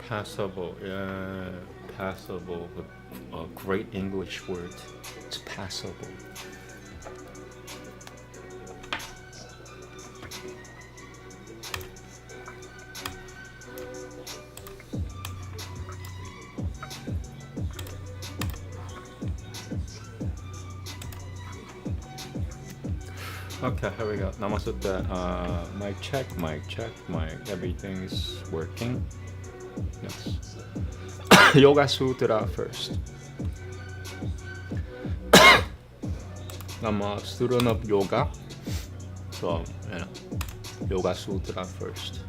Passable, yeah, passable. A great English word. It's passable. Okay, here we go. Namaste. Mic check, everything's working. Yes. Yoga Sutra first. I'm a student of yoga, so Yoga Sutra first.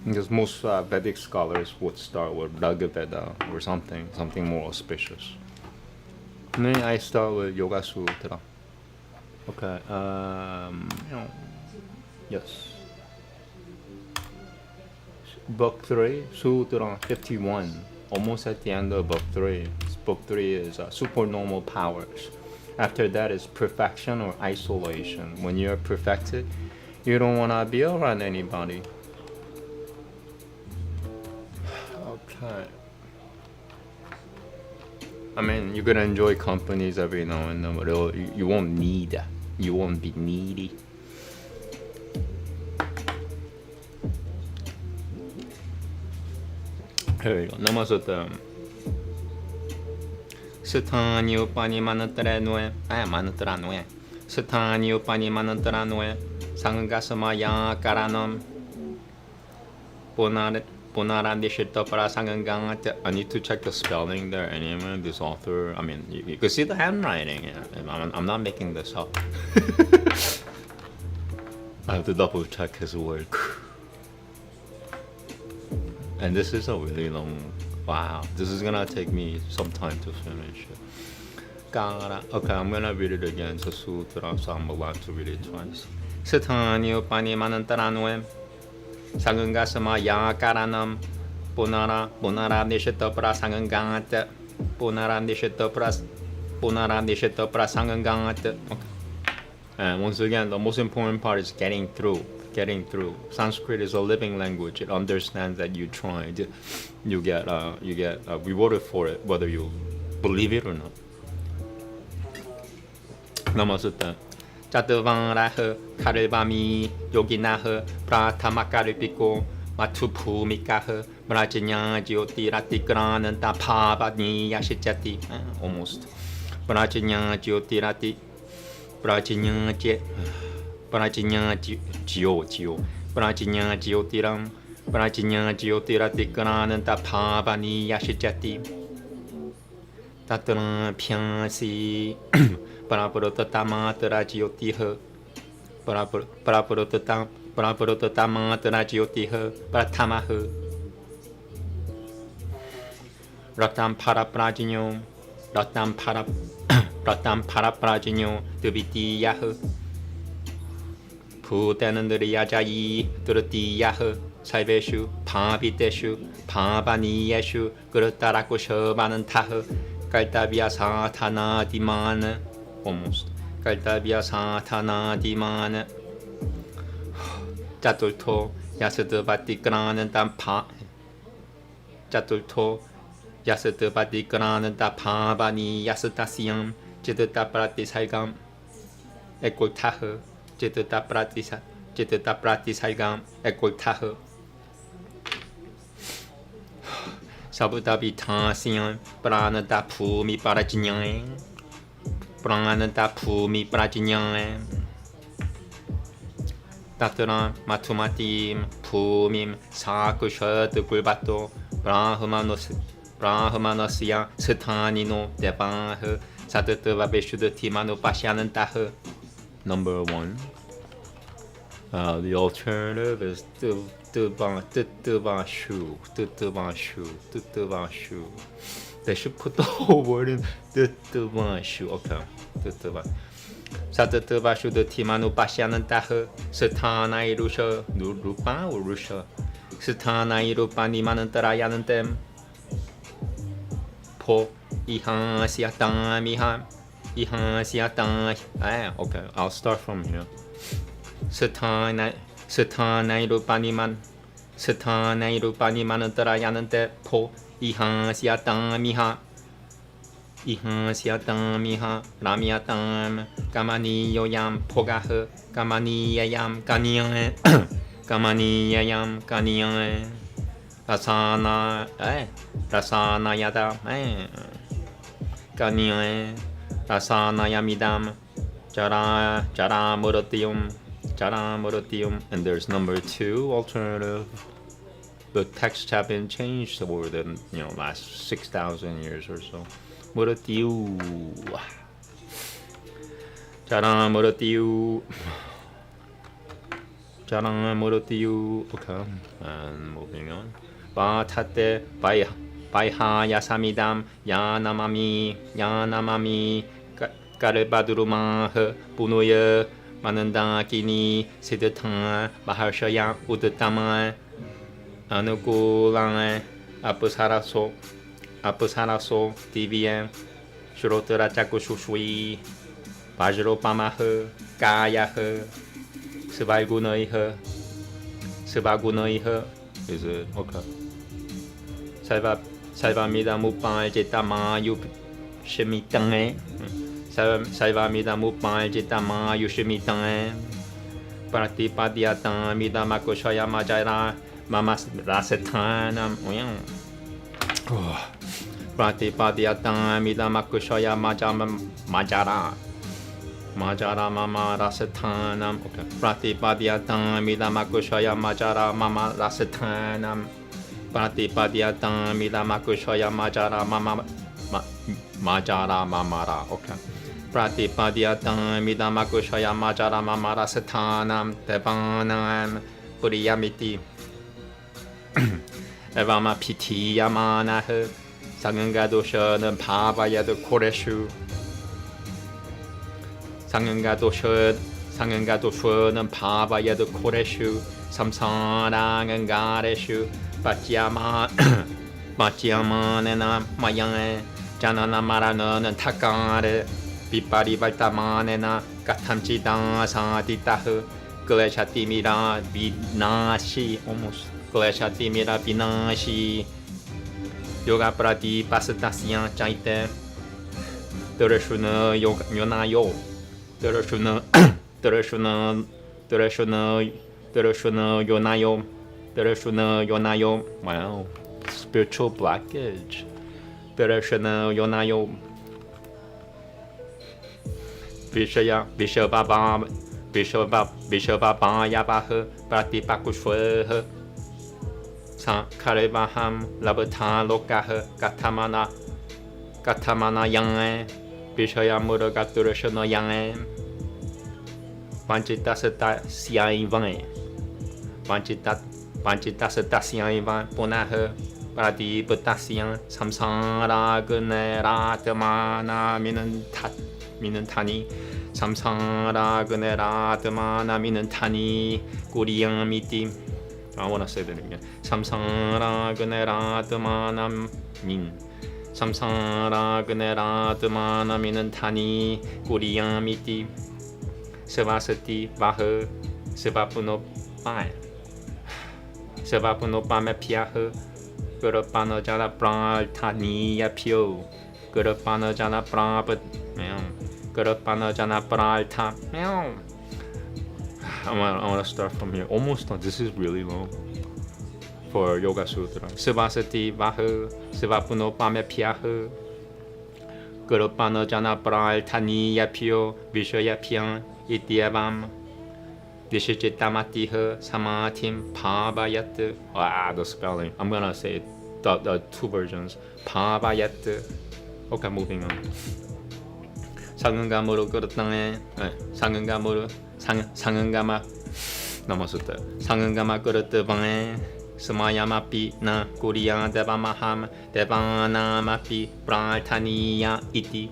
Because most Vedic scholars would start with Bhagavatam or something more auspicious. And then I start with Yoga Sutra. Okay, yes. Book 3, Sutra 51. Almost at the end of book 3. Book 3 is supernormal powers. After that is perfection or isolation. When you're perfected, you don't want to be around anybody. Okay. I mean, you're gonna enjoy companies every now and then, but you won't need that. You won't be needy. Here we go. Namaste. Sthani upani manatra noe. Manatra noe. Sthani upani manatra noe. Sangasamaya karanam. Punarandishita parasangangat. I need to check the spelling there. Anyway, this author, I mean, you can see the handwriting. Yeah. I'm not making this up. I have to double check his work. And this is a really long, wow, this is gonna take me some time to finish it. Okay, I'm gonna read it again. It's a sutra, so I'm allowed to read it twice. Sthani upani manantaranwe sangangasama yakaranam punara nishita prasangangat punara nishita prasangangat. Okay. And once again, the most important part is getting through. Sanskrit is a living language. It understands that you tried. You get rewarded for it, whether you believe it or not. Namaste. Chatuvaraha karivami yoginaha pratamakaripiko matupumikaha brajanya jyotirati grananta pavani yashijati. Almost. Brajanya jyotirati Prajanya jyotiram Prajanya jyotirati grananta pavani yashijati Tatra pyansi Parapurotamatara jyotiha Parapurotamatara jyotiha Pratamaha Ratam paraprajinyo Ratam paraprajinyo Duvitiyaha Putanandriyajayi Durutiyaha Saiveshu Paviteshu Pavaniyeshu Gurutarakusha Manantaha Kartavya Satana Dimana. Almost. Kartavya Satana Dimana. Jatulto Yasadavati Granantam Pa Jatulto Yasadavati Grananta Pavani Yasatasyam Jitata Pratisagam Ekultaha Jitata Pratisagam Ekultaha Sabutavitasyan Pranata Pumi Parajnyan Pranata Pumi Parajnyan Tatra Matumatim Pumim Sakushat Pulbato Brahmanasya Sathanino Devaha Satatava Veshudatimano Pasyanantaha. Number 1. The alternative is Tutuvashu. They should put the whole word in Tutuvashu. Okay. Satatavashu the Timanu Pasyanantaha Satana Irusha Rupa or Rusha Satana Irupani Manantarayantem Po Ihan Siatam Ihan Siatam. Okay, I'll start from here. 스타나이루빠니만 따라야는데 포 이하시아땀이하 라미아땀 까마니요얌 포가흐 까마니야얌 까니양 까마니야얌 까니양 라사나야다 까니양 라사나야미담 자라무르띠움 and there's number 2 alternative. The texts have been changed over the last 6,000 years or so. Murutiu. Jaramuratiu. Okay, and moving on. Batate Baiha Yasamidam Yanamami Karebaduruma Bunuya Mananda Kini Siddhatan Maharshaya Uddama Anukulang Apusaraso TVM Shrotra Chakushui Bajro Pamah Kaya Sivagunoi is it okay? Salvamida Mupal Jetama Yup Shemitange Salvamida Mupal Jetama Yushemitange Pratipadiata Mida Makoshaya Majara Mama Rasetanam Pratipadiata Mida Makoshaya Majara Mama Rasetanam okay. Pratipadiata Mida Makoshaya Majara Mama Rasetanam Pratipadiata Mida Makoshaya Majara Mama Majara Mamara okay. Pratipadiata Mida Makoshaya Majara Mama Rasetanam Devanam Puriyamiti Evama Piti Yamanaha Sangangadoshan Pavayad Koreshu 상은가도셔는 바바야도 코레슈 삼사랑은 가레슈 빠찌야마네나 마양에 자나나 마라너는 타까레 빗발이 발타마네나 까탐지다 사디타흐 클레샤티미라 비나시 클레샤티미라 비나시 요가 프라디 파스타시안 짜이테 드레슈는 요나요 Tereshuna Yonayo. Wow, spiritual blockage. Tereshuna Yonayo. Bishobaba Yabaha Pratipakushwaha Karebaham Labata Lokaha Katamana Yang Bishaya Muragaturashana Yang Panchitasata Siaivan Panchitasata Siaivan Punaha Prati Putasian Samsara Guneratamana Minantani Samsara Guneratamana Minantani Kuriyamiti. I want to say that again. Samsara Guneratamana Min Samsara Guneratamana Minantani Kuriyamiti Sevasati Vaha Sevapunopaya Sevapunopame Piaha Gurapana Jana Praltani Yapio Gurapana Jana Prapat Gurapana Jana Pralta I want to start from here. Almost done. This is really long for Yoga Sutra. Sevasati Vaha Sevapunopame Piaha Gurapana Jana Praltani Yapio Vishayapyan Ityavam Vishichitamatiha Samatim Pavayat. The spelling. I'm gonna say it, the two versions. Pavayat. Okay, moving on. 상은감으로 그릇당에 상은감아 넘었었다. 상은감아 그릇 방에 스마야마피 나 코리아 대바마함 대바나마피 프라타니야 이티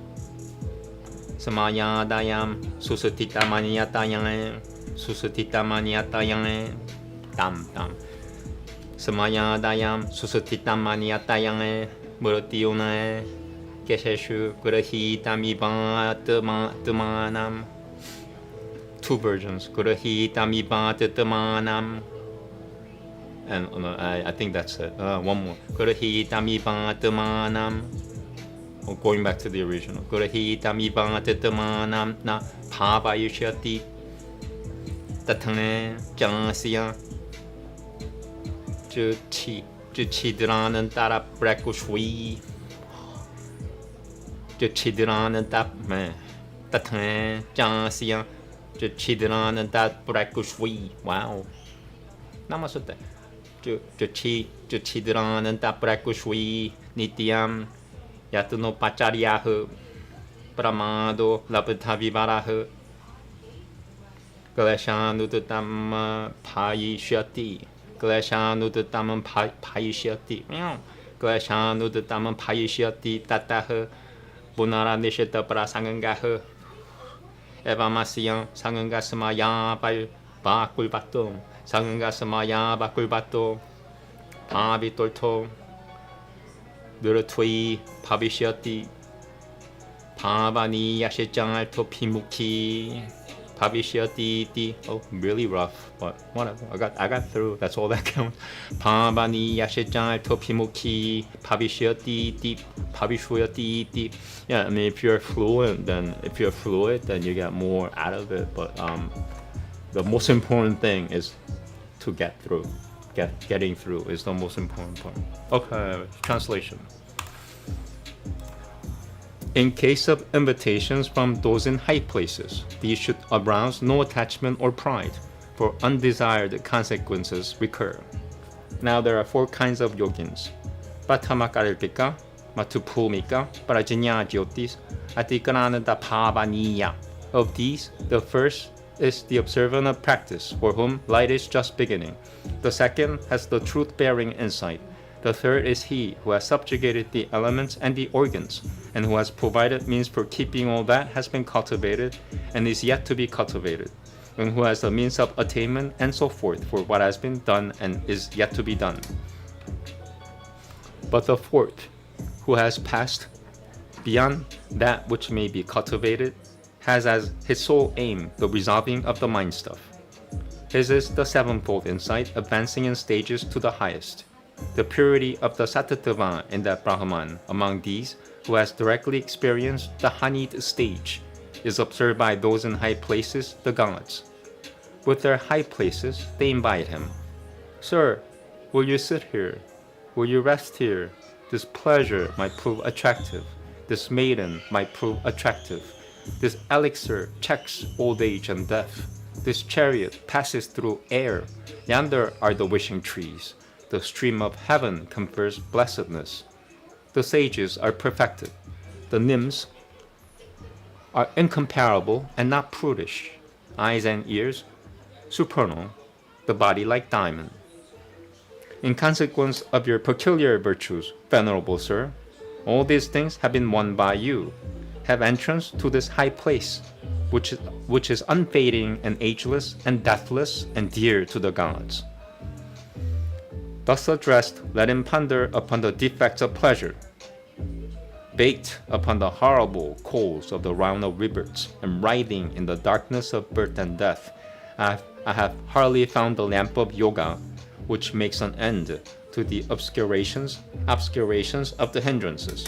스마야다얌 수스티타마니야타양에 땀 스마야다얌 수스티타마니야타양에 무르티오나에 게셰슈 그르히타미바 뜨마남 two versions. Kurahitamibatetemanam. And I think that's it. One more. Kurahitamibatemanam. Going back to the original. Kurahitamibatetemanam na bhavayushyati tatane jansiya chidranan tara prakushwi chidranan tap tatane jansiya chidranan tat prakushwi. Wow. Namaste. Chidranan tap prakushwi nityam yatuno pacharyahu pramado lapatavivarahu Kleshanutam Payishyati. Kleshanutam Payishyati. Kleshanutam Payishyati Tataha Bunara Nishita Prasangangaha Evamasiyan Sangangasamaya Bakulbato Sangangasamaya Bakulbato Pavitolto Duratui Pavishyati Pavani Yashijangalto Pimuki Pavishyati. Oh, really rough, but whatever. I got through. That's all that counts. Pavani Yashijan Topimuki Pavishyati Pavishuyati. Yeah, I mean if you're fluent then you get more out of it. But the most important thing is to get through. Getting through is the most important part. Okay, translation. In case of invitations from those in high places, these should arouse no attachment or pride, for undesired consequences recur. Now there are four kinds of yogins. Patamakaripika, Matupumika, Prajñājyotis, Atikrananta Pavaniya. Of these, the first is the observant of practice, for whom light is just beginning. The second has the truth-bearing insight. The third is he who has subjugated the elements and the organs, and who has provided means for keeping all that has been cultivated and is yet to be cultivated, and who has the means of attainment and so forth for what has been done and is yet to be done. But the fourth, who has passed beyond that which may be cultivated, has as his sole aim the resolving of the mind stuff. His is the sevenfold insight, advancing in stages to the highest. The purity of the Sattva in that Brahman among these who has directly experienced the honeyed stage is observed by those in high places, the gods. With their high places, they invite him. Sir, will you sit here? Will you rest here? This pleasure might prove attractive. This maiden might prove attractive. This elixir checks old age and death. This chariot passes through air. Yonder are the wishing trees. The stream of heaven confers blessedness. The sages are perfected. The nymphs are incomparable and not prudish. Eyes and ears supernal, the body like diamond. In consequence of your peculiar virtues, venerable sir, all these things have been won by you. Have entrance to this high place, which is unfading and ageless and deathless and dear to the gods. Thus addressed, let him ponder upon the defects of pleasure, baked upon the horrible coals of the round of rebirths, and writhing in the darkness of birth and death. I have hardly found the lamp of yoga, which makes an end to the obscurations of the hindrances.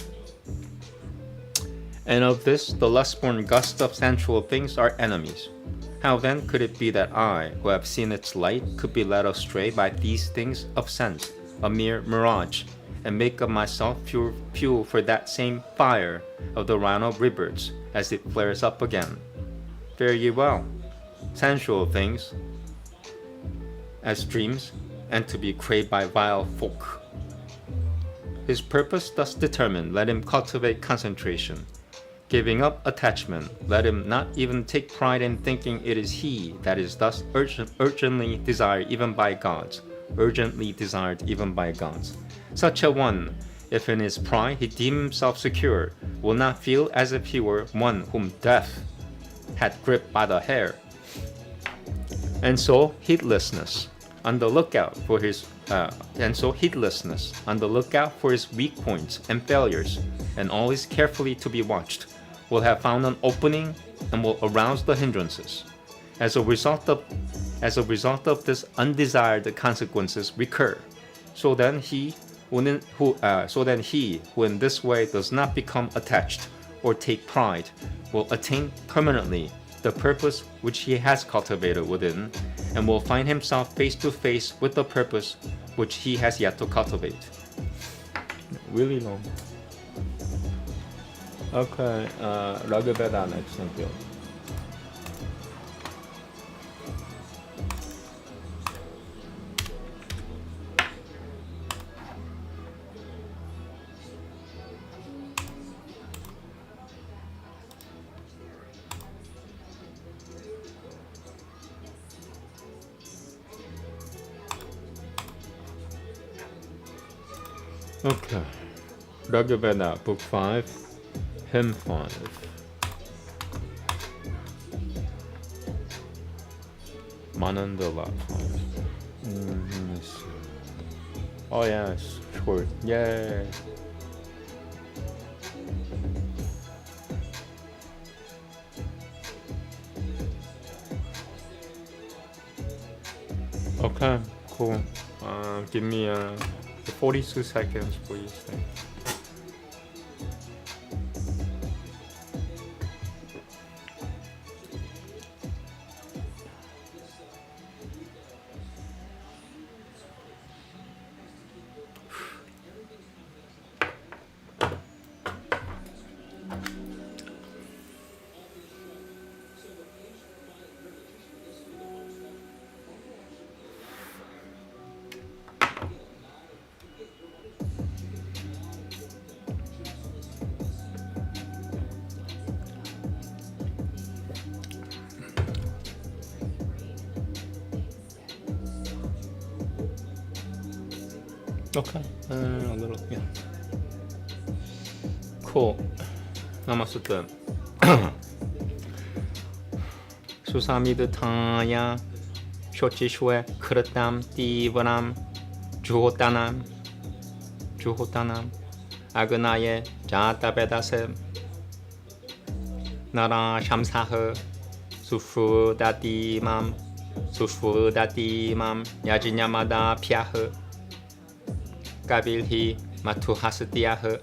And of this, the lust-born gusts of sensual things are enemies. How then could it be that I, who have seen its light, could be led astray by these things of sense, a mere mirage, and make of myself fuel for that same fire of the round of rebirths as it flares up again? Fare ye well. Sensual things as dreams, and to be craved by vile folk. His purpose thus determined, let him cultivate concentration. Giving up attachment, let him not even take pride in thinking it is he that is thus urgently desired even by gods. Such a one, if in his pride he deem himself secure, will not feel as if he were one whom death had gripped by the hair. And so heedlessness on the lookout for his weak points and failures, and always carefully to be watched, will have found an opening and will arouse the hindrances. As a result of this, undesired consequences recur. So then he who in this way does not become attached or take pride will attain permanently the purpose which he has cultivated within, and will find himself face to face with the purpose which he has yet to cultivate. Really long. Okay, Bhagavatam next. Thank you. Okay, Bhagavatam, Book 5, Hymn 5. Manandala 5. Let's see. Oh yes, short. Yay. Okay, cool. Give me 42 seconds, please. Okay, a little, yeah. Cool. Namaste. Susamidutaya Shochishwe Kritam Divanam Juhotanam Agnaye Jata Bedase Nara Shamsaha Sufudati Mam Yajinyamada Pyaha Kabilhi Matuhasatiah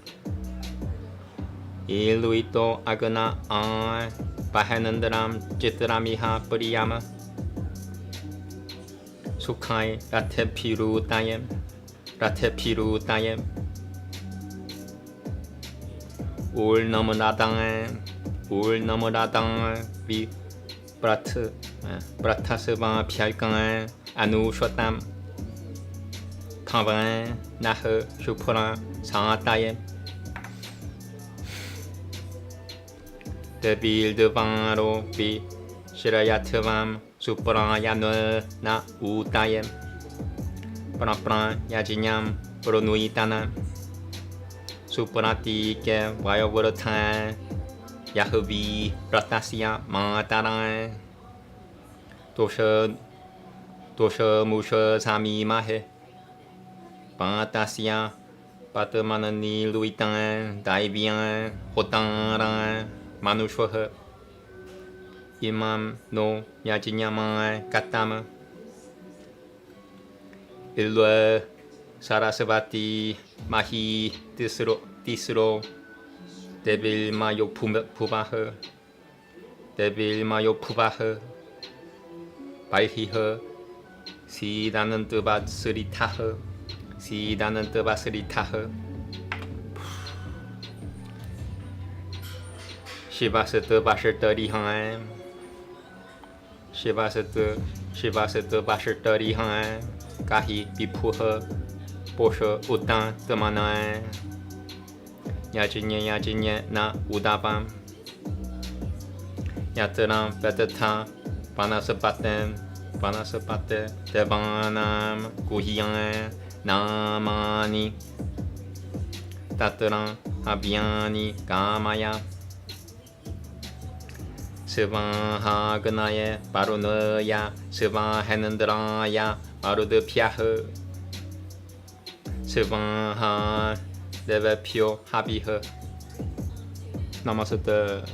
Iluito Agana An Bahanandaram Chitramiha Puriyama Sukai Ratepiru Tayem Ul Namuradang Vi Bratasava Pyalkan Anu Shotam Kavan Naha Shupura Saatayem Debil Devaro Bi Shirayatavam Suprayana Na Utayem Prapran Yajinyam Pronuitana Suprati Ke Vayavuratan Yahavi Pratasya Mataran Dosha Musha Sami Mahe Patasya Patamanani Luitan Daibian Hotaran Manushwaha Imam no Yajinyama Katama Ilwa Sarasvati Mahi Tisro Debil Mayo Pubaha Baihiha Sidanantabat Suritaha Shivasata Bashatarihan Shivasata Bashatarihan Kahi Bipuha Bosha Utan Tamanan Yajinya Na Udapam Yataram Betata Panasapate Devanam Guhiyan Namani Tataram Abhyani Gamaya Sivahaganaya Barunaya Sivahanandraya Barudapyaha Sivaha Devapyo Habiha. Namaste.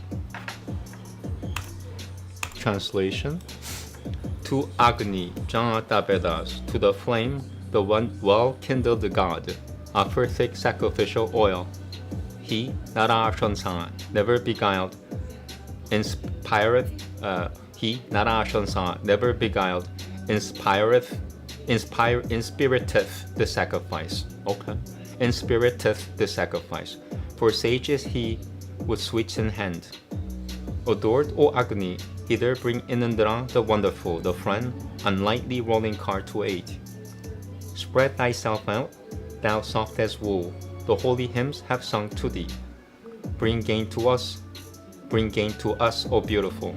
Translation. To Agni, Janata Vedas, to the flame, the one well-kindled god, offer thick sacrificial oil. He, Nara Shonsan, never beguiled, inspireth, inspiriteth the sacrifice. Okay. Inspiriteth the sacrifice. For sage is he with sweets in hand. Adored, O Agni, hither bring Inandra the wonderful, the friend, on lightly rolling cart to aid. Spread thyself out, thou soft as wool, the holy hymns have sung to thee. Bring gain to us, O beautiful.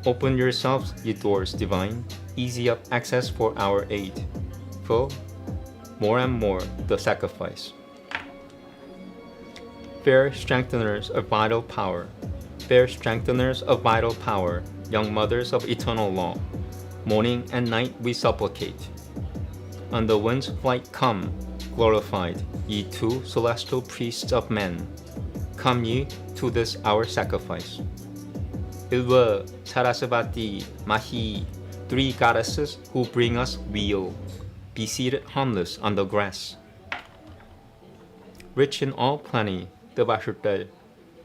Open yourselves, ye doors divine, easy of access for our aid. Fill more and more the sacrifice. Fair strengtheners of vital power, young mothers of eternal law, morning and night we supplicate. On the wind's flight come, glorified, ye two celestial priests of men. Come ye to this our sacrifice. Ilva, Sarasvati, Mahi, three goddesses who bring us weal, be seated harmless on the grass. Rich in all plenty, Devashuddha,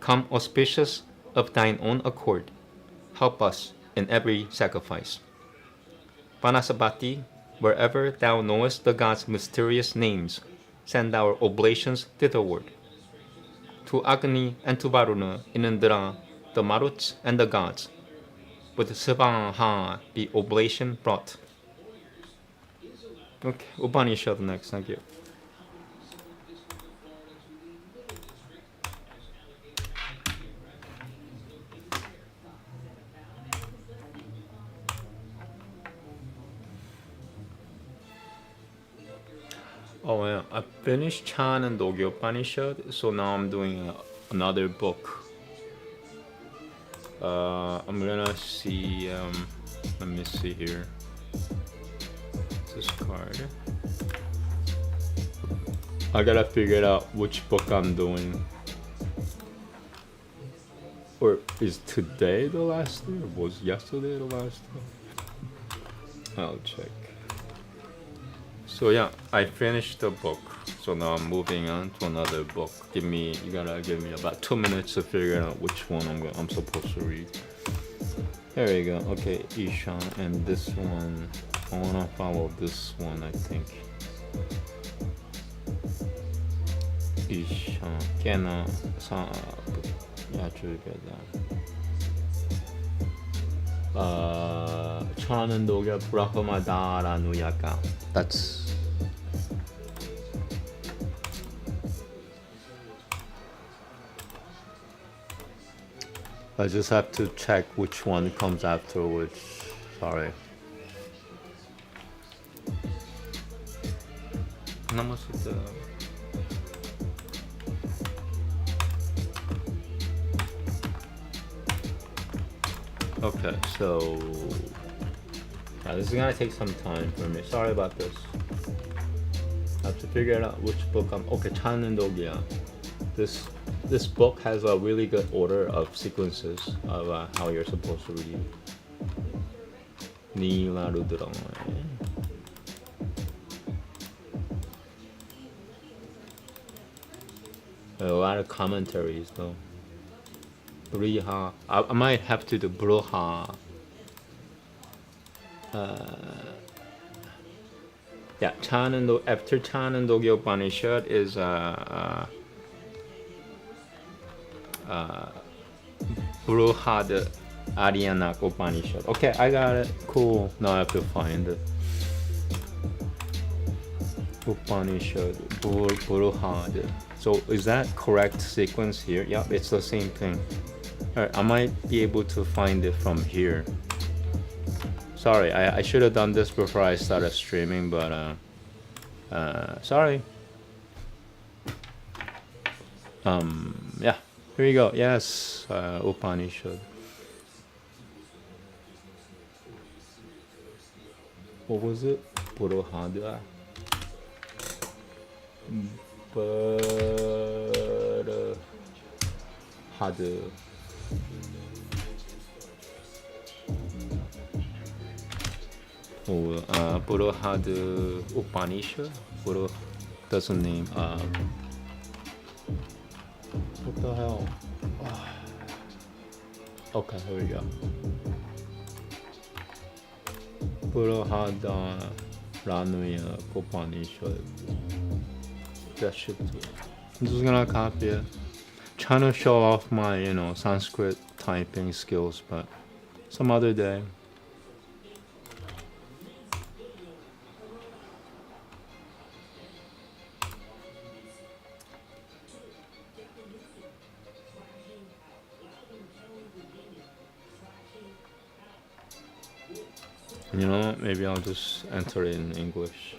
come auspicious of thine own accord, help us in every sacrifice. Vanasabati, wherever thou knowest the gods' mysterious names, send our oblations thitherward. To Agni and to Varuna, Inandra, the Maruts and the gods, with Svaha be oblation brought. Okay, Upanishad next, thank you. Oh yeah, I finished Chan and Dogyo Upanishad, so now I'm doing another book. I'm gonna see, let me see here. This card. I gotta figure out which book I'm doing. Or is today the last day? Or was yesterday the last day? I'll check. So yeah, I finished the book. So now I'm moving on to another book. You gotta give me about 2 minutes to figure out which one I'm supposed to read. There we go. Okay, Ishan, and this one. I wanna follow this one, I think. Ishan, Kena, Sa, Yachugada. Chanan Dogya Brahmadara Nuyaka. That's. I just have to check which one comes after which. Sorry. Namaste. Okay, so this is gonna take some time for me. Sorry about this. I have to figure out which book I'm. Okay, Chan and Dogya. This book has a really good order of sequences of how you're supposed to read. Nila Rudrang. A lot of commentaries though. Briha. I might have to do Bruha. Yeah, after Chan and Dogyo Upanishad is Bruhad Aryan Upanishad. Okay, I got it. Cool. Now I have to find it. Upanishad Bruhad. So is that correct sequence here? Yeah, it's the same thing. Alright, I might be able to find it from here. Sorry, I should have done this before I started streaming, but sorry. Yeah, here you go. Yes, Upanishad. What was it? Buruhada. Hada. Buddha had Upanishad. Buddha doesn't name. What the hell? Okay, here we go. Buddha had Ranuya Upanishad. That should do. I'm just gonna copy it. Trying to show off my, Sanskrit typing skills, but some other day. You know what? Maybe I'll just enter it in English.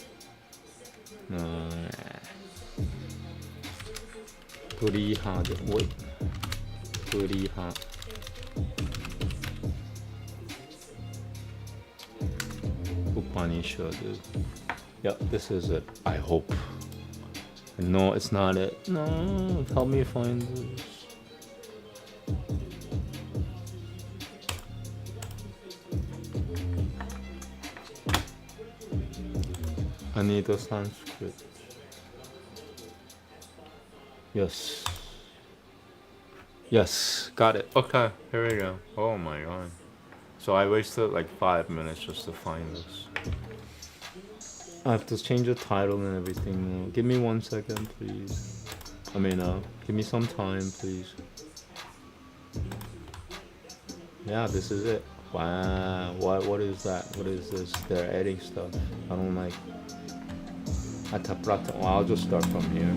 Purihad. Wait. Purihad. Upanishad. Yep, this is it. I hope. No, it's not it. No, help me find this. I need the Sanskrit. Yes. Yes, got it. Okay, here we go. Oh my god. So I wasted like 5 minutes just to find this. I have to change the title and everything. Give me 1 second, please. Give me some time, please. Yeah, this is it. Wow, what is that? What is this? They're adding stuff. I don't like. Well, I'll just start from here.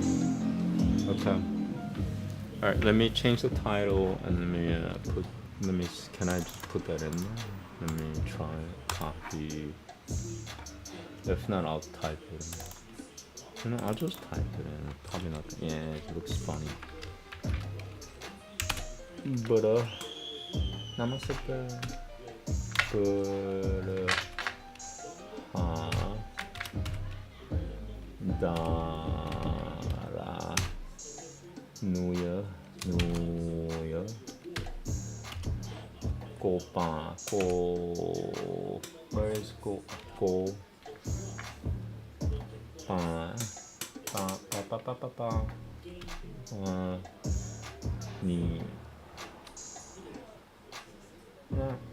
Okay. All right. Let me change the title and can I just put that in there? Let me try copy. If not, I'll type it in. I'll just type it in. Probably not. Yeah, it looks funny. Buddha. Namaste. Buddha. Dara. Nuya. Gopa. Where is Go?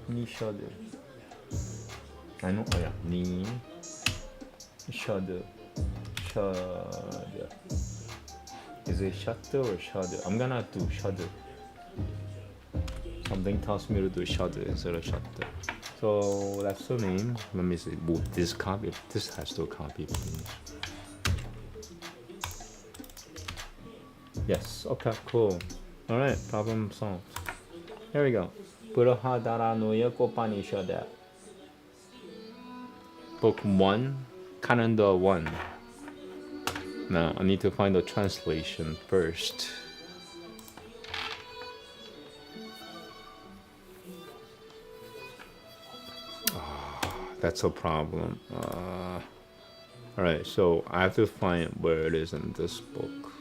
Ni shadu. I know. Oh yeah. Ni shadu. Is it shadu or shadu? I'm gonna do shadu. Something tells me to do shadu instead of shadu. So that's the name. Let me see. This copy. This has to copy, please. Yes. Okay. Cool. All right. Problem solved. Here we go. Burahadara Upanishad. Book 1, Calendar 1. Now I need to find the translation first. That's a problem. Alright, so I have to find where it is in this book.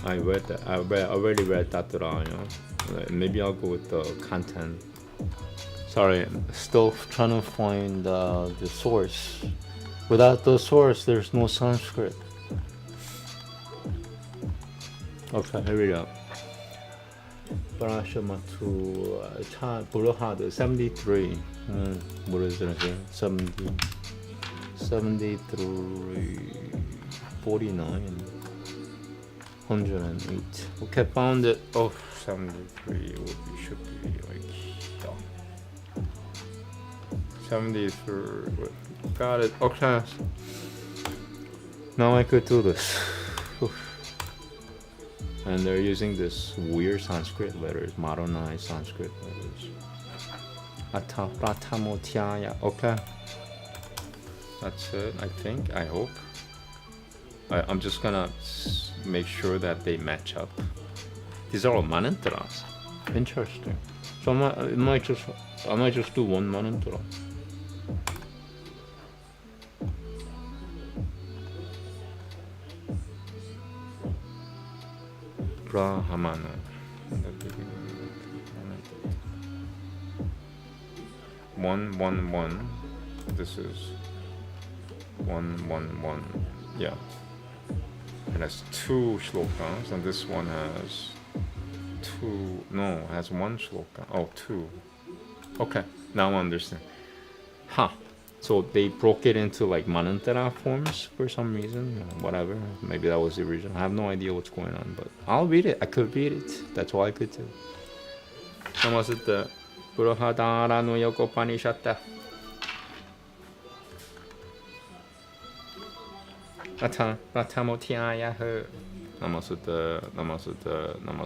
I already read that, maybe I'll go with the content. Sorry, I'm still trying to find the source. Without the source, there's no Sanskrit. Okay, here we go. Parashamatu Burahad 73. What is it here? 73, 49, 108. Okay, found it. Oh, 73 should be like 73. Got it. Okay. Now I could do this. And they're using this weird Sanskrit letters, modernized Sanskrit letters. Atapratamotyaya. Okay. That's it, I think. I hope. I'm just gonna make sure that they match up. These are all manantras. Interesting. So I might just do one manantra. Brahmana. In the beginning. 1, 1, 1. This is 1, 1, 1. Yeah. It has 2 shlokas, and this one has 2. No, it has 1 shloka. Oh, 2. Okay, now I understand. Huh. So they broke it into like manantara forms for some reason. Whatever. Maybe that was the original. I have no idea what's going on, but I'll read it. I could read it. That's all I could do. Namaste. Burahadara no yoko Upanishad. Ratamotiaya. Namaste.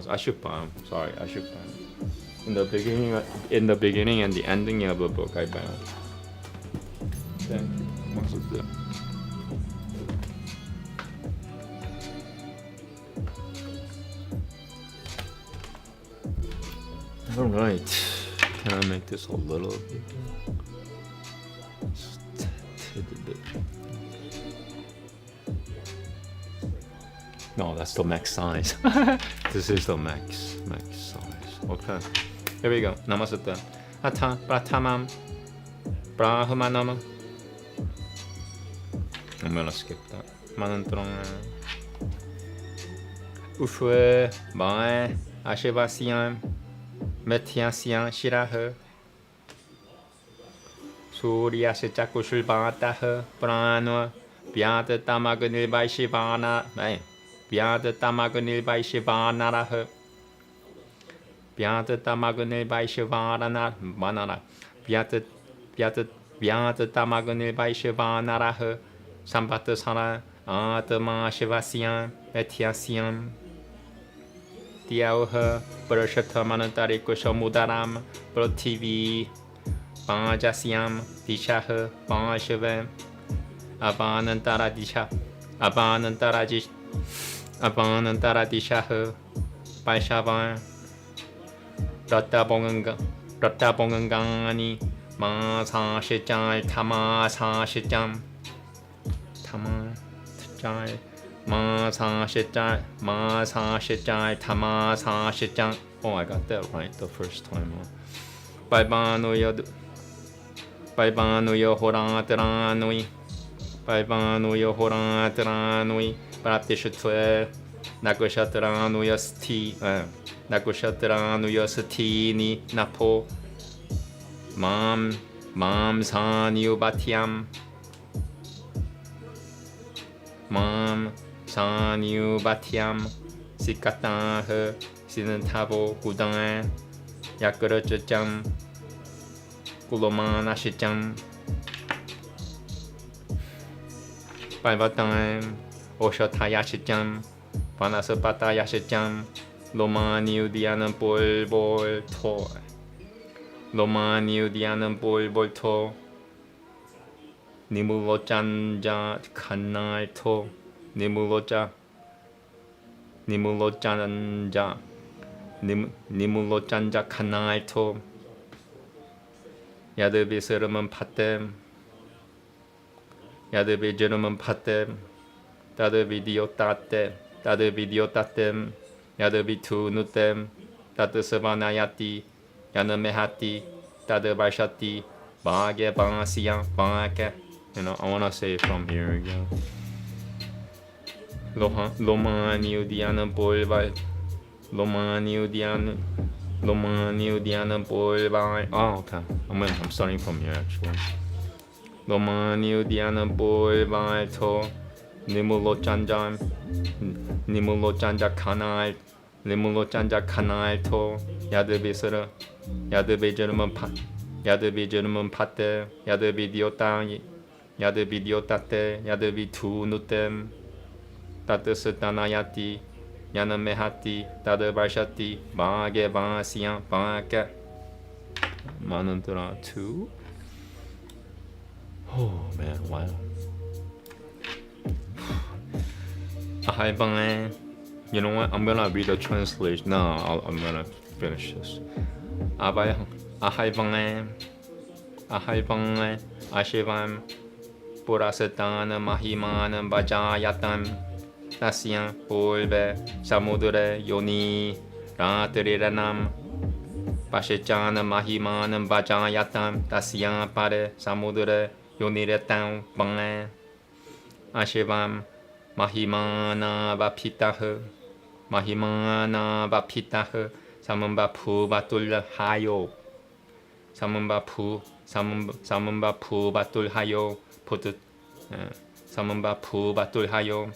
Ashupam. Sorry, Ashupam. In the beginning and the ending of the book, I bow. Thank you. Namaste. All right. Can I make this a little bit? Just a bit. No, that's the max size. This is the max size. Okay. Here we go. Namaste. Atha pratamam brahmanam. I'm gonna skip that. Manantrang. Ufwe bae ashevasiam. Methyasya shiraha Suryasya chakushul bhataha prana Vyata tamagunil vaishivana Vyata tamagunil vaishivanaraha Vyata tamagunil vaishivanara Vyata tamagunil vaishivanaraha Sambhata sara atma shivasyam Methyasya Diauha Parashata Manantari Kushamudaram Prothivi Panjasyam Dishaha Panshava Avanantara Dishaha Paishavan Ratabongangani Masashijai Tamasashijam Tamasashijai Masashijai Tamasashijai. Oh, I got that right the first time. Baibanuyo Horatranui Baibanuyo Horatranui Praptishutve Nakushatranuyo Stini Napo Mam Sanyubatyam Mam Sanyubatyam Sikataha Sinantavo Gudan Yakuracham Kulomanashijam Baivatam Oshatayashijam Panasapatayashijam Lomaniudianam Bol To Lomaniudianam Bol To Nimulojanja Kanal To Nimulojanja Kanal To Yadabi Seraman Patem Yadabi Gentleman Patem Dadabi Diotatem Yadabi Tu Nutem Dada Savanayati Yanamehati Dada Vaishati Bhagya Bhasya Bhagya. You know, I want to say it from here again. Lomaniudiana Bolvai Lomaniudiana Bolvai. Oh, okay. I'm starting from here actually. Lomaniudiana Bolvai To Nimulojanja Kanal Nimulojanja Kanal To Yadabisara Yadabi German Pate Yadabi Diotang Yadabi Diotate Yadabi Tu Nutem Tata Satanayati Yanamehati Tata Vaishati Bhagya Bhasya Bhagya Manantara 2. Oh man, wow. Ahaibangan. You know what? I'm gonna read the translation. No, I'm gonna finish this. Ahaibangan. Ashivam Purasatana Mahimanam Vajayatam Tasya Pulve Samudre Yoni Ratiriranam Pashichanam Mahimanam Vajayatam Tasyam Pare Samudra Yoniretam Bang Ashivam Mahimana Vapitah Mahimana Vapitah Samambapu Batul Hayo Samambapu Batul Hayo Put Samambapu Batul Hayo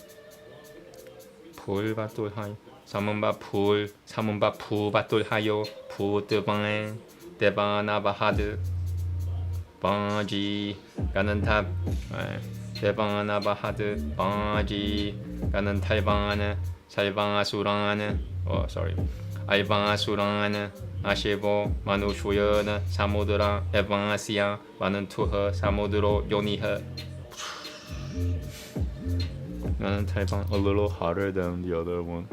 Pul Batul Hayo Samambapu Batul Hayo Put Bang Devana Bahad Baji Ganantab Devana Bahad Baji Ganantabana Salvasuran oh sorry Alvasuran Ashevo Manushuyana Samudra Evansia Vanantuha Samudro Yoniha a little harder than the other one.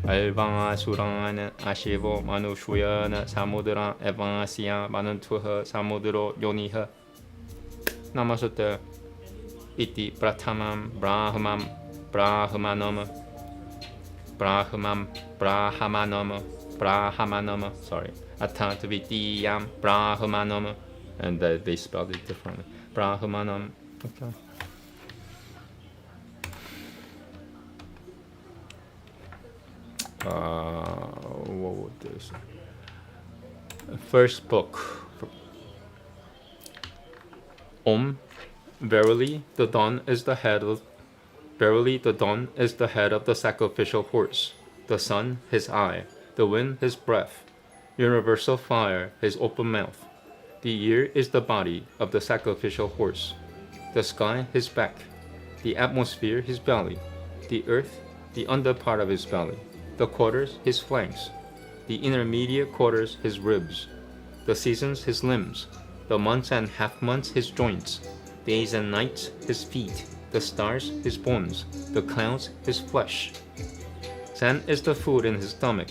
Alvasuran Ashevo Manushuyana Samudra Evansia Vanantuha Samudro Yoniha Namaste Iti Pratamam Brahmanam Brahmanam, sorry, Atantavidiyam Brahmanam, and they spelled it differently. Brahmanam, okay. What would this? First book. Verily the dawn is the head of the sacrificial horse, the sun his eye, the wind his breath, universal fire his open mouth. The ear is the body of the sacrificial horse, the sky his back, the atmosphere his belly, the earth the under part of his belly, the quarters his flanks, the intermediate quarters his ribs, the seasons his limbs, the months and half months his joints, days and nights his feet, the stars his bones, the clouds his flesh. Sand is the food in his stomach,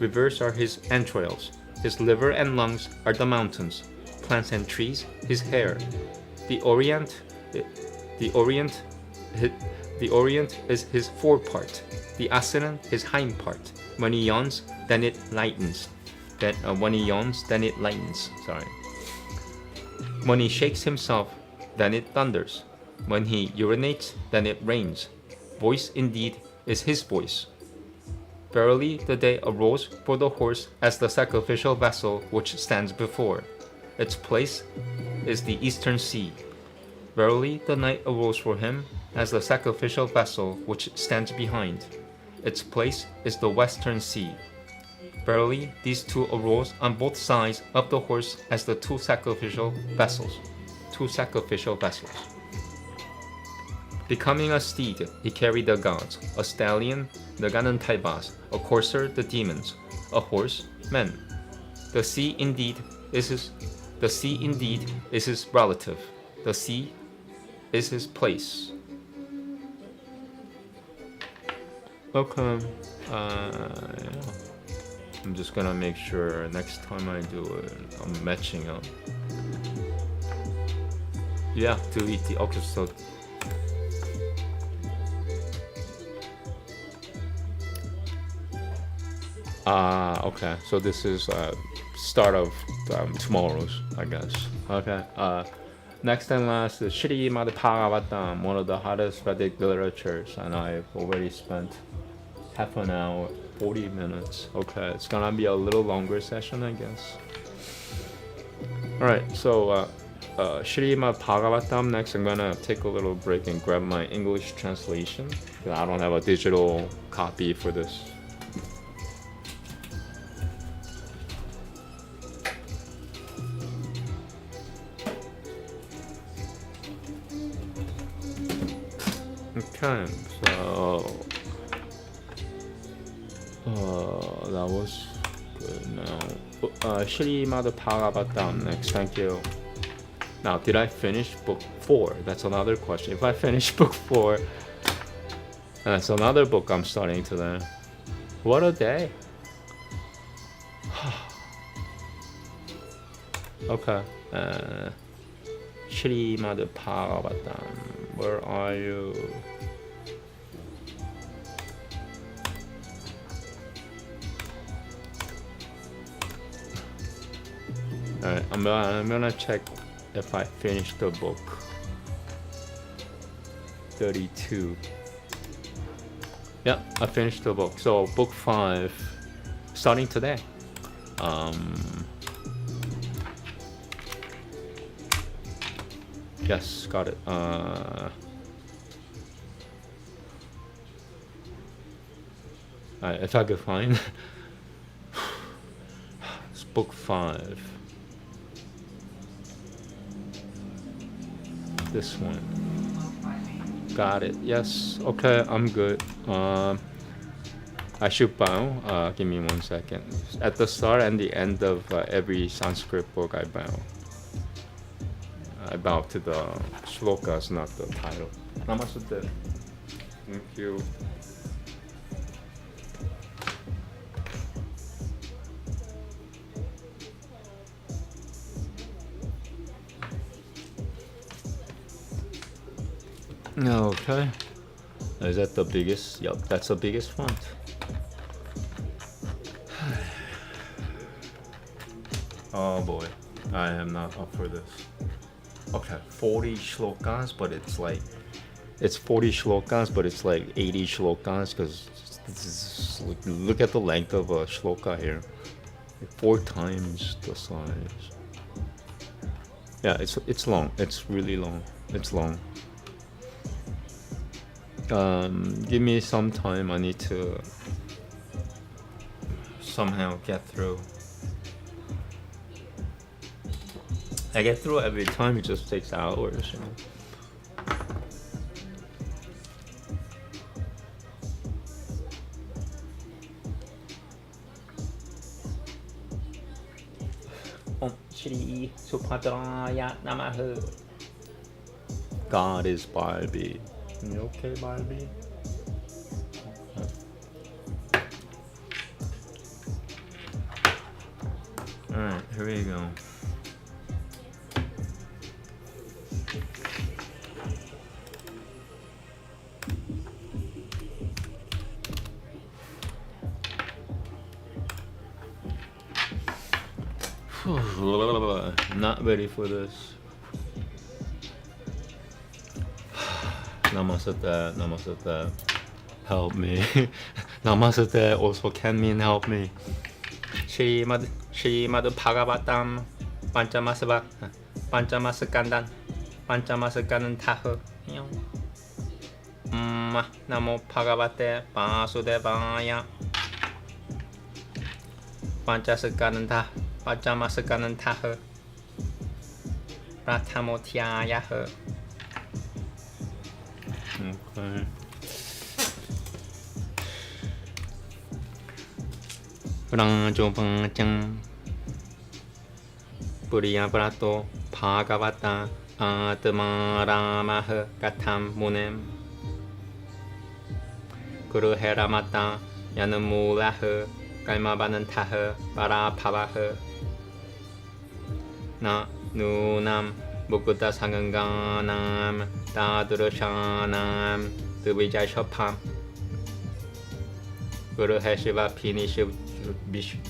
rivers are his entrails, his liver and lungs are the mountains, plants and trees his hair. The Orient is his forepart, the Occident his hind part. When he yawns, then it lightens. When he shakes himself, then it thunders. When he urinates, then it rains. Voice indeed is his voice. Verily the day arose for the horse as the sacrificial vessel which stands before. Its place is the eastern sea. Verily the night arose for him as the sacrificial vessel which stands behind. Its place is the western sea. Verily these two arose on both sides of the horse as the two sacrificial vessels. Becoming a steed, he carried the gods, a stallion, the Ganantaibas, a courser, the demons, a horse, men. The sea indeed is his relative. The sea is his place. Okay. I'm just gonna make sure next time I do it, I'm matching up. Yeah, delete the okay, so okay, so this is start of tomorrow's, I guess. Okay, next and last is Shrimad Bhagavatam, one of the hottest Vedic literatures, and I've already spent half an hour, 40 minutes. Okay, it's gonna be a little longer session, I guess. Alright, so Shrimad Bhagavatam. Next, I'm gonna take a little break and grab my English translation, because I don't have a digital copy for this. Okay, so that was good. Now, Shrimad Bhagavatam next. Thank you. Now, did I finish book 4? That's another question. If I finish book 4, that's another book I'm starting to learn. What a day. Okay. Shrimad Bhagavatam. Where are you? Alright, I'm gonna check if I finished the book 32. Yeah, I finished the book. So book 5 starting today. Yes, got it. If I could find it's book 5. This one. Got it. Yes. Okay, I'm good. I should bow. Give me 1 second. At the start and the end of every Sanskrit book, I bow. I bow to the shlokas, not the title. Namaste. Thank you. Okay. Is that the biggest? Yep, that's the biggest font. Oh boy, I am not up for this. Okay, 40 shlokas, but it's like, it's 40 shlokas, but it's like 80 shlokas, because look at the length of a shloka here. 4 times the size. Yeah, it's long. It's really long. It's long. Give me some time. I need to somehow get through. I get through every time. It just takes hours, you know. Om Shri Subhadraya Namaha. God is Barbie. You okay, Barbie? Alright, here we go. Not ready for this. Namaste, Namaste. Help me. Namaste also can mean help me. Shrimad Bhagavatam Panchamasakandan Panchamasakandan Taha. Namo Bhagavate Vasudevaya. Panchamasakandan Panchamasakandan Taha. Prathamothyayaha. Okay. Rangjopancham Puriya Prato Bhagavata Atmaramaha Katham Munem Guru Heramata Yanamulaha Kalmabanantaha Parapavaha Na Nunam Bukutta Sanganganam Tadurushanam Duvijay Shopam Guru Heshiva Pini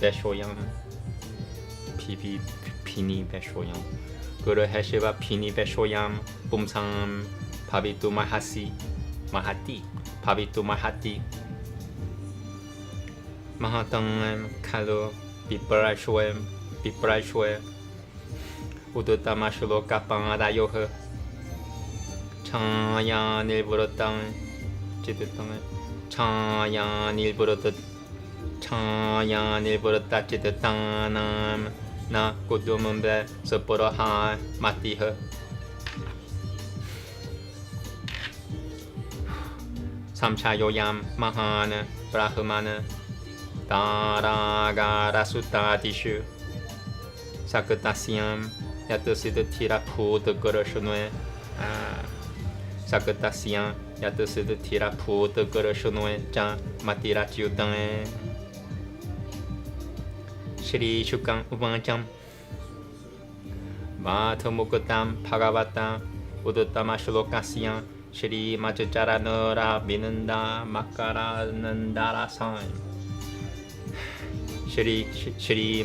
Beshoyam Pini Beshoyam Guru Heshiva Pini Beshoyam Bumsam Pavitu Mahati Pavitu Mahati Mahatangam Kalu Piprashwe Udutama Shloka Dayoha Chaya Nilburotang Chitutang Chaya Nilburota Chitutanam Na Kudumumbe Sapuraha Matiha Samchayoyam Mahana Brahmana Taragara Sutatishu Sakatasyam Yatasita Tira Puta Gurashunwe Sakatasyam Yatasita Tira Puta Gurashunwe Jan Matira Chutang Shri Shukam Upancham Vathamukutam Bhagavatam Uduttama Shlokasyam Shri Machacharanara Vinanda Makaranandara Sam Shri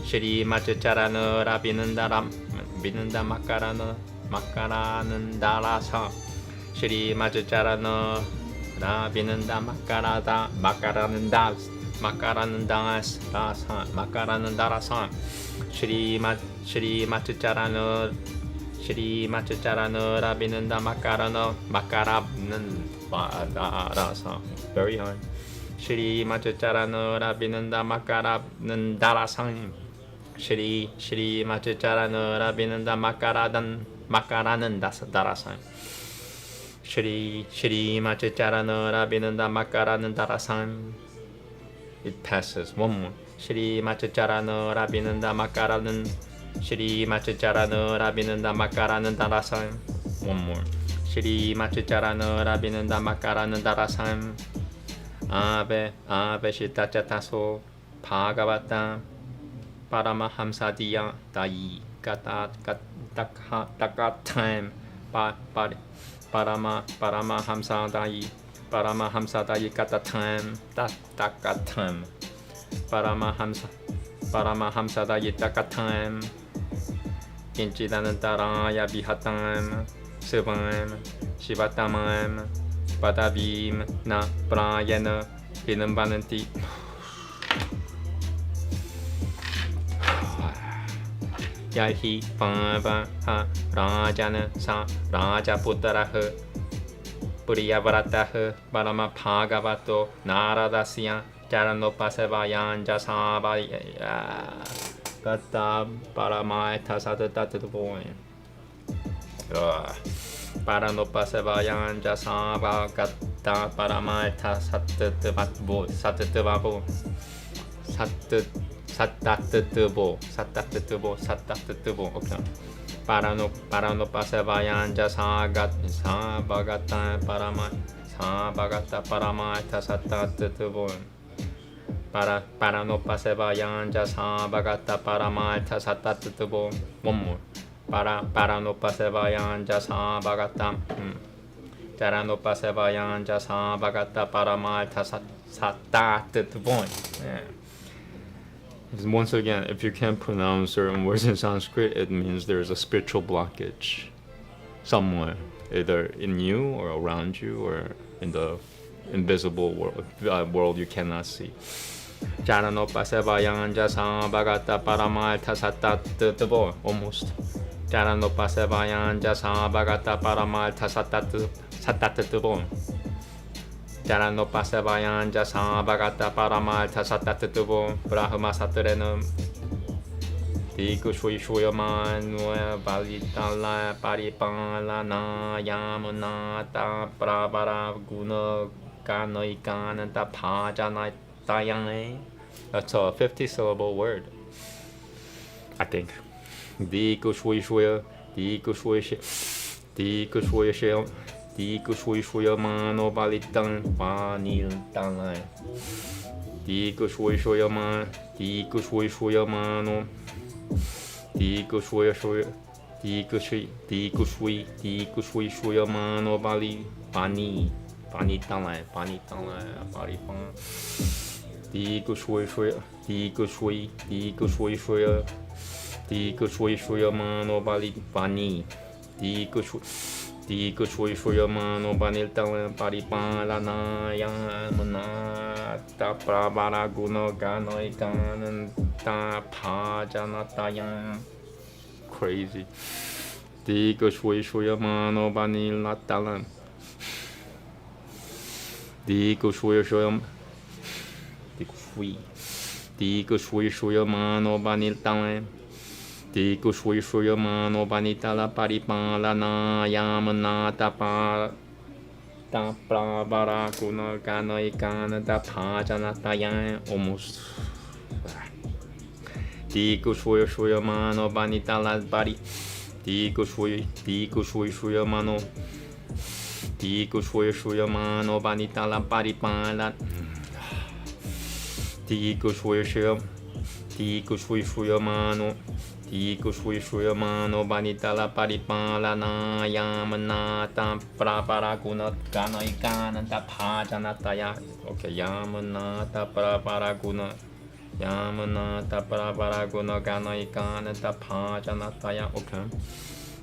Shri Machachara Rabinandara Binanda Makaranan Darasa Shri Machachara Rabinanda Makaranandas Makaranandarasan Shri Machachara Rabinanda Makaranandarasa. Very hard. Shri Machachara Rabinanda Makaranandarasan Shri Machachara Rabinanda Makaranandarasan Shri Machachara Rabinanda Makaranandarasan. It passes. One more. Shri Machachara Rabinanda Makaranan Shri Machachara Rabinanda Makaranandarasan. One more. Shri Machachara Rabinanda Makaranandarasan. Ave Shitachataso Bhagavatam Paramahamsadiya Dai Takatam Paramahamsadai Paramahamsadai Katatam Takatam Paramahamsadai Takatam Kinchidanantaraya Vihatam Sivam Shivatamam Padavim na prayana vinambananti Yahi pava ha rajana sa rajaputtaraha Puriyavarataha Parama Bhagavato Naradasya Charanopasavayan Jasavaya Gata Paramaita Satatatapoin Paranopasavayan Jasava Gata Paramaita Satatabo Satatabo. Okay. Paranopasavayan Jasavagata Paramaita Satatabo. Paranopasavayan Jasavagata Paramaita Satatabo. One more. Paranopasavayan Jasavagata Charanopasavayan Jasavagata Paramaita Satatabo. Yeah. Once again, if you can't pronounce certain words in Sanskrit, it means there's a spiritual blockage somewhere, either in you or around you or in the invisible world you cannot see. Charanopasavayan Jasavagata Paramaita Satatabo. Almost. Charanopasavayan Jasavagata Paramaita Satatabo. Charanopasavayan Jasavagata Paramaita Satatabo. Brahma Satrenam Dikushuyman Valitala Paripalana Yamunata Prabara Guna Kanoikananta Pajanatayane. That's a 50 syllable word, I think. Dikushuyman Dikushuyamano Balitan Paniltanai Dikushuyamano Dikushuyamano Bali Panitanai Paripan Dikushuyamano Bali Pani Dikushuyamano Baniltan Paripalana Yamunata Prabara Guna Ganoikananta Pajanatayan. Crazy. Dikushuyamano Banilatalan Dikushuyamano Baniltalan Dikushuyamano Banitala Paripalana Yamunata Prabara Guna Ganoikananta Pajanatayan. Almost. Dikushuyamano Banitala Bari Dikushuyamano Banitala Paripala Dikushuyamano Banitala Paripalana Yamunata Prabara Guna Ganoikananta Pajanataya. Okay, Yamunata Prabara Guna Yamana tapara guna gana ikana tapajana taya. Okay.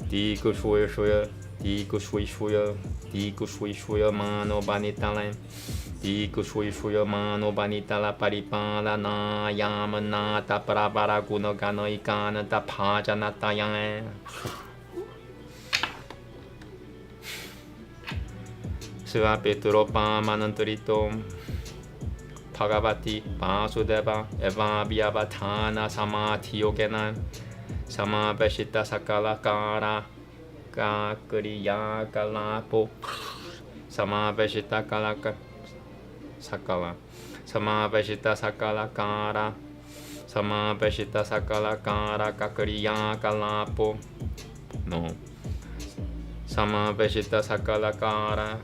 Di kushuya shuya, di kushui shuya, di kushui shuya mano banitala, di kushui shuya mano banitala paripala na yamana tapara guna gana ikana tapajana taya. Sva Petro Pamanantarito Bhagavati Vasudeva Eva Vyavatana Samadhi Yogena Samaveshita Sakala Kara Kakriya Kalapo Samaveshita Kalaka Sakala Samaveshita Sakala Kara Samaveshita Sakala Kara Kakriya Kalapo. No. Samaveshita Sakala Kara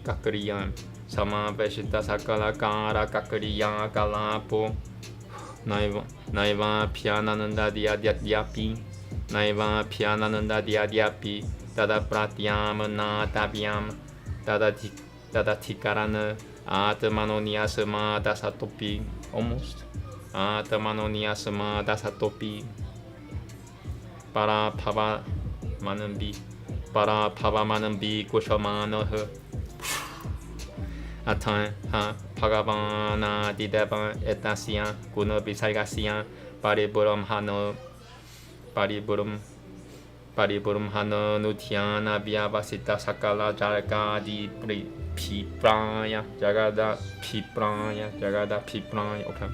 Kakriya Samaveshita Sakala Kara Kakriya Kalapo. Naiva Pyanananda Dhyadyapi Naiva Pyanananda Dhyadyapi Tada Pratyamana Tavyam Tada Tikarana Atmanoniasama Dasatopi. Almost Atmanoniasama Dasatopi Para Pava Manambi Para Pavamanambi Kushamanaha Atan Ha Bhagavana Dideva Etasya Guna Visayasya Pariburam Hano Pariburam Hano Nutyana Vyavasita Sakala Jagadi Pipraya Jagada Pipraya. Okay.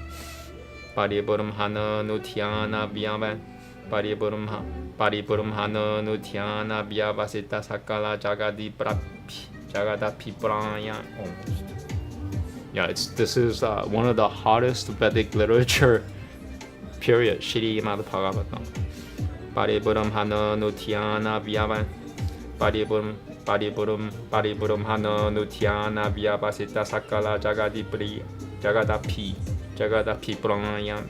Pariburam Hano Nutyana Vyava Paripuram Hano Nutyana Vyavasita Sakala Jagada Pipraya. Almost. Yeah, this is one of the hardest Vedic literature. Period. Shrimad Bhagavatam. Paripuram Hano Nutyana Vyava Paripuram Hano Nutyana Vyavasita Sakala Jagada Pipraya.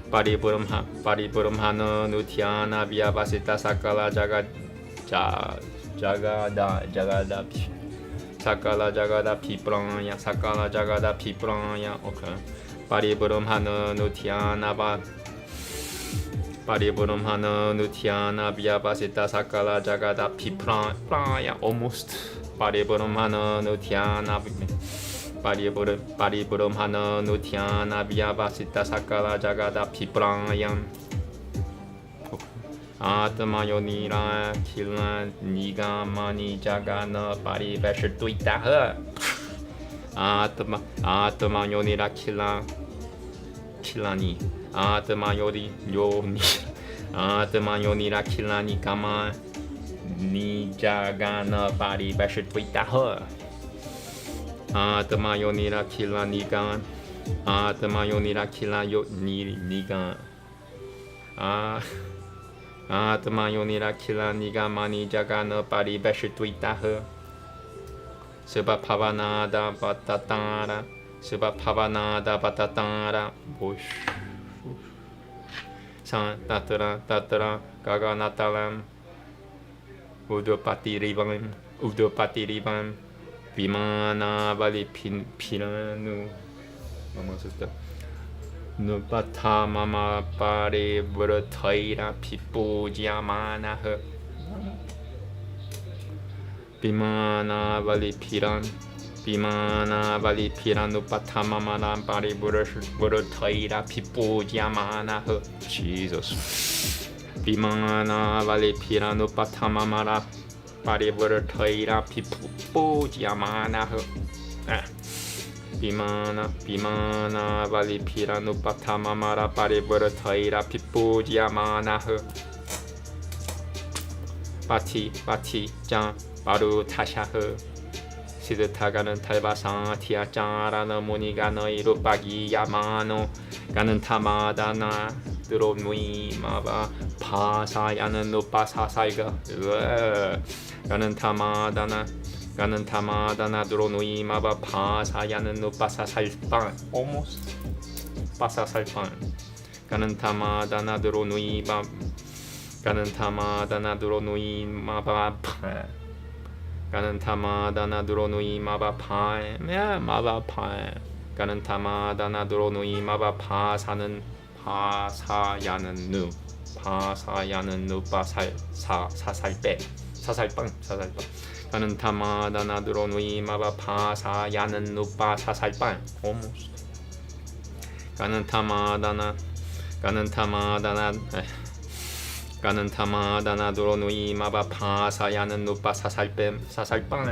Paripuram Hano Nutyana Vyavasita Sakala Jagada Pipraya. Okay. Paripuram Hano Nutyana Vyavasita Sakala Jagada Pipraya. Almost. Paripuram Hano Nutyana Paripuram Hano Nutyana Vyavasita Sakala Jagada Pipraya. Atma Yonira Kila Niga Mani Jagana Pariveshtuitaha. Atma Yonira Kilani Atma Yonira Kilani Kama Nijagana Pariveshtuitaha. Atma Yonira Kilani Gan Atma Yonira Kilani Atma Yonira Kilani Gamani Jagana Pariveshtuitaha. Subha Pavanada Batatara Bush San Tatra Gaganatalam Udopati Rivam Vimana Vali Piranu Nupata Mama Pare Vrataira Pipujamana Vimana Vali Piran Nupata Mama Pare Vrataira Pipujamana. Jesus. Vimana Vali Piran Nupata Mama Pare Vrataira Pipujamana. Vimana Vali Piranu Patama Mara Parivurataira Pipujamana. Bati Jan Baru Tashaha Siddhaganan Talvasa Tiajarana Munigana Irupagi Yamano Ganan Tamadana Duromui Mava Pasayana Nupasa Saiga Ganan Tamadana Dronui Mava Pasayana Nupasa Salpan. Almost Pasa Salpan. Ganan Tamadana Dronui Mava Ganan Tamadana Dronui Mava Pai. Yeah, Mava Pai. 가는 타마다나 드로누이 마바 파사는 파사야는 누 파사야는 누 사살빼 사살빵 가는 타마다나 드로누이 마바 파사야는 누 사살빵 가는 타마다나 드로누이 마바 파사야는 누 사살빵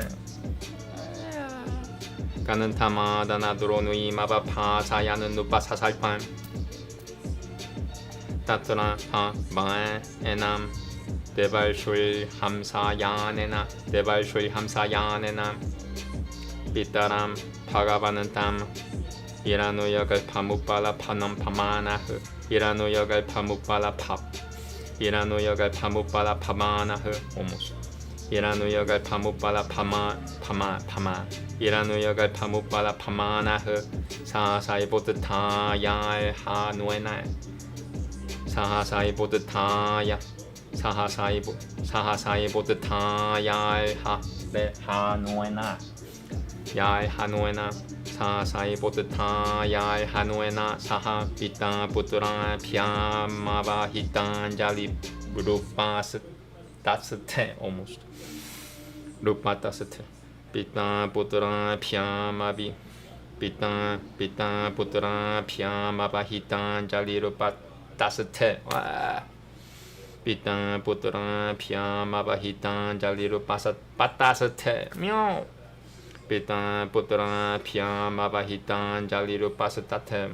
가는 타마다나 드로누이 마바 파사야는 누 사살빵 따트라 하바에 에남 데발술 함사야네나 삐따람 파가바는 땀 이라노여갈 파무빨라 파넘 파마나흐 이라노여갈 파무빨라 팝 이라노여갈 파무빨라 파마나흐 오모스 이라노여갈 파무빨라 파마 이라노여갈 파무빨라 파마나흐 사사이보드 타야알 하노에나 사하사이보드 타야 사하사이보드 타야알 하노에나 야알 하노에나 사사이보드 타야알 하노에나 사하 비타 부뚜라 피아마바 히탄 잘리 루파스 따스테 almost 루파 따스테 비타 부뚜라 피아마비 비타 부뚜라 피아마바 히탄 잘리 루파 따스테 와 비타 부뚜라 피아마바 히탄 잘리 루파 따스테 묘 비타 부뚜라 피아마바 히탄 잘리 루파 따테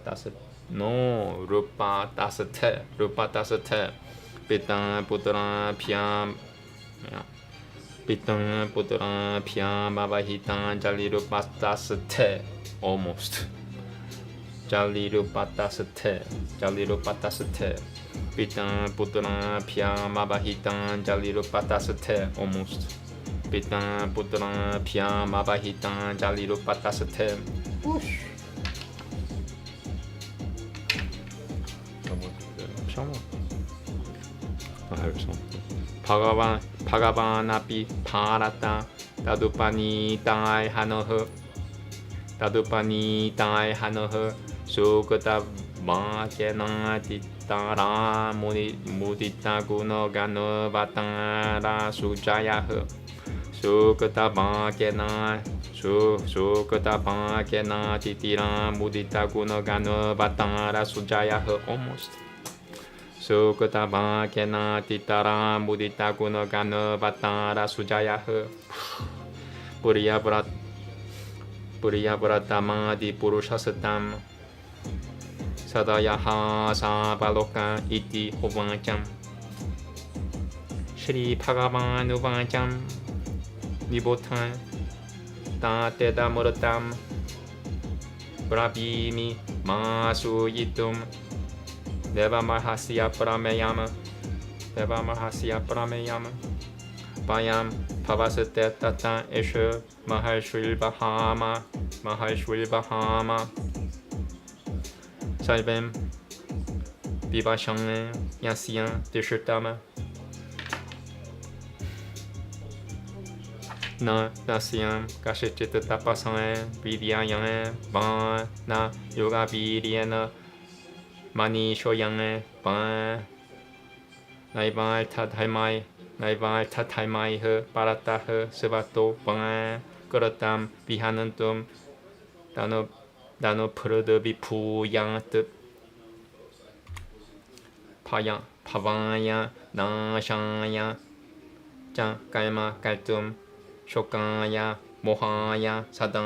따스 노 루파 따스테 비타 부뚜라 피아마바 히탄 잘리 루파 따스테 almost 잘리 루파 따스테 비타 부뚜라 피아마바 히탄 잘리 루파 따스테 almost 비타 부뚜라 피아마바 히탄 잘리 루파 따스테 바가바나피 파라타 다두파니 땅알 하너흐 수그다 마케나 디따라 무디타구노 가노 바타라 수자야흐 수그다 마케나 디티라 무디타구노 가노 바타라 수자야흐 almost 수그다 마케나 디따라 무디타구노 가노 바타라 수자야흐 부리야브라타마디 부루샤스탐 사다야하 사발로카 이티 호방짬 Shri भगवानुवाचं निबोधं तातेदमृतं ब्रवीमि मासूयितुं देवमहस्य प्रमेयम् पयं भवस्ते तथा एष महर्षिर्वहाम सर्वं विवशं यस्य तिष्ठतम् न तस्यां कश्चित् तपसा विद्यायां वा न योगवीर्येण मनीषोयं वा नैवार्थधर्मैः परतः सर्वतो वा कृतं विहानन्तुं दानोपृदविभूयात् भवाय नाशाय च कर्म कर्तुं शोकाय मोहाय सदा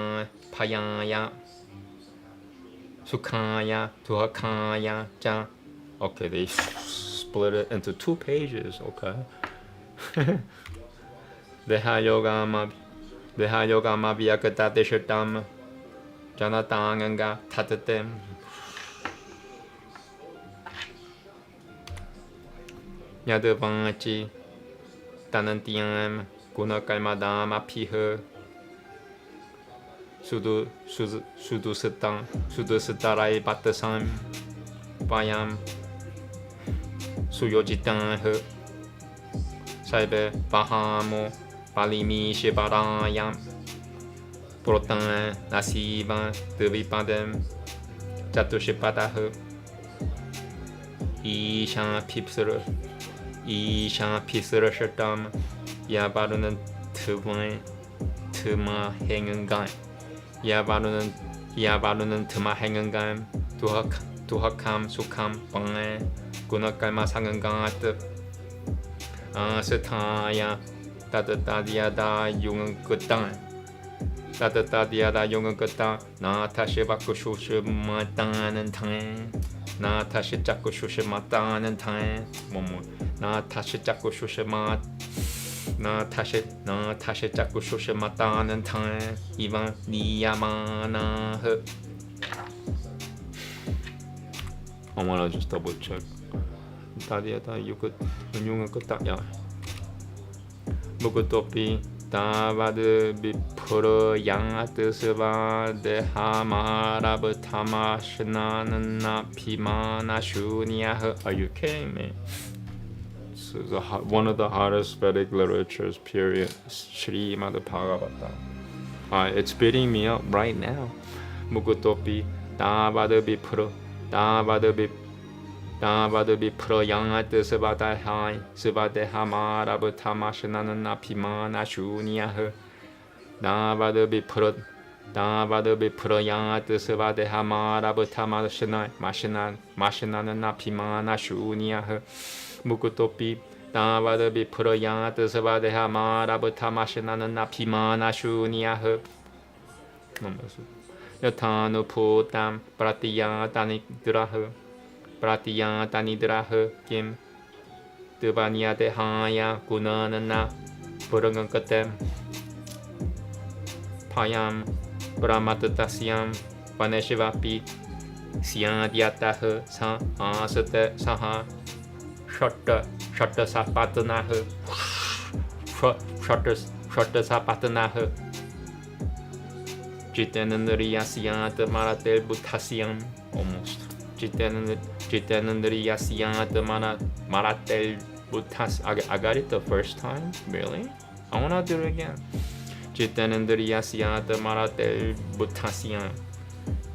भयाय सुखाय दुःखाय च. Okay, they split it into 2 pages. Okay. Deha yogama vyakata deshatam janatanganga tatatem. Yadavachi tanantiam gunakalmadam apih sudusatarai batasam payam suyojitan Saibe Vahamo Palimi Shibarayam Protan Nasiban Devipadem Chatushipatahu Ishan Pipsura Shatam Yabarunan Tuvain Tuma Hengangan Yabarunan Tuma Hengangan Tuhakam Sukam Pangan Gunakalma Sangangat Sataya Tadadiada Yungutan Tadadiada Yungutan Natashibakushushimatan and time Natashijakushushimatan and time Natashijakushushimatan Natashijakushushimatan and time Ivan Niyamana. I wanna just double check. Tadiata Yungutan Mugutopi Tavad Bipuro Yang Atisva de Hamarabutama Shanana Pimana Shunya. Are you kidding me? This is one of the hardest Vedic literatures, period. Shrimad Bhagavatam. It's beating me up right now. Mugutopi Tavad Bipuro Tavad Bipuro Yang Atisva de Hai Siva de Hamarabutama Shanana Pimana Shunya. Tavad Bipuro Yang Atisva de Hamarabutama Shanana Pimana Shunya. Mukutopi Tavad Bipuro Yang Atisva de Hamarabutama Shanana Pimana Shunya. Yatano Putam Pratya Tanidraha Kim Tubanya de Haya Gunanana Purangankatem Payam Brahmatatasyam Vaneshivapi Siadyataha Sa Asate Saha Shatta Sapatanaha Shatta Sapatanaha Jitenandriya Siyat Maratel Butasyam. Almost. Jitenandriya Siyat Maratel Butas. I got it the first time? Really? I wanna do it again. Jitenandriya Siyat Maratel Butasyam.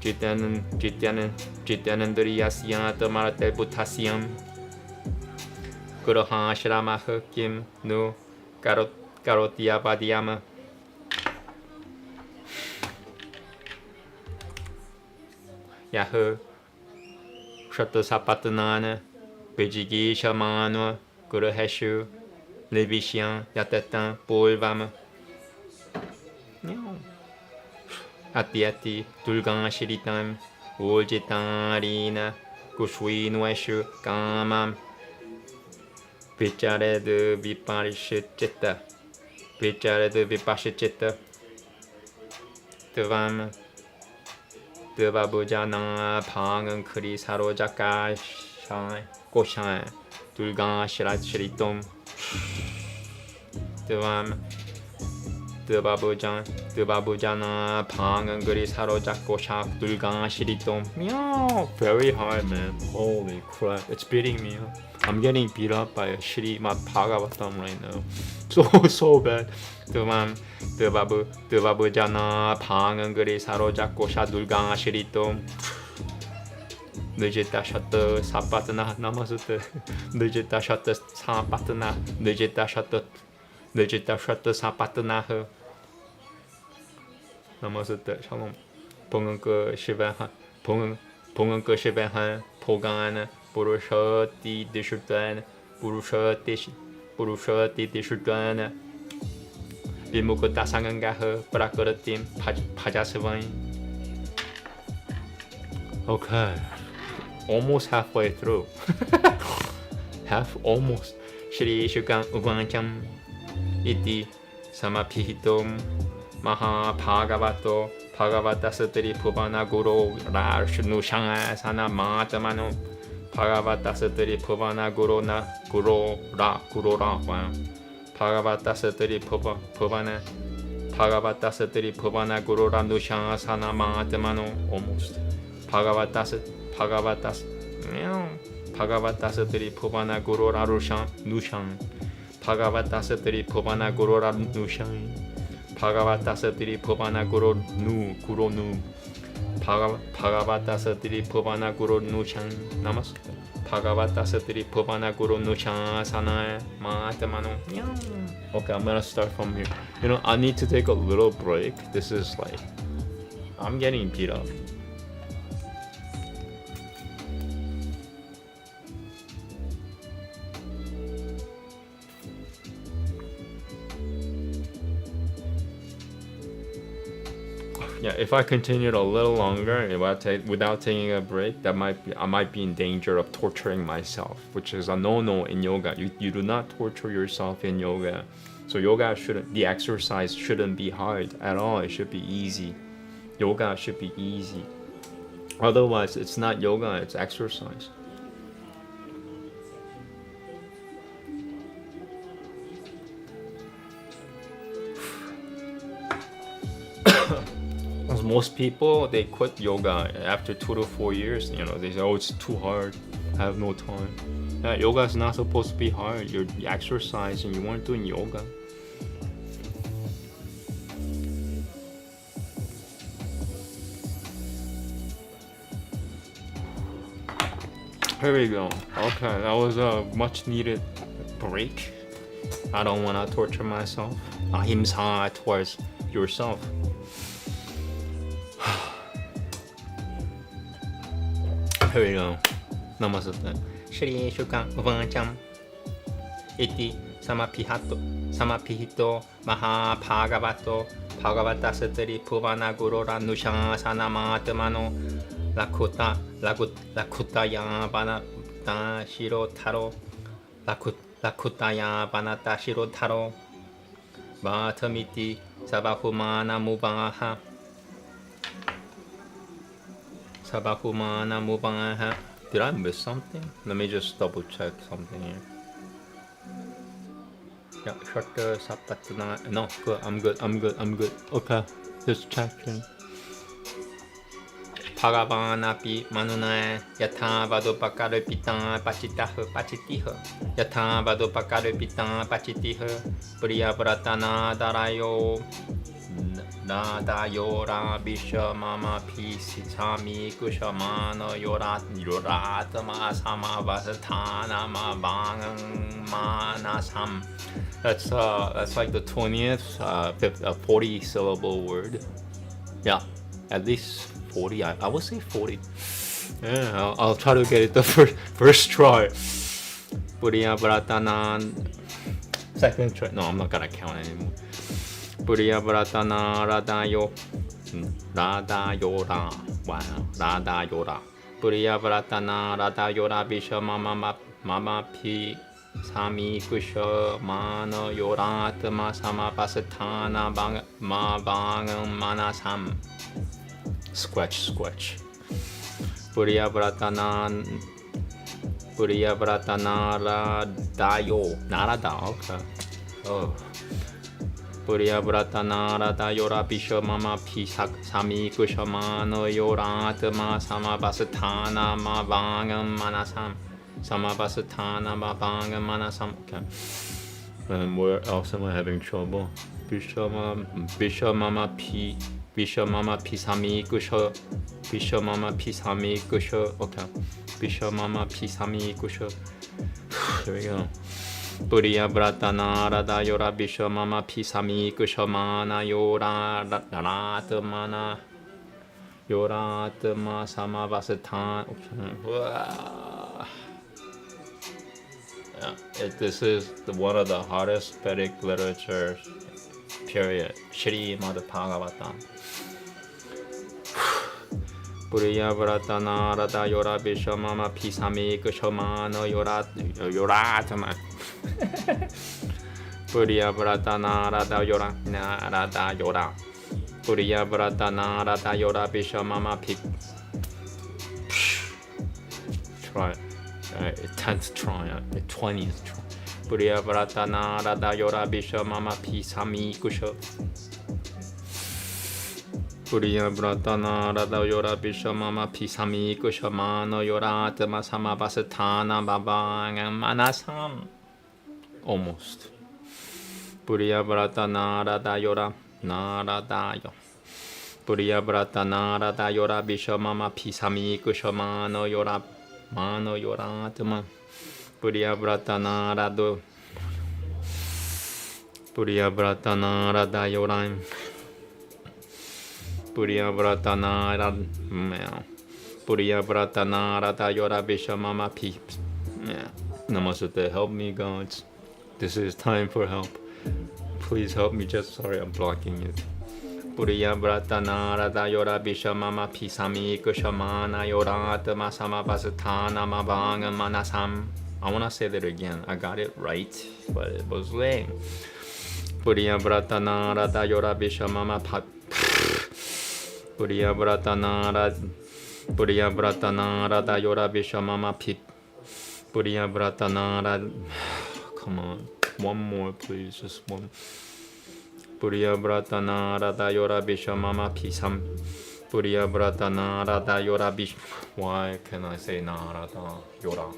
Jitenandriya Siyat Maratel Butasyam. Guraha Shramaha Kim Nu Karotya Padiyama. Yahoo Shatta Sapatanana Bejigi Shamanwa Guru Heshu Levishan Yatatan Polvama Atiati Dulgan Shiritam Uljitarina Kushwi Nueshu Kamam Vichare de Viparishita Vichare de Vipashita Devam Devabujana Pangan Kri Sarojaka Shai Koshan Dulgan Shirat Shritom Devabujana Pangan Kri Sarojaka Shak Dulgan Shritom. Meow. Very hard, man. Holy crap. It's beating me up. I'm getting beat up by a Shrimad Bhagavatam right now. So bad. Devabujana Pangan Kri Sarojaka Shak Dulgan Shritom. Nujita Shatta Sapatana Namaste. Nujita Shatta Sapatana. Nujita Shatta Sapatana. Namaste. Shalom. Ponganka Shivahan. Ponganka Shivahan. Pogan. Purushati Dishutan. Purushati Dishutan. Vimukata Sangangaha. Prakaratim. Pajasavai. Okay. Almost halfway through. Almost. Shri Shukam Ugancham Iti Samapihitom Maha Bhagavato Bhagavata Satri Pubana Guru Rashnu Shanga Sana Matamano Bhagavata Satri Pubana Guru Na Guru Ra Bhagavata Satri Pubana Bhagavata Satri Pubana Guru Randu Shanga Sana Matamano. Almost. Bhagavata Satri Pubana Guru Rarushan Nushan. Bhagavata Satri Pubana Guru Ranushan. Bhagavata Satiri Pavana Guru Nu Bhagavata Satiri Pavana Guru Nu Chan Namaste Bhagavata Satiri Pavana Guru Nu Chan Sana Matamano. Okay, I'm gonna start from here. You know, I need to take a little break. This is like, I'm getting beat up. Yeah, if I continued a little longer without taking a break, I might be in danger of torturing myself, which is a no-no in yoga. You do not torture yourself in yoga. So the exercise shouldn't be hard at all. It should be easy. Yoga should be easy. Otherwise, it's not yoga, it's exercise. Most people, they quit yoga after 2 to 4 years. You know, they say, oh, it's too hard, I have no time. Yoga is not supposed to be hard. You're exercising, you weren't doing yoga. Here we go. Okay, that was a much needed break. I don't want to torture myself. Ahimsa towards yourself. Here we go. Namaste. Shri Shukam Uvancham Iti Samapihito Maha Bhagavato Bhagavata Satari Puvana Guru Ranusha Sanamatamano Lakutaya Banata Shiro Taro Lakutaya Banata Shiro Taro Vatamiti Sabahumana Mubaha Sabahumana Mubaha. Did I miss something? Let me just double check something here. Yeah, Shakta Sapatana. No, good. I'm good. Okay, just checking. Bhagavanapi Manuna Yatha Vadopakara Pita Pachitiha Yatha Vadopakara Pita Pachitiha Priya Pratana Darayo Nada Yora Bisha Mama Pisitami Kushamana Yoratama Sama Vasatana Mabang Manasam. That's like the 20th 40 syllable word. Yeah, at least 40. I would say 40. Yeah, I'll try to get it the first try. Puriya Bratanan. Second try. No, I'm not gonna count anymore. Puriya Bratana Radayo Radayora. Wow, Radayora. Puriya Bratana Radayora Bisha Mama Pi Sami Kusha Mana Yoratma Sama Pasatana Bang Ma Bang Manasam. Scratch. Puriya Bratana Radayo. Narada, okay. Oh. Puriya Bratana Radayora Bisha Mama Pisak Sami Kushamano Yoratma Samabasatana Mabangam Manasam. Samabasatana Mabangam Manasam. Okay. And where else am I having trouble? Bisha Mama Pisami Kusha. Bisha Mama Pisami Kusha. Okay. Bisha Mama Pisami Kusha. There we go. Puriya Bratana Radayora Bisha Mama Pisami Kushamana Yoratma Samavasatan. Yeah, this is one of the hardest Vedic literatures, period. Shrimad Bhagavatam. Puriya Bratana Radayora Bisha Mama Pisami Kushamana Yoratma. Puriya Bratana Radayora Puriya Bratana Radayora Bisha Mama Pi. Try 10th try, 20th try. Puriya Bratana Radayora Bisha Mama Pisami Kusha. Puriya Bratana Radayora Bisha Mama Pisami Kushamana Yoratma Samabasatana Babang Manasam. Almost. Puriya Bratana Radayora Naradayo. Puriyabrata Narada Yora Bishamama Pisami Kushamano Yora Mano Yoratma. Puriyabrata Narado. Puriyabrata Narada Yoram. Puriyabrata Narada. Puriyabrata Narada Yora Bishamama Pi. Namaste, help me, God. This is time for help. Please help me. Just sorry, I'm blocking it. Puriyabrata Narada Yora Bishamama Pisami Kushamana Yoratma Samapasatana Mabanga Manasam. I want to say that again. I got it right, but it was lame. Puriyabrata Narada Yora Bishamama Puriyabrata Narada Yora Bishamama Pip. Puriyabrata Narada. Come on, one more, please, just one. Puriyabrata Narada Yora Bishamama Pisam. Puriyabrata Narada Yora Bish. Why can I say Narada Yora?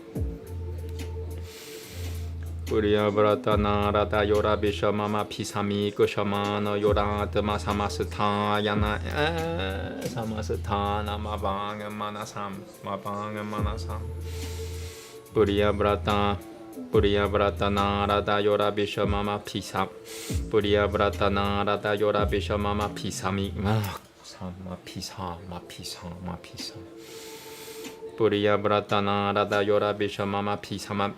Puriyabrata Narada Yora Bishamama Pisami Kushamana Yoratma Samasatayana Samasatana Mabanga Manasam Mabanga Manasam. Puriyabrata Narada Yora Bishamama Pisam. Puriyabrata Narada Yora Bishamama Pisami Ma Pisa. Puriyabrata Narada Yora Bishamama Pisama.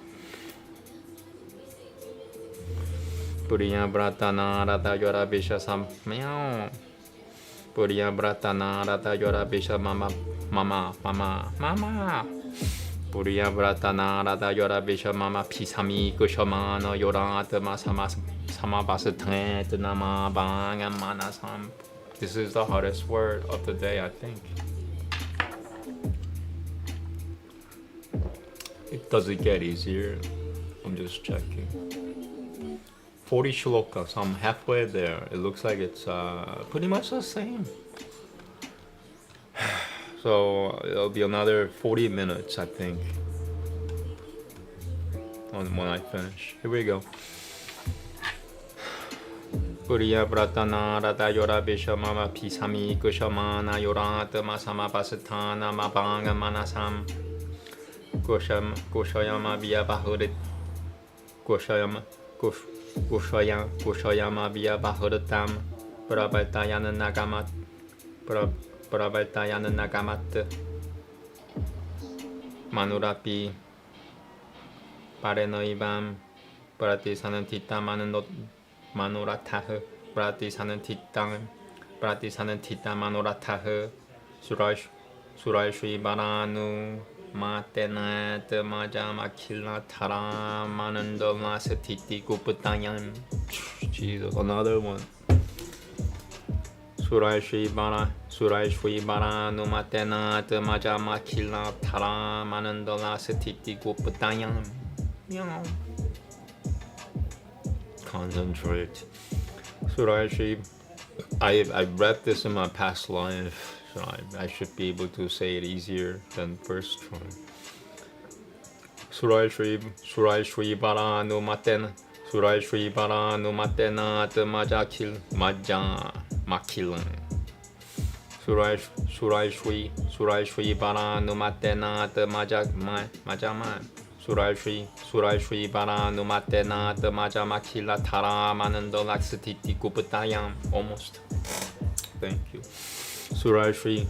Puriyabrata Narada Yora Bisham Meow. Puriyabrata Narada Yora Bishamama Mama. Puriyabrata Narada Yora Bishamama Pisami Kushamana Yoratma Samabasatana Banga Manasam. This is the hardest word of the day, I think. Does it get easier? I'm just checking. 40 shlokas, I'm halfway there. It looks like it's pretty much the same. So it'll be another 40 minutes, I think, when I finish. Here we go. Puriyabrata Narada Yora Bishamama Pisami Kushamana Yoratma Samapasatana Mabanga Manasam. Koshayama Via Bahurit. Koshayama Via Bahuratam. Pravatayana Nagamat. Pravatayana Nagamat. Manurapi. Parenoibam. Pratisanantita Manoratah. Pratisanantita Manoratah. Surashri Baranu. Matenat Majama Killa Tara Manandoma Satiti Guputayan. Jesus, another one. Surashri Baranu Matenat Majama Killa Tara Manandola Satiti Guputayan. Concentrate. Surashri. I read this in my past life. So I should be able to say it easier than first try. Surashri Baranu Matena. Surashri Baranu Matena Majakil Makilan. Surashri Baranu Matena Majama. Surashri Baranu Matena Majamakila Tara Manandolaxititi Kuputayam. Almost. Thank you. Surashri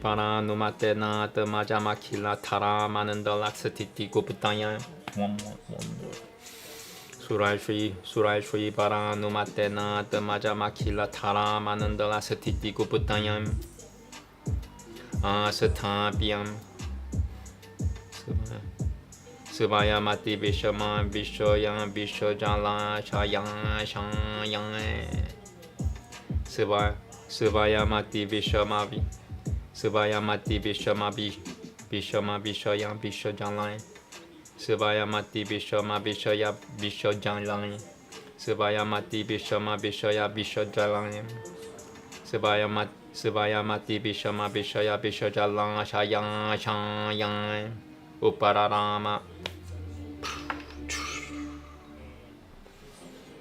Baranu Matena Majamakila Tara Manandolaxititi Kuputayam. One more. Surashri Baranu Matena Majamakila Tara Manandolaxititi Kuputayam. Satapiyam. Subhaya Mati Vishaman Vishoyan Vishojala Shayan. Subhaya Mati Vishamavi. Subhaya Mati Vishamavi. Vishama Vishoyan Vishojala. Subhaya Mati Vishama Vishoya Vishojala. Subhaya Mati Vishama Vishoya Vishojala. Subhaya Mati Vishama Vishoya Vishojala Shayan. Upararama.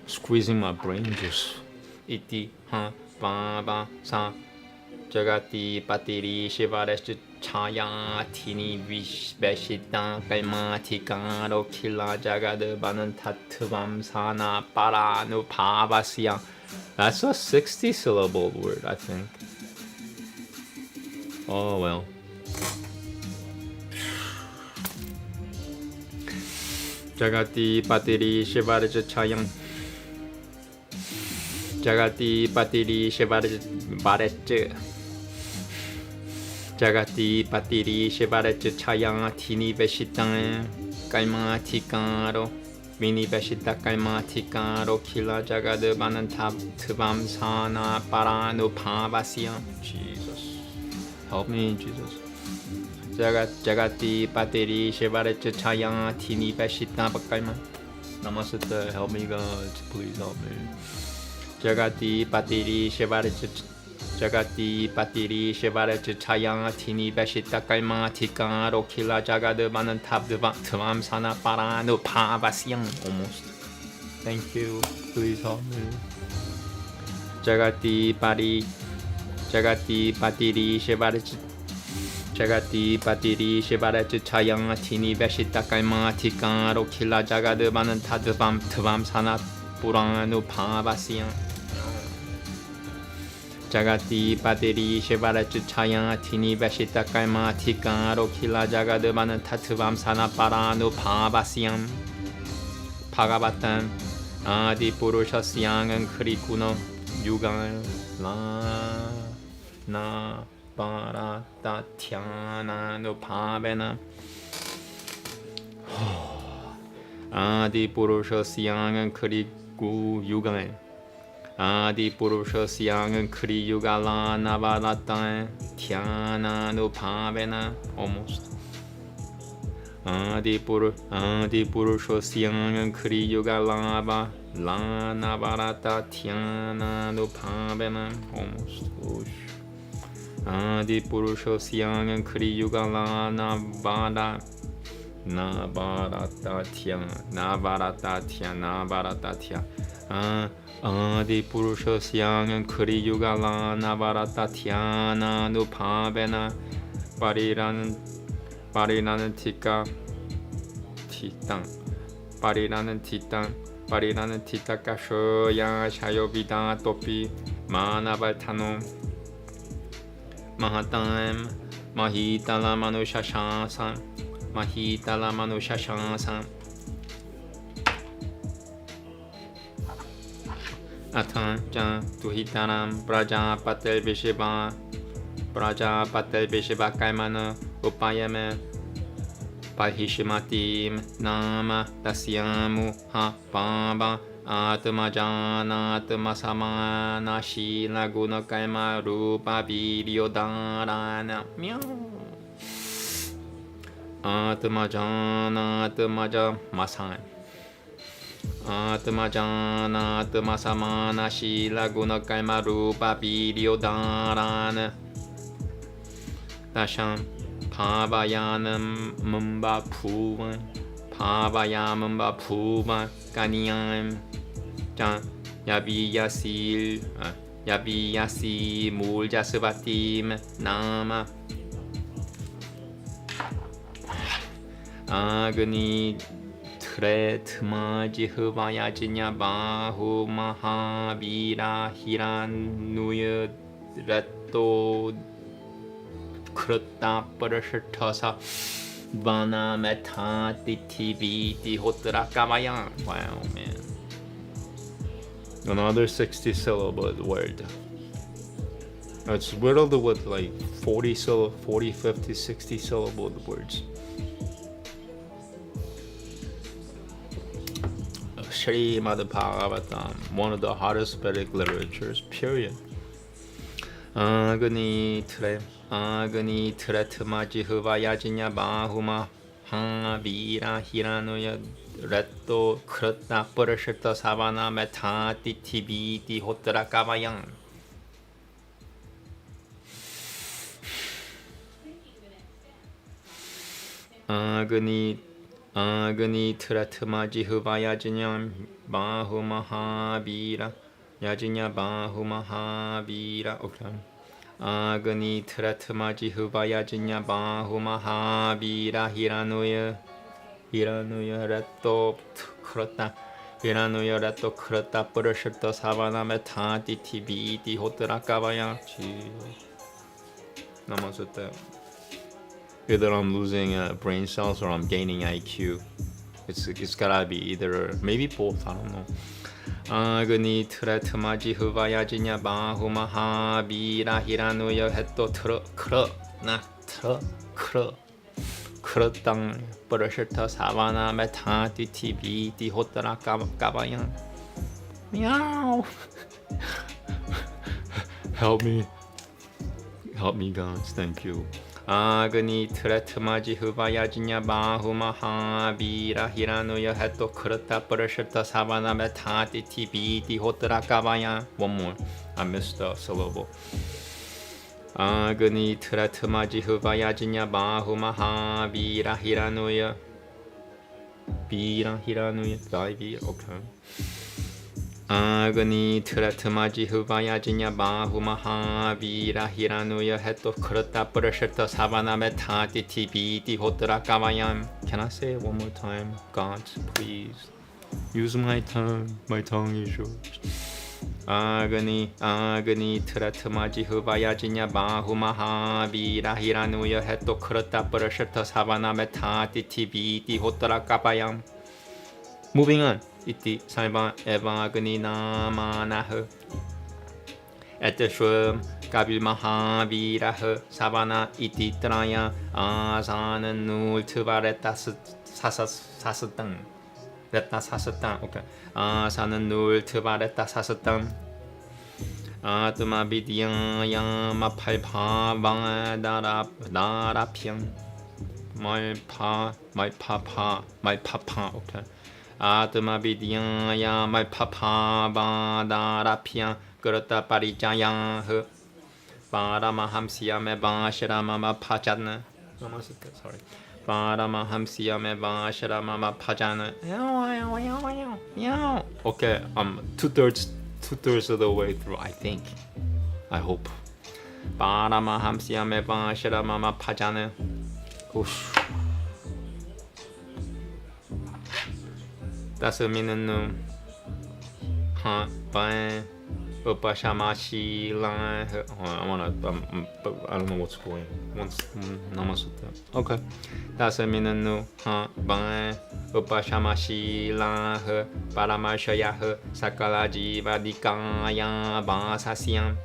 Squeezing my brain juice. iti ha baba sa jagati patiri shivaresh chaya tini vishveshita kalmatikaro kila jagad banantatvam sana paranupavasya. That's a 60 syllable word, I think. Oh well. Jagati patiri shivaresh chayam Jagati patiri shivaresh Jagati patiri shivaresh chayam tini veshita kalmatikaro Vini Veshita Kalmatikaro Kila Jagad Banantabvam Sana Paranupavasya. Jesus. Help me, Jesus. Jagati Patiri Shivarecha Chaya Tini Veshita Bakalma. Namaste. Help me, God. Please help me. Jagati Patiri Shivarecha Jagati Patiri Shivarecha Chaya Tini Veshita Kalmatikaro Kila Jagad Banantabvam Sana Paranupavasya. Almost. Thank you. Please help me. Jagati Patiri Shivarecha Jagati Patiri Shivarecha Chaya Tini Veshita Kalmatikaro Kila Jagad Banantabvam Sana Paranupavasya. Jagati Patiri Shivarecha Chaya Tini Veshita Kalmatikaro Kila Jagad Banantabvam Sana Paranupavasya. Bhagavatam Adi Purushasyangan Krikuno Yugal La Na Bharata Thyana Nupavena. Adi Purushasyangan Kriku Yugal Adi Purushasyangan Kri Yugala Navarata Thyana Nupavena. Almost. Adi Purushasyangan Kri Yugala La Navarata Thyana Nupavena. Almost. Adi Purushasyangan Kri Yugala Navarata Thyana. Adi Purushasyangan Kri Yugala Navarata Thyana Nupavena. Pariranan Tika Titang Pariranan Tita Kashoya Shayovida Topi Manavaltano Mahatam Mahitala Manushashansan Atan Jan Tuhitaram Prajapatel Vishiva Kaimana Upayame Pahishimatim Nama Tasyamu Ha Baba Atmajanat Masamana Shila Guna Kaima Rupa Vidyodarana Atmajanat Maja Masan Atmajanat Masamana Shila Guna Kaima Rupa Vidyodarana Dasham Pavayanam Mumba Puvan Pavayamamba Puva Kanyam Jan Yabiyasi Muljasvatim Nama Agni Tretma Jihvayajinya Bahu Mahavira Hiranuya Rato Krutta Parashatasa Vana Meta Titiviti Hotrakavayan. Wow, man. Another 60 syllable word. It's riddled with like 40, 50, 60 syllable words. Shrimad Bhagavatam, one of the hardest Vedic literatures, period. Agni Tretma Jihvayajinya Bahuma Havira Hiranuya Reto Krutta Purashita Savana Metati Tibiti Hotrakavayan. Agni Tretma Jihvayajinya Bahuma Havira 야지냐 바후 마하비라. 오케이. 아그니 트라트마지 후바 야지냐 바후 마하비라 히라노야 라또 그렇다. 히라노야 라또 그렇다. 버르셔터 사바나메 타디티 비디 호트라 까바야 지. Namaste. Either I'm losing brain cells or I'm gaining IQ. It's gotta be either, maybe both. I don't know. 아그니 트레트마지 후바야지냐 바후마하비라 히라노여 햇도 트러 크러 나 트러 크러 크러땅 버르셔터 사바나 메타 디티비 디호따라 까바양 미야오. Help me guys, thank you. 아그니 트레트마지 후바야지냐 바후마하비라 히라노야 햇도 크르타 버르셔터 사바나 메타 디티비 디호트라 까바야. One more. I missed the syllable. 아그니 트레트마지 후바야지냐 바후마하비라 히라노야 비라 히라노야 바이비. Okay. 아그니 트라트마지 후바야지냐 바후마하비라 히라노야 햇도 크르타 버르셔터 사바나 메타 디티비 디호트라 까바얌. Can I say it one more time? God, please. Use my tongue. My tongue is yours. 아그니 트라트마지 후바야지냐 바후마하비라 히라노야 햇도 크르타 버르셔터 사바나 메타 디티비 디호트라 까바얌. Moving on. 이티 살바 에바그니 나마나흐 에테슈음 가빌마하비라흐 사바나 이티 트라야 아사는 누울 트바레타 사스땅 레타 사스땅. 오케이. 아사는 누울 트바레타 사스땅 아트마비디야야 마팔파바 나라평 말파파. 오케이. 아트마비디야야 말파파바다라피야 그렇다 파리자야 흐 바라마함시야메 바시라마마 파자나. Namaste. Sorry. 바라마함시야메 바시라마마 파자나. Okay, two-thirds of the way through, I think. I hope. 바라마함시야메 바시라마마 파자나. 오슈. 다스미는 바에 upashamashi line. I don't know what's going on. Namaste. Okay. 다스미는 바에 upashamashi line paramashaya sakalajiva dikaya basasyam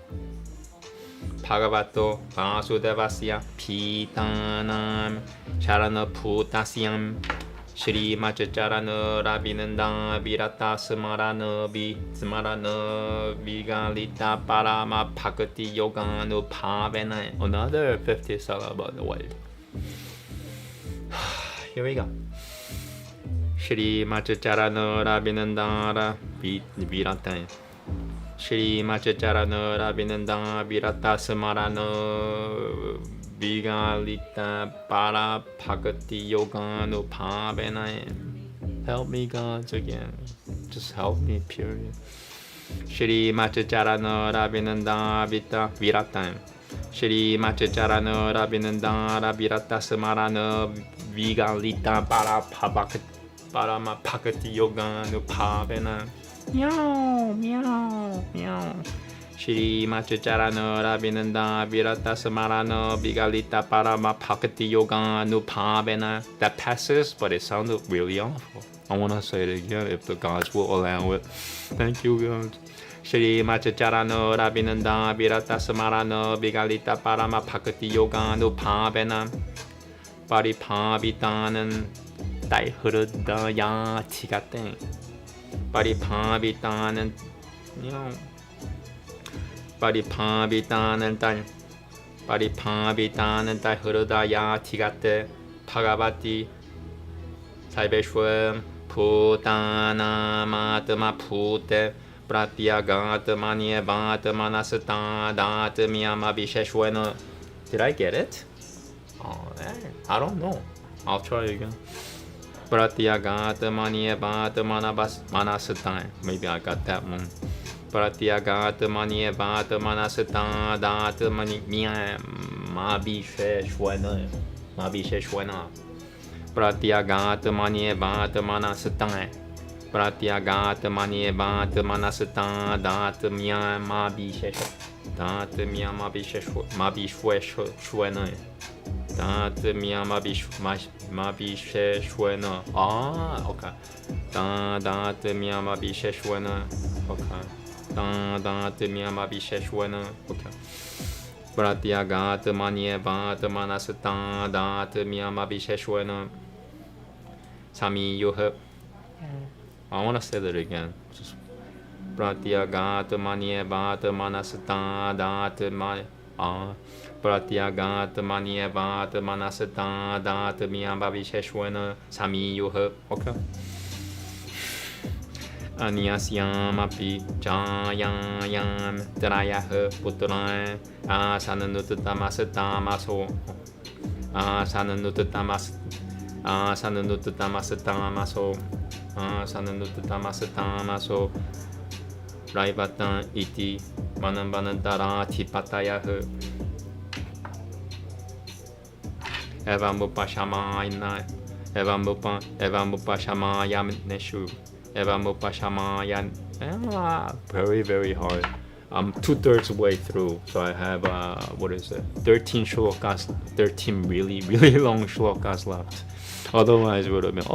Bhagavato Vasudevasya Pitanam Charana Putasyam Shrimad Charanaravinanda Virata Smaranavi Vigalita Parama Bhakti Yoganu Pavena. Another 50 syllable way. Here we go. Shrimad Charanaravinanda Virata Shrimad Charanaravinanda Virata Smarana Vigalita para Bhakti Yoganu Pavena. Help me, God, again. Just help me, period. Shrimad Charanaravinanda Virata Shrimad Charanaravinanda Virata Smarana Vigalita para Bhakti Yoganu Pavena. Meow, meow, meow. Shrimad Charanaravinanda Virata Smarana Vigalita Parama Bhakti Yoganu Pavena. That passes, but it sounded really awful. I want to say it again if the gods will allow it. Thank you, God. Shrimad Charanaravinanda Virata Smarana Vigalita Parama Bhakti Yoganu Pavena. Paripavitanan Dai Hrudaya Tigate. Paripavitanan Paripavitanan Dai Hrudaya Tigate Bhagavati Saibeshwam Putana Matama Pute Pratyagatmanye Vatmanasata Datmyama Visheshwena. Did I get it? Oh, I don't know. I'll try again. Pratyagatmanye Vatmanasata. Maybe I got that one. Pratyagat mani vat manasatan dat mani ma bi she shwana. Ma bi she shwana. Pratyagat mani vat manasatan. Pratyagat mani vat manasatan dat ma bi she dat ma bi she shwana. Dat ma bi she shwana. Ah, okay. Dat ma bi she shwana. Okay. Dat ma bi she shwana. Okay. Pratyagat mani vat manasatan dat ma bi she shwana. Sami yoha. I want to say that again. Just Pratyagat mani vat manasatan dat Pratyagat mani vat manasatan dat ma bi she shwana. Sami yoha. Okay. Anyasyam api jayam drayah putran asananutamasetamaso asananutamasetamaso asananutamasetamaso raivatan iti manambanantara patayah evamupashamayana evamupashamayamneshu Evamupashamayan. Very, very hard. I'm 2/3 way through, so I have 13 shlokas, 13 really, really long shlokas left. Otherwise, it would have been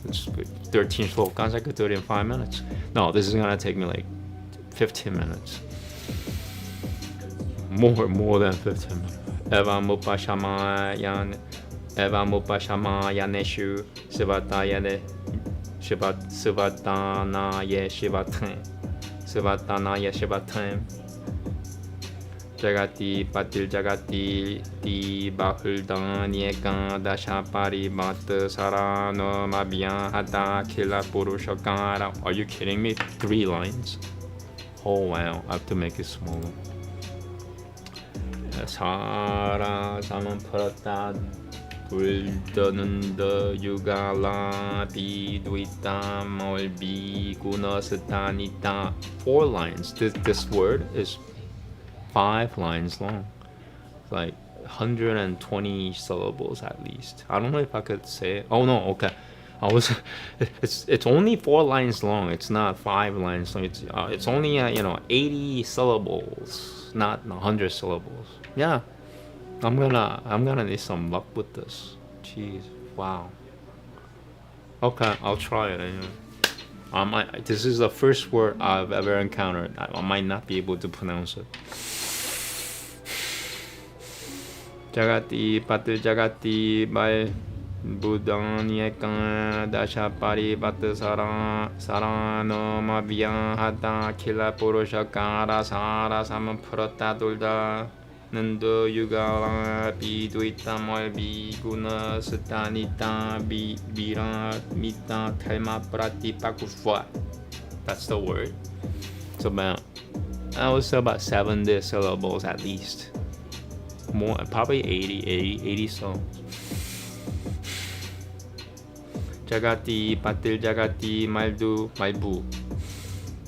it's 13 shlokas. I could do it in 5 minutes. No, this is gonna take me like 15 minutes. More than 15 minutes. Evamupashamayaneshu sivatayane. Sivatanaye Shivatam Jagati Patil Jagati Di Bahuldan Yekan Dashapari Mat Sarano Mabyan Hata Kila Purushakara. Are you kidding me? 3 lines. Oh wow, I have to make it smaller. Sara Samanparata Uldananda Yugala Bidwita Molbi Gunasatanita. 4 lines. This word is 5 lines long. It's like 120 syllables at least. I don't know if I could say it. Oh no, okay. It's only 4 lines long. It's not 5 lines long. It's only 80 syllables, not 100 syllables. Yeah. I'm gonna need some luck with this. Jeez, wow. Okay, I'll try it anyway. This is the first word I've ever encountered. I might not be able to pronounce it. Jagati Patil Jagati by Buddhan Yekan Dashapari Bhat Sarano Mabyan Hata Kila Purushakara Sara Samaprata Dulda Nando Yugala Bidwita Molbi Guna Satanita Bira Mita Taima Prati Pakuswa. That's the word. It's I would say about 70 syllables at least. More, probably 80 songs. Jagati Patil Jagati Malbu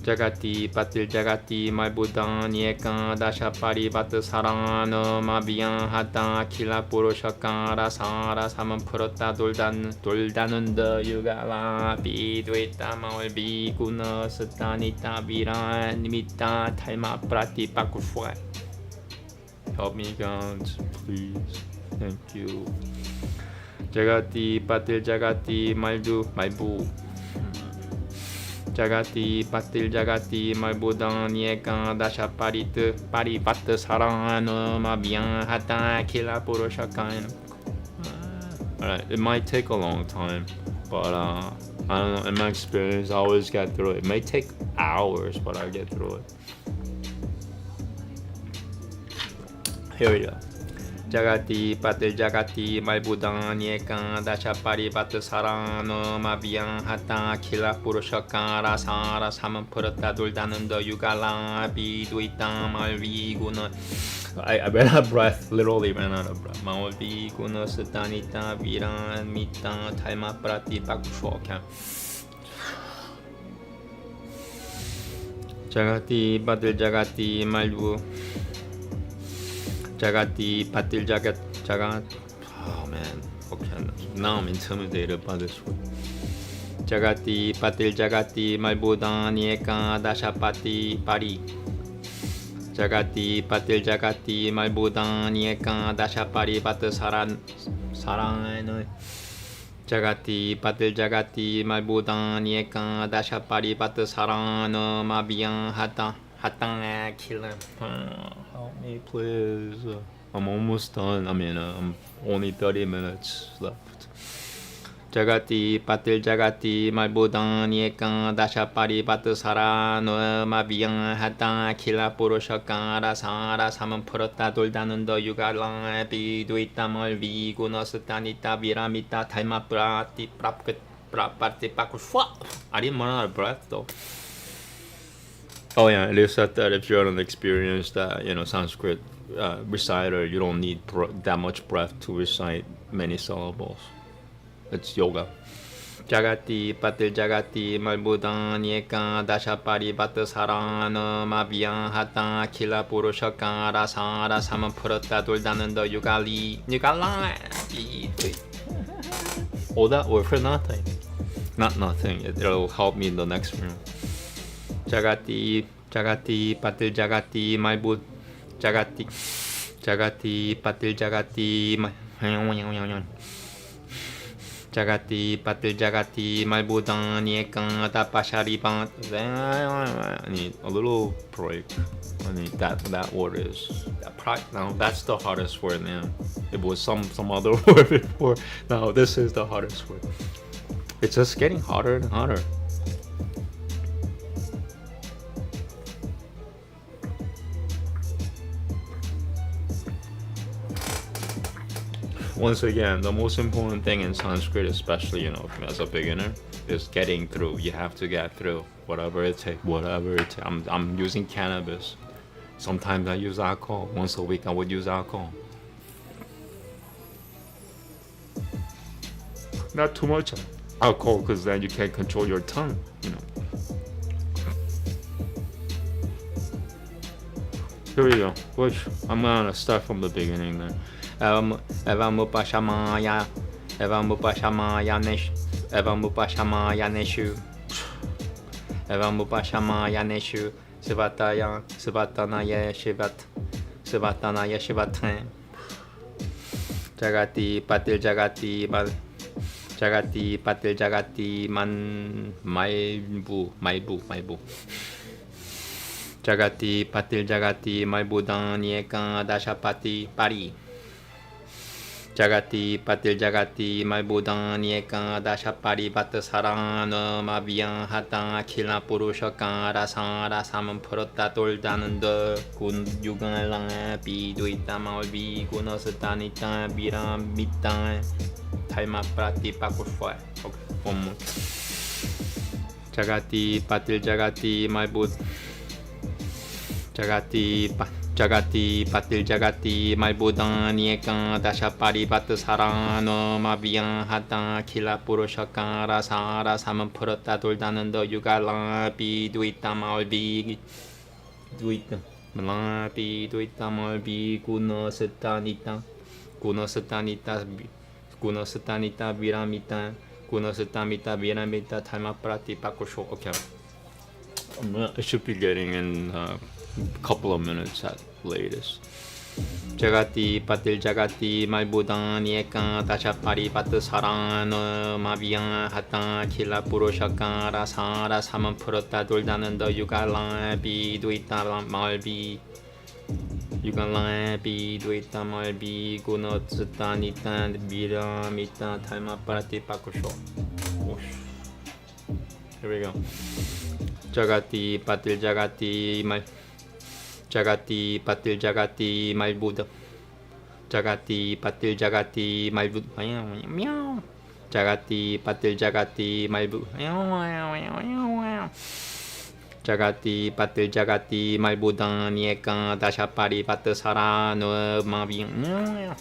Jagati Patil Jagati Malbudan Yekan Dashapari Bhat Sarano Mabyan Hata Kila Purushakara Sara Samaprata Duldanunda Yugala Bidwita Maulbi Guna Satanita Viran Nimita Taima Prati Pakuswa. Help me, God, please. Thank you. Jagati Patil Jagati Malbu Jagati Patil Jagati Malbudan Yekan Dashaparit Parivat Sarano Mabyan Hata Kila Purushakan. Alright, it might take a long time, but I don't know, in my experience I always get through it. It may take hours, but I get through it. Here we go. Jagati Patil Jagati Malbudan Yekan Dashapari Bhat Sarano Mabyan Hata Kila Purushakara Sara Samaprata Duldananda Yugala Bidwita Malvi Guna. I ran out of breath, literally ran out of breath. Malvi Guna Satanita Viran Mita Taima Prati Pakushoka. Jagati Patil Jagati Malbu Jagati Patil Jagat. Oh man, okay, now I'm intimidated by this word. Jagati Patil Jagati Malbudani Eka Dashapati Pari. Jagati Patil Jagati Malbudani Eka Dashapari Pat Saran. Jagati Patil Jagati Malbudani Eka Dashapari Pat Saran Mabiyan Hatan kill him. Help me please. I'm almost done. I mean, I'm only 30 minutes left. Jagati Patil Jagati Malbudani Eka Dashapari Pat Saran Mabiyan Hatan Kila Purushakara Sara Saman Purata Duldananda Yugalan Biduita Malvi Gunasatanita Viramita Taima Prati Prapati Pakushwa. I didn't run out of breath though. Oh yeah, they said that if you're an experienced Sanskrit reciter, you don't need that much breath to recite many syllables. It's yoga. Jagati Patil Jagati Malbudani Eka Dashapari Pat Sarana Mabiyan Hata Kila Purushakara Sara Samapurata Duldananda Yugali. All that word for nothing. Not nothing. It'll help me in the next room. Jagati Patil Jagati Malbud Jagati Patil Jagati Jagati Patil Jagati Malbudani Eka Dashapari Pat. I need a little break. I need that word is now that's the hardest word now. It was some other word before. Now this is the hardest word. It's just getting harder and harder. Once again, the most important thing in Sanskrit, especially as a beginner, is getting through. You have to get through whatever it takes. I'm using cannabis. Sometimes I use alcohol. Once a week I would use alcohol. Not too much alcohol, because then you can't control your tongue. Here we go. I'm gonna start from the beginning then. Evamupashamaya Neshu Sivatanaya Shivatan Jagati Patil Jagati Maibu Jagati Patil Jagati Malbudani Eka Dashapati Pari. Jagati Patil Jagati Malbudani Eka Dashapari Pat Sarana Mabiyan Hata Kila Purushakara Sara Saman Purata Duldananda Kun Yugalan Biduita Malvi Gunasatanita Viramita Taima Prati Pakushwa. Okay, one more. Jagati Patil Jagati Malbud Jagati Patil Jagati Malbudani Eka Dashapari Pat Sarana Mabiyan Hata Kila Purushakara Sara Saman Purata Duldananda Yugalan Biduita Malvi Gunasatanita Viramita Taima Prati Pakusho. Okay, I should be getting in a couple of minutes at latest. Jagati Patil Jagati Malbudani Eka Dashapari Pat Sarana Mabiyan Hata Kila Purushakara Sara Saman Purata Duldananda Yugalan Biduita Malvi Gunasatanita Viramita Taima Prati Pakusho. Here we go. Jagati Patil Jagati Patil Jagati Malbud Jagati Patil Jagati Malbud meow Jagati Patil Jagati Malbud Jagati Patil Jagati Malbudani Eka Dashapari Pat Sarana Mabiyan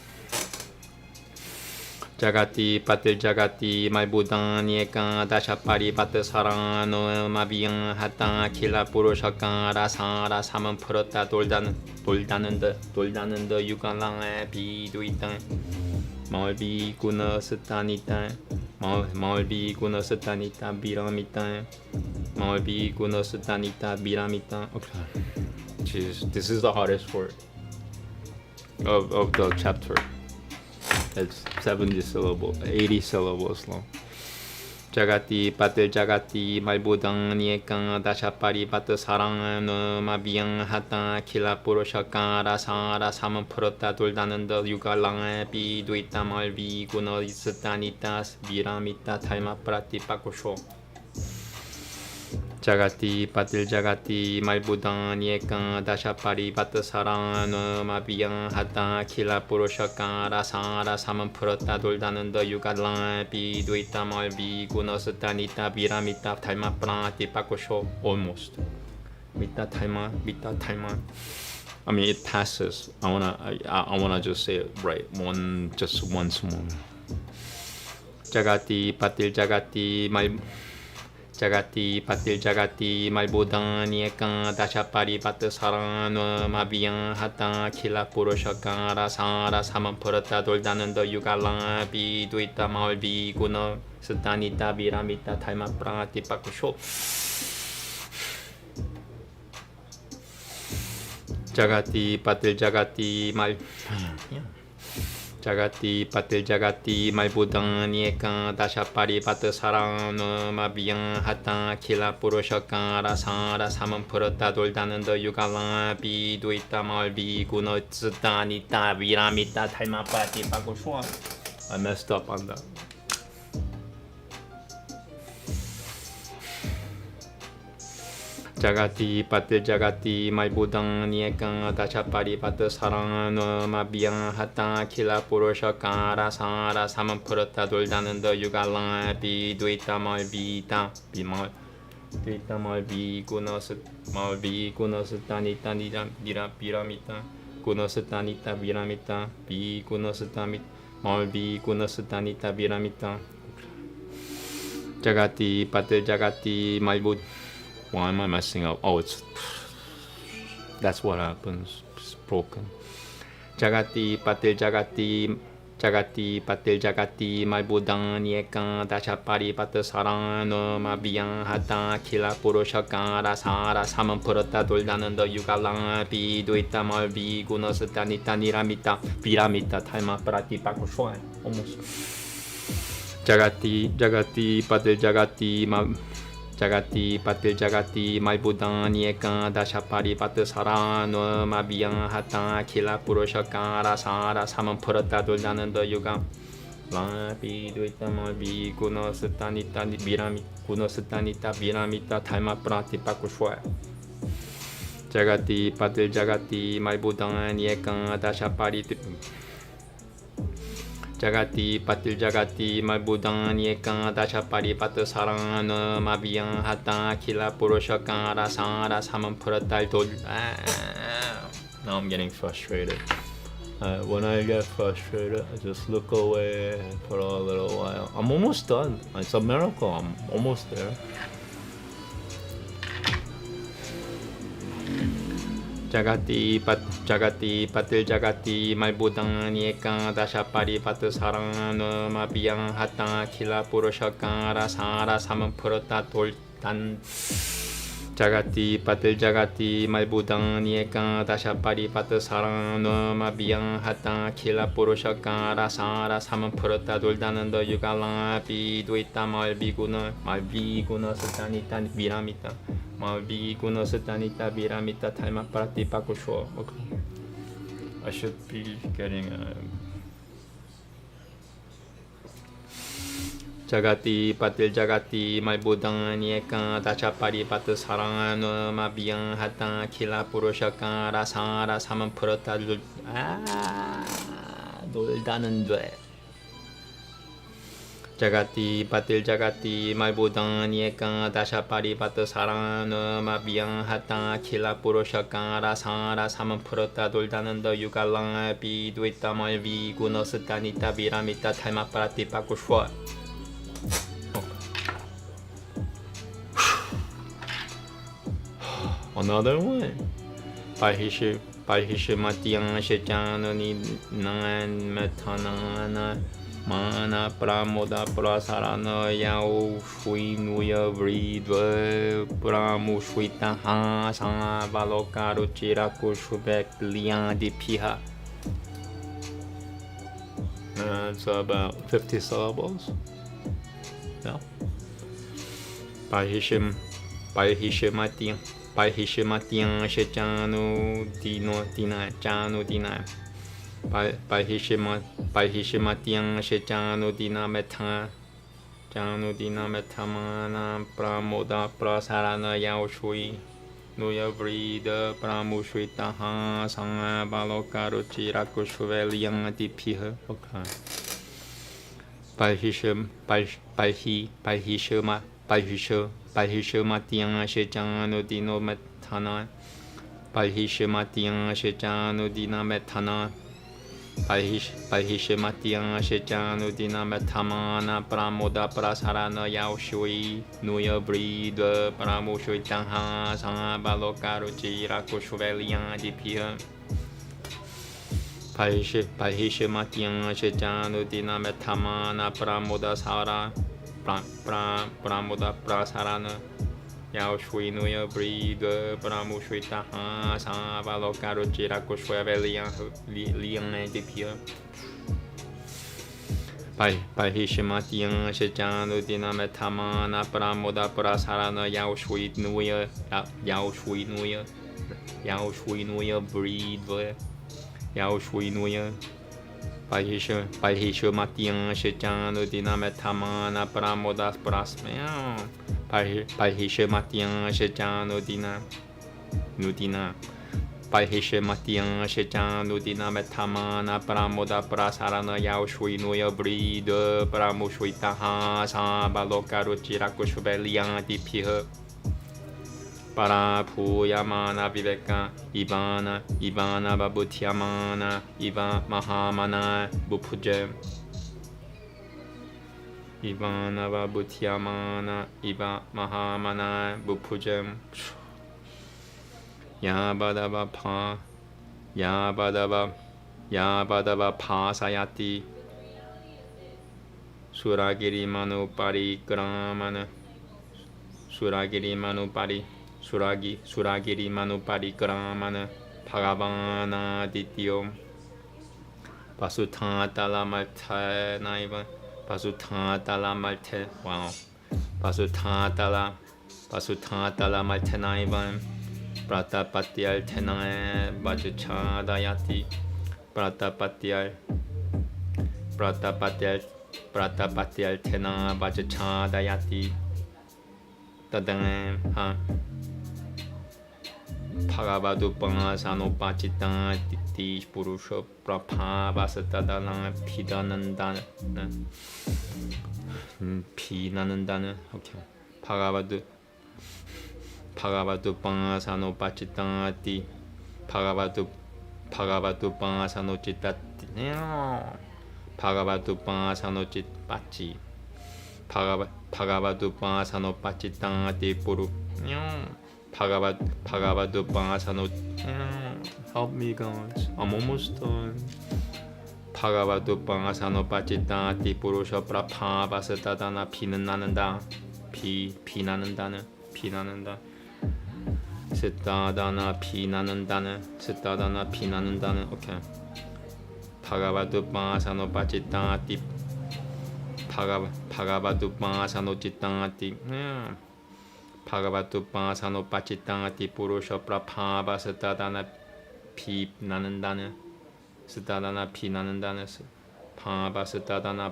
Jagati patil jagati malbudan yeka dashapari pat sarano mabiyan hata kila purushaka rasara 사만 풀었다 돌다는 더 유관랑에 비도 있다 마을비 구너 스타니타 마을비 구너 스타니타 비람이다 마을비 구너 스타니타 비람이다. Okay, jeez, this is the hardest word of the chapter. It's 70 syllables, 80 syllables long. Jagati patil jagati malbudang niekang dashapari pat sarang no mabiang hata kila purushaka rasara 사만 풀었다 돌다는 더 유갈랑에 비도 있다 말비 구너 있었다니까 비람이다 탈마 프라티 빠꾸쇼. Jagati patil jagati malbudan yeka dashapari pat sarang no mabiang hata kila purushaka rasara 사만 풀었다 돌다는 더 유갈랑 비도 있다 말비 구너 스타니타 비람이다 탈마 프라티 빠꾸쇼. Almost 미타 탈마. I mean it passes. I wanna just say it right just once more. Jagati patil jagati 말보단 예까 다샤파리 바트 사랑 마비양 하타 킬라 purushaka 라사라 사만 풀었다 돌다는 더 유갈랑 비도 있다 마을 비구너 스타니타 비람이타 탈마 프라티 빠꾸쇼. 자가티 바틀 자가티 Jagati patil jagati malbudan yeka dashapari pat sarang no mabiang hata kila purushaka rasara 사만 풀었다 돌다는 더 유갈랑 비도 있다 마을 비구너 스타니타 비람이타 탈마 프라티 빠꾸쇼. I messed up on that. Jagati patil jagati malbudan yeka dashapari pat sarang no mabiang hata kila purushaka rasara 사만 풀었다 돌다는 더 유갈랑 비도 있다 마을 비구너 스타니타 비람이타 구너 스타니타 비람이타 비구너 스타니타 마을 비구너 스타니타 비람이타. Jagati patil jagati malbud. Why am I messing up? Oh, that's what happens. It's broken. Jagati patil jagati malbudan yeka dashapari pat sarang no mabiang hata kila purushaka rasara 사만 풀었다 돌다는 더 유갈랑 비도 있다 마을 비구너 스타니타 비람이타 탈마 프라티 빠꾸쇼. Almost. Jagati patil jagati malbudan yeka dashapari pat sarang no mabiang hata kila purushaka rasara 사만 풀었다 돌다는 더 유가 비도 있다 마을 비구너 스타니타 비람이타 탈마 프라티 빠꾸쇼. Jagati patil jagati malbudan yeka dashapari Jagati patil jagati malbudan yeka dashapari pat sarang no mabiang hata kila purushaka rasara 사만 풀었다 돌. Now I'm getting frustrated. When I get frustrated, I just look away for a little while. I'm almost done. It's a miracle. I'm almost there. Jagati patil jagati malbudan yeka dashapari pat sarang no mabiang hata kila purushaka rasara 사만 풀었다 돌단. Jagati patil jagati malbudan yeka dashapari pat sarang no mabiang hata kila purushaka rasara 사만 풀었다 돌다는 더 유갈랑 비도 있다 마을 비구너 스타니타 비람이타 마을 비구너 스타니타 비람이타 탈마 프라티 빠꾸쇼. I should be getting Jagati patil jagati malbudan yeka dashapari pat sarang no mabiang hata kila purushaka rasara 사만 풀었다 돌다는 돼. Jagati patil jagati malbudan yeka dasapari pato sarana mabiang hata kila purushaka rasara samanpurata 돌다는더 유갈랑 비두있다 말비 구너스타니타 비라미타 탈마파라티 바꾸슈아 Another one. Parhishe matiang shechanani nan metanana mana pramoda prasarana yao shui nuya vridva pramushwita ha sa valokaru chiraku shubek lian di piha. That's about 50 syllables. Yeah. Parhishe matiang shechanu dina chanu dina Parhishe matiang shechanu dina meta chanu dina metamana pramoda prasarana yao shui nuya vrida pramushwita ha sanga balokaru chiraku shuveliang dipiha. Okay. Parhishe matiang shechanu dino metana Parhishe matiang shechanu dina metana Parhishe matiang shechanu dina metamana pramoda prasarana yao shui nuya vrida pramushwita ha sanga balokaru chiraku shuveliang dipiha. Parhishe matiang shechanu dina metamana pramoda sara pramoda prasarana yao shui nuya vrida pramushwita ha sa valokaru chiraku shuveliang dipiha. Parhishe matiang shechanu dina metamana pramoda prasarana yao shui nuya vrida yao shui nuya Parhishe matiang shechanu dina metamana pramoda prasmaya Parhishe matiang shechanu dina nudina Parhishe matiang shechanu dina metamana pramoda prasarana yao shui nuya vrida pramushwita ha sa balokaru chiraku shuveliang dipiha. Para puyamana viveka ivana babuthyamana iva mahamana bupujem ivana babuthyamana iva mahamana bupujem yabadava pasayati suragiri manu parikramana suragiri manu parikramana bhagavana dityo pasuthatala malte naiva pasuthatala malte pasuthatala malte naiva pratapatyal tenaya vajachadayati pratapatyal tenaya vajachadayati tadang ha Bhagavadupanga sanopachita ti purusha prabhavasatadana pinanandana. Okay. Bhagavadupanga sanopachita ti Bhagavadupanga sanochitati Bhagavadupanga sanochitpachi Bhagavadupanga sanopachita ti puru Bhagavadupanga sanot. Help me, guys. I'm almost done. Bhagavadupanga sanopachita ti purusha prabhavasatadana pinananda pinananda Siddhadana pinanandana. Okay. Bhagavadupanga sanopachita ti Bhagavadupanga sanochita ti Bhagavadupanga sanopachita ti purusha prabhavasatadana pinanandana Siddhadana pinanandana Bhagavasatadana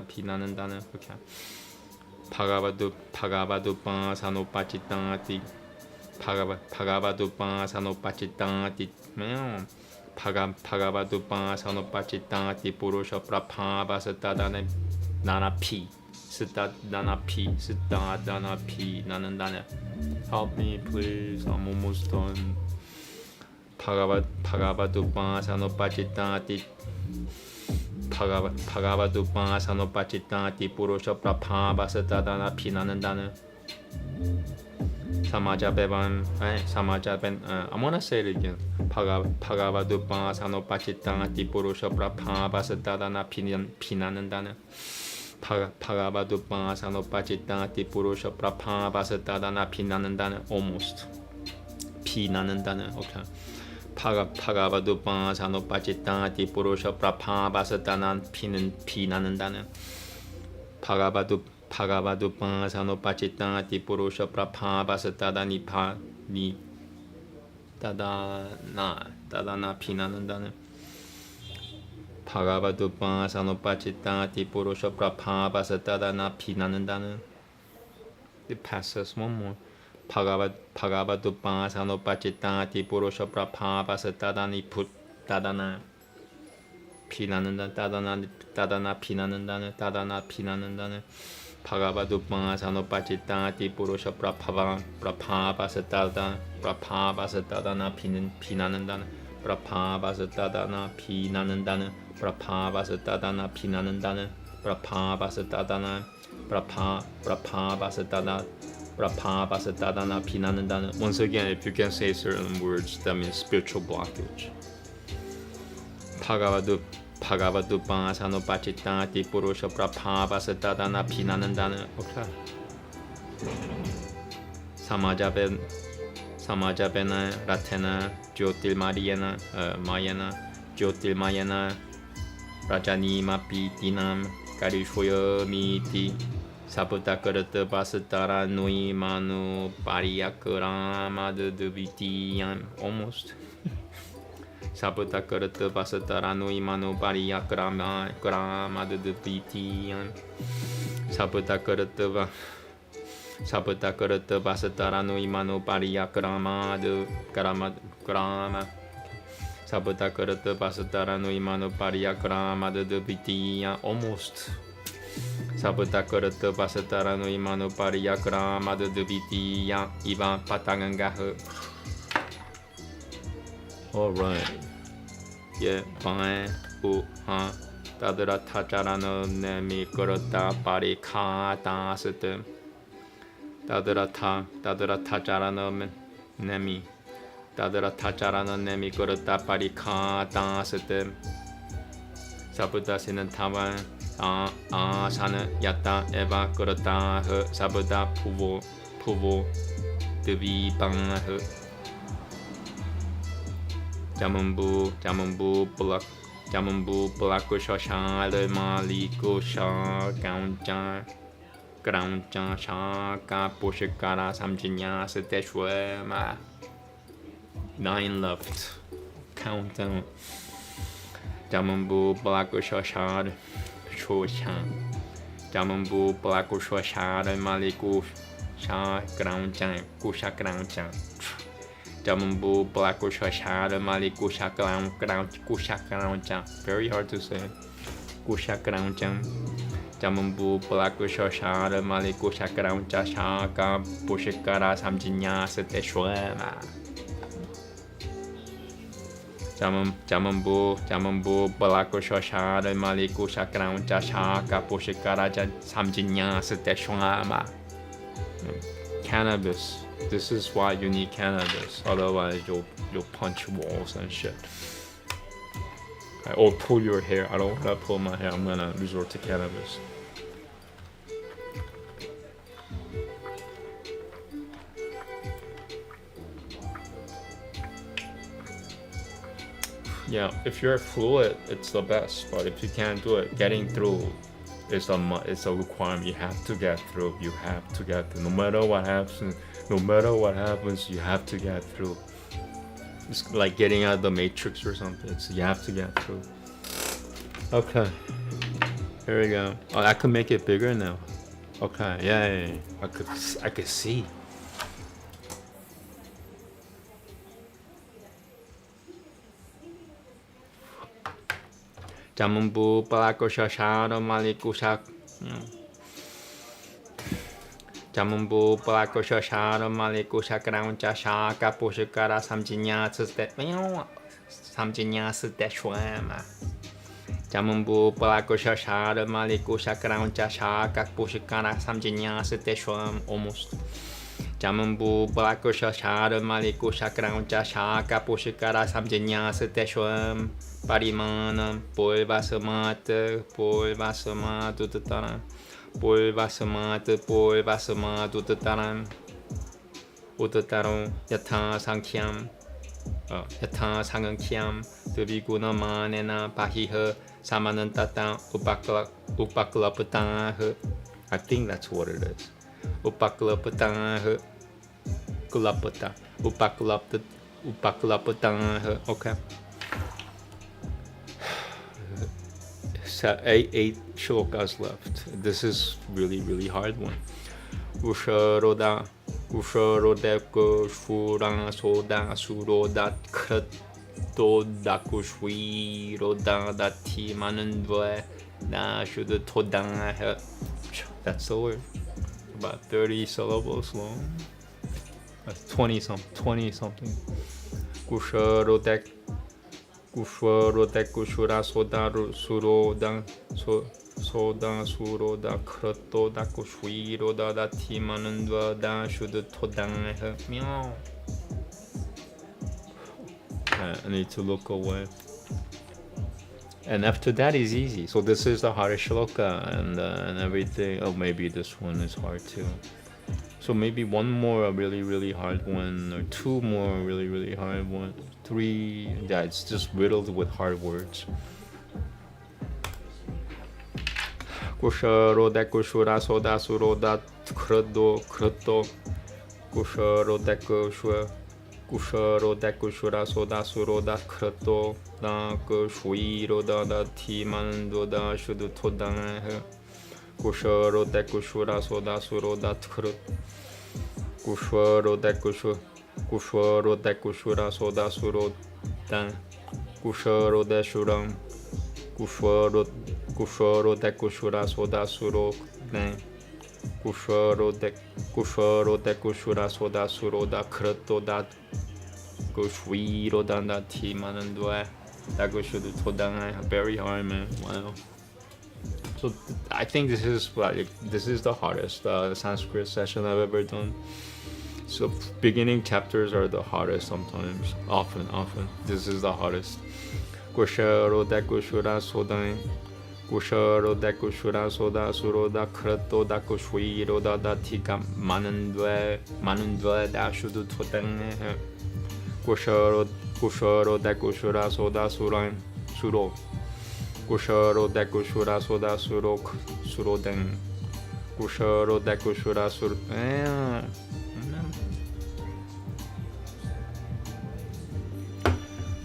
pinanandana. Okay. Bhagavadupanga sanopachita ti Bhagavadupanga sanopachita ti Bhagavatam Sanopachita Tipurusha Prabhavasatadana Nana P. Siddhadana P. Siddhadana P. Nanandana. Help me, please. I'm almost done. Bhagavatam Sanopachita Bhagavatam Sanopachita Tipurusha Prabhavasatadana P. Nanandana. Samajabevan, I'm gonna say it again. Bhagavatam Sanopachita Tipurusha Prabhavasatadana Pinanandana. Bhagavatam Sanopachita Tipurusha Prabhavasatadana Pinanandana. Almost. Pinanandana, okay. Bhagavatam Sanopachita Tipurusha Prabhavasatadana Pinanandana. Bhagavatam Sanopachita Tipurusha Prabhavasatadana Tadana Pinanandana. Bhagavatam Sanopachita Tipurusha Prabhavasatadana Pinanandana. It passes one more. Bhagavatam Sanopachita Tipurusha Prabhavasatadana Tadana Pinanandana Tadana Pinanandana Tadana Pinanandana. Bhagavatam Sanopachita Tipurusha Prabhavasatadana Pinanandana. Prabhavasatadana Pinanandana. Prabhavasatadana Pinanandana. Prabhavasatadana Pinanandana. Once again, if you can say certain words, that means spiritual blockage. Bhagavatam Sanopachita Tipurusha Prabhavasatadana Pinanandana. Okay. Samajavena Ratena Jyotirmayana Jyotirmayana Rajanima Pitinam Karishvoyamiti Saputakarata Basatara Nui Manu Pariyakarama Duvitiyam. Almost. Saputakarata Basatara Nui Manu Pariyakarama Duvitiyam. Saputakarata Basatara Nui Manu Pariyakarama Grama. Saputakarata Basatara Nui Manu Pariyakarama Duvitiyam. Almost. Saputakarata Basatara Nui Manu Pariyakarama Duvitiyam. Ivan Patangangaha. Alright. Yeah, fine. Tadra Tacharano Nemi Kurata Parikata Sete. Tadra Tacharano Nemi. Tadra Tacharano Nemi Kurata Parikata Sete. Sabuta Sinantava Asana Yata Eva Kurata Sabuta Puvo Devi Bang. Jamambu Pulaku Shasha Le Maliko Sha Groundja Shaka Pushikara Samjinya Seteshwema. 9 left. Countdown. Jamambu Pulaku Shasha Shosha. Jamambu Pulaku Shasha Le Maliko Sha Groundja Kusha Groundja. Jamambu Blakusha Shada Malikusha Kusha Groundja. Very hard to say. Kusha Groundja. Jamambu Blakusha Shada Malikusha Groundja Shaka Pushikara Samjinya Seteshwema. Jamambu Blakusha Shada Malikusha Groundja Shaka Pushikara Samjinya Seteshwema. Cannabis. This is why you need cannabis. Otherwise, you'll punch walls and shit. Or pull your hair. I don't want to pull my hair. I'm gonna resort to cannabis. Yeah, if you're fluid, it's the best. But if you can't do it, getting through is a requirement. You have to get through. You have to get through. No matter what happens, you have to get through. It's like getting out of the matrix or something. You have to get through. Okay. Here we go. Oh, I could make it bigger now. Okay. Yeah. I could see. Jamumbu Palakosha Shara Malikushak Jamumbu Palakosha Shara Malikushak Rauncha Shaka Pushakara Samjinya Sudeshwama Jamumbu Palakosha Shara Malikushak Rauncha Shaka Pushakara Samjinya Sudeshwam almost Jamumbu Palakosha Shara Malikushak Rauncha Shaka Pushakara Samjinya Sudeshwam Parimana, Polvasamata, Utataran, Polvasamata, Utataran, Yatha Sankhyaam, Taviguna Manena, Pahiha, Samanantata, Upaklapataha. I think that's what it is. Upaklapataha, Kulapata, Upaklapataha, okay. So eight shlokas left. This is really hard one. Usharoda Shvura Soda Suroda Krato Dakushwi Roda Dati Manandva Na Shuddha Todang. That's the word. About 30 syllables long. That's 20 something. Kusharodek Kushura Soda Suroda Soda Suroda Krato da Kushwi Roda da Timanandva da Shuddha Todang. Meow. I need to look away. And after that is easy. So this is the hardest shloka and everything. Oh, maybe this one is hard too. So maybe one more really hard one, or two more really hard one, three. Yeah, it's just riddled with hard words. Kusharoda Kushura Soda Suroda Krato Kusharoda Kushura Soda Suroda Krato Da Kushwi Roda Da Timanando Da Shuddha Todang. Kusharoda Kushura Soda Suroda Krato Kushwaroda Kushura Soda Suroda Kusharoda Shuram Kushwaroda Kushura Soda Suroda Kusharoda Kushura Soda Suroda Krato Da Kushwi Roda Da Timanandwa Da Shuddha Todang. Very hard, man. Wow. So I think this is the hardest Sanskrit session I've ever done. So beginning chapters are the hardest sometimes. Often. This is the hardest. Kusharoda Kushura Soda Soda Suroda Krato Da Kushwi Roda Da Tika Manandva Da Shuddha Todang. Kusharoda Kushura Soda Suro Kusharoda Kushura Soda Suroden Kusharoda Kushura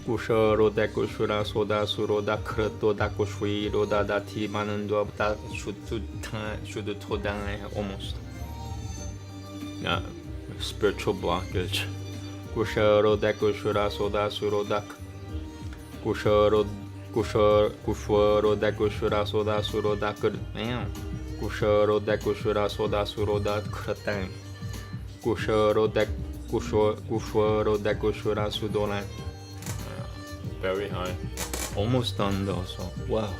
Kusharoda Kushura Soda Suroda Krato Da Kushwi Roda Da Timanandwa Da Shuddha Todang. Almost. Yeah, spiritual blockage. Kusharoda Kushura Soda Suroda Kushwaroda Kushura Soda Suroda Kusharoda Kushura Soda Suroda Kratang Kusharoda Kushura Sudona. Very hard. Almost done though, so wow.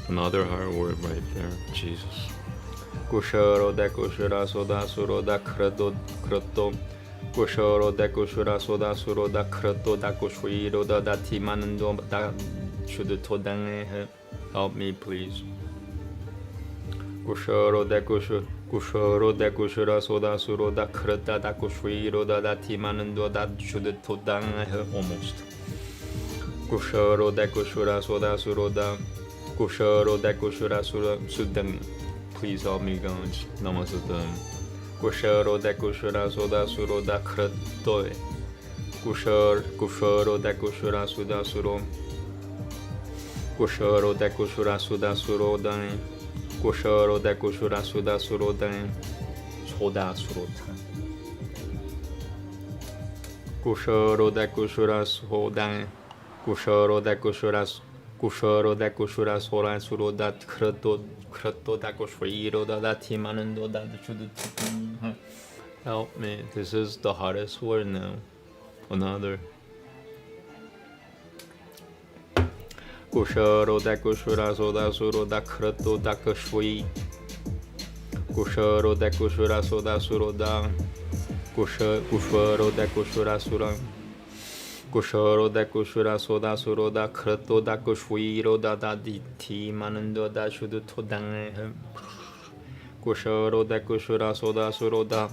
Another hard word right there. Jesus. Kusharoda Kushura Soda Suroda Krato Kusharoda Kushura Soda Suroda Krato Da Kushwi Roda Da Timanando Da Shuddha Todang. Help me, please. Kusharoda Kushura Soda Suroda Krata Da Kushwi Roda Da Timanando Da Shuddha Todang. Almost. Kusharoda Kushura Soda Suroda Sudang. Please help me, guys. Namaste. Kusharoda Kushura Soda Suroda Kratoe Kusharoda Kushura Soda Suro Kusharoda Kushura Soda Surodan Kusharoda Kushura Soda Surodan Soda Surodan Kusharoda Kushura Sodan Kusharoda Kushura Kushoro da kushura sora suro da krato da kushiro da timanando da should help me. This is the hardest word now. Another. Kushoro da kushura soda suro da krato da kushwi. Kushoro da kushura soda suro da kushoro da kushura sura. Kushoro da kushura soda suro da krato da kushwiro da di ti manando da shudu todang. Kushoro da kushura soda suro da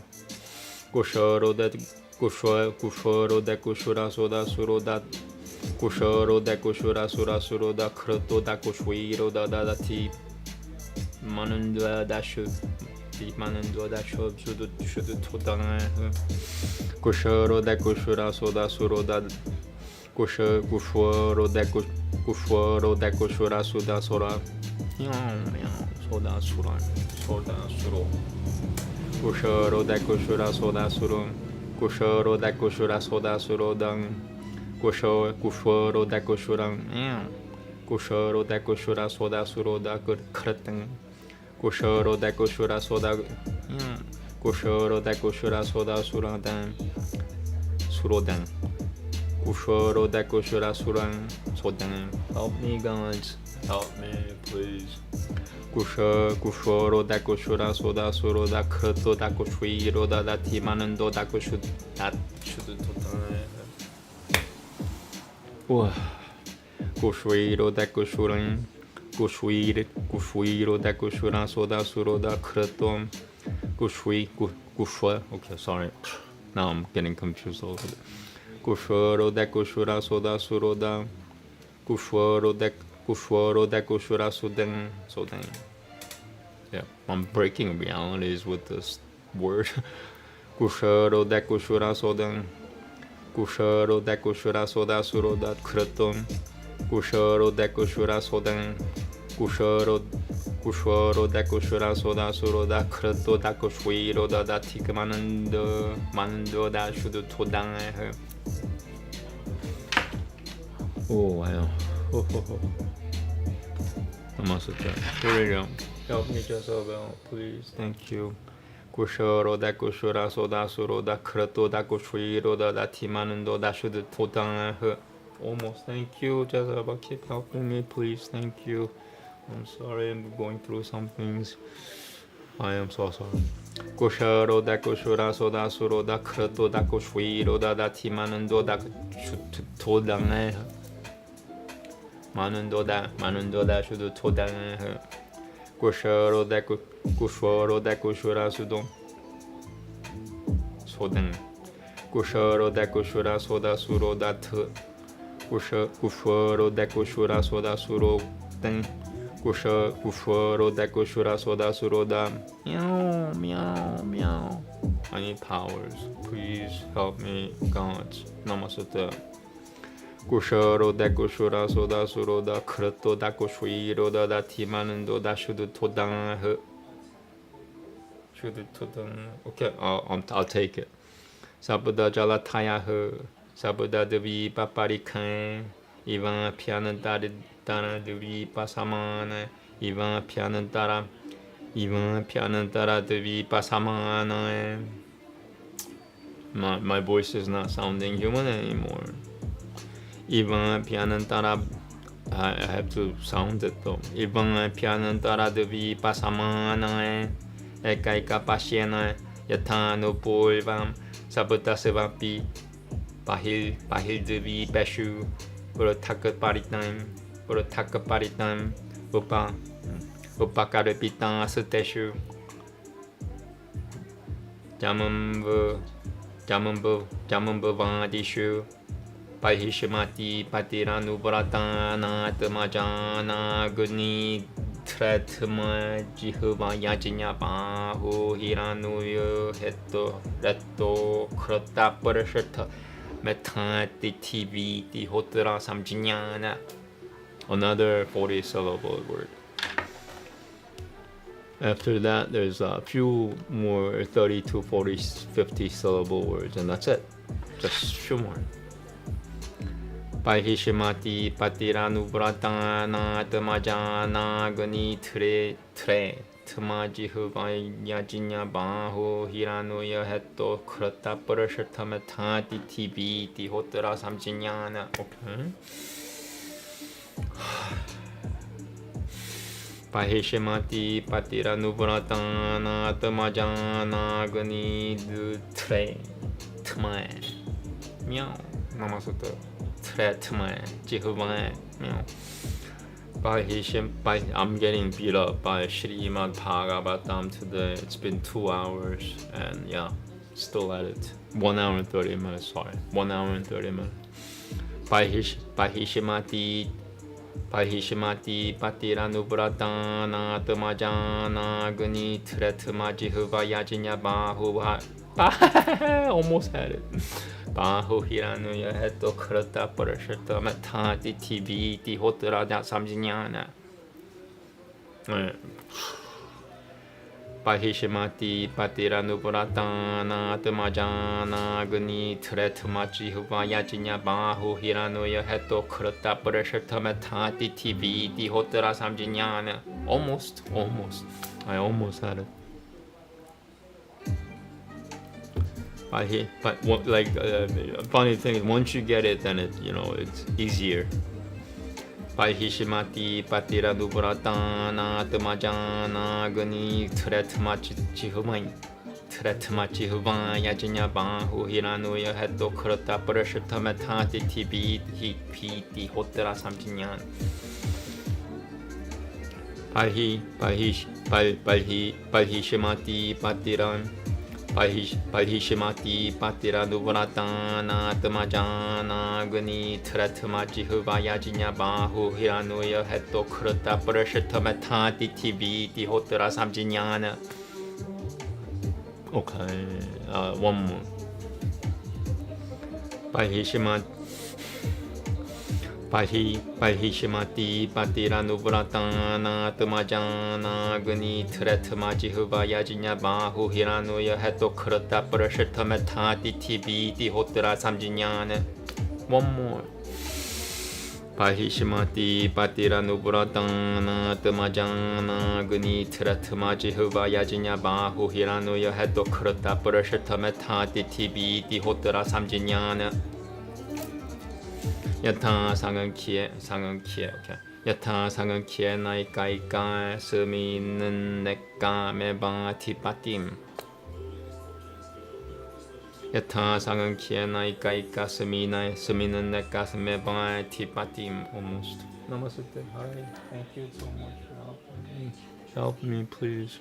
kushoro da kushura soda suro da kushoro da kushura suro da krato da kushwiro da ti manando da shudu manando da shudu todang. Kushoro da kushura soda suro da kushoro da kushura soda sura soda sura soda suro. Kushoro da kushura soda suro. Kushoro da kushura soda suro dan. Kushoro da kushura kushoro da kushura soda suro da kratan. Kushoro da kushura soda kushoro da kushura soda suradan surodan. Kushoro da kushura suran sodan. Help me, guys. Help me, please. Kushoro da kushura soda suro da krato da kushwiro da timanando da kushud that should kushwiro da kushuran kushwiro da kushuran soda suro da krato kushwa. Okay, sorry. Now I'm getting confused a little bit. Kushoro da kushura soda suro da kushoro da kushura sodan. Yeah, I'm breaking realities with this word. Kushoro da kushura sodan. Kushoro da kushura soda suro da kraton. Kushoro da kushura sodan. Kushoro da kushura soda suro da krato da kushwiro da tik manando da shudu todang. Oh wow. Namaste. Here we go. Help me Jezebel, please. Thank you. Kushoro da kushura soda suro da krato da kushwiro da timanando da shudu todang. Almost. Thank you, Jezebel. Keep helping me, please. Thank you. I'm sorry, I'm going through some things. I am so sorry. Kushoro da kushura soda suro da krato da kushwiro da timanando da todang. Manando da shudu todang. Kushoro da kushura sudon sodan. Kushoro da kushura soda suro da kushoro da kushura soda suro dan. Kushoro da kushura soda suro da meow. I need powers. Please help me, God. Namaste. Kushoro da kushura soda suro da krato da kushwiro da timanando da shudu todang. Okay, I'll take it. Sabuda jalataya sabuda devi paparikan. Ivan pianantara devi pasamana. Ivan pianantara devi pasamana. My voice is not sounding human anymore. Ivan pianantara, I have to sound it though. Ivan pianantara devi pasamana. Ekaika pasiena yatano polvam sabuta sevapi pahil devi peshu Purotaka paritam upakarepitan asateshu jamamba vandishu Pahishmati patiranu bratana tamajana guni tretma jihva yajnya pahu hiranuyo reto krata parashata metati tv di hotra samjinyana. Another 40 syllable word. After that, there's a few more 30 to 40, 50 syllable words, and that's it. Just a few more. Pahishimati patiranubratana tamajana gani tre tamaji huvayajinya baho hiranoya hetto krata parashatamata tv hotra samjinyana. Okay. Pahishimati patiranubratana tamajana gani tre tamae. Meow. Namaste. I'm getting beat up by Shrimad Bhagavatam today. It's been 2 hours and yeah, still at it. 1 hour and 30 minutes, sorry. 1 hour and 30 minutes. Pahishimati patiranubratana tamajana guni tretmaji huvayajinya bahuva. Almost had it. Bahu hiranuya hetto krata parashata matati tv hotra samjinyana. Pahishimati patiranubratana tamajana guni tretmaji huvayajinya bahu hiranuya hetto krata parashata matati tv hotra samjinyana. Almost. I almost had it. But funny thing is, once you get it, then it's easier. Pahishimati patiranubratana tamajana gani tretmachi huvayajinya bahu hiranuya hetto krata parashatamati tv hotra samjinyan. Pahishimati patiranubratana tamajana gani tretmaji huvayajinya bahu hiranuya hetto krata parashatamati tv hotra samjinyana. Okay, one more. Pahishimati patiranubratana tamajana gani tretmaji huvayajinya bahu hiranuya hetto krata parashatamati tv hotra samjinyana. One more. Pahishimati patiranubratana tamajana gani tretmaji huvayajinya bahu hiranuya hetto krata parashatamati tv hotra samjinyana. Yatha sangankhye, okay. Yatha sangankhye naikaika sumin nekka meba tipatim. Yatha sangankhye naikaika sumin nekka meba tipatim. Almost. Namaste. Alright. Thank you so much for helping me. Help me, please.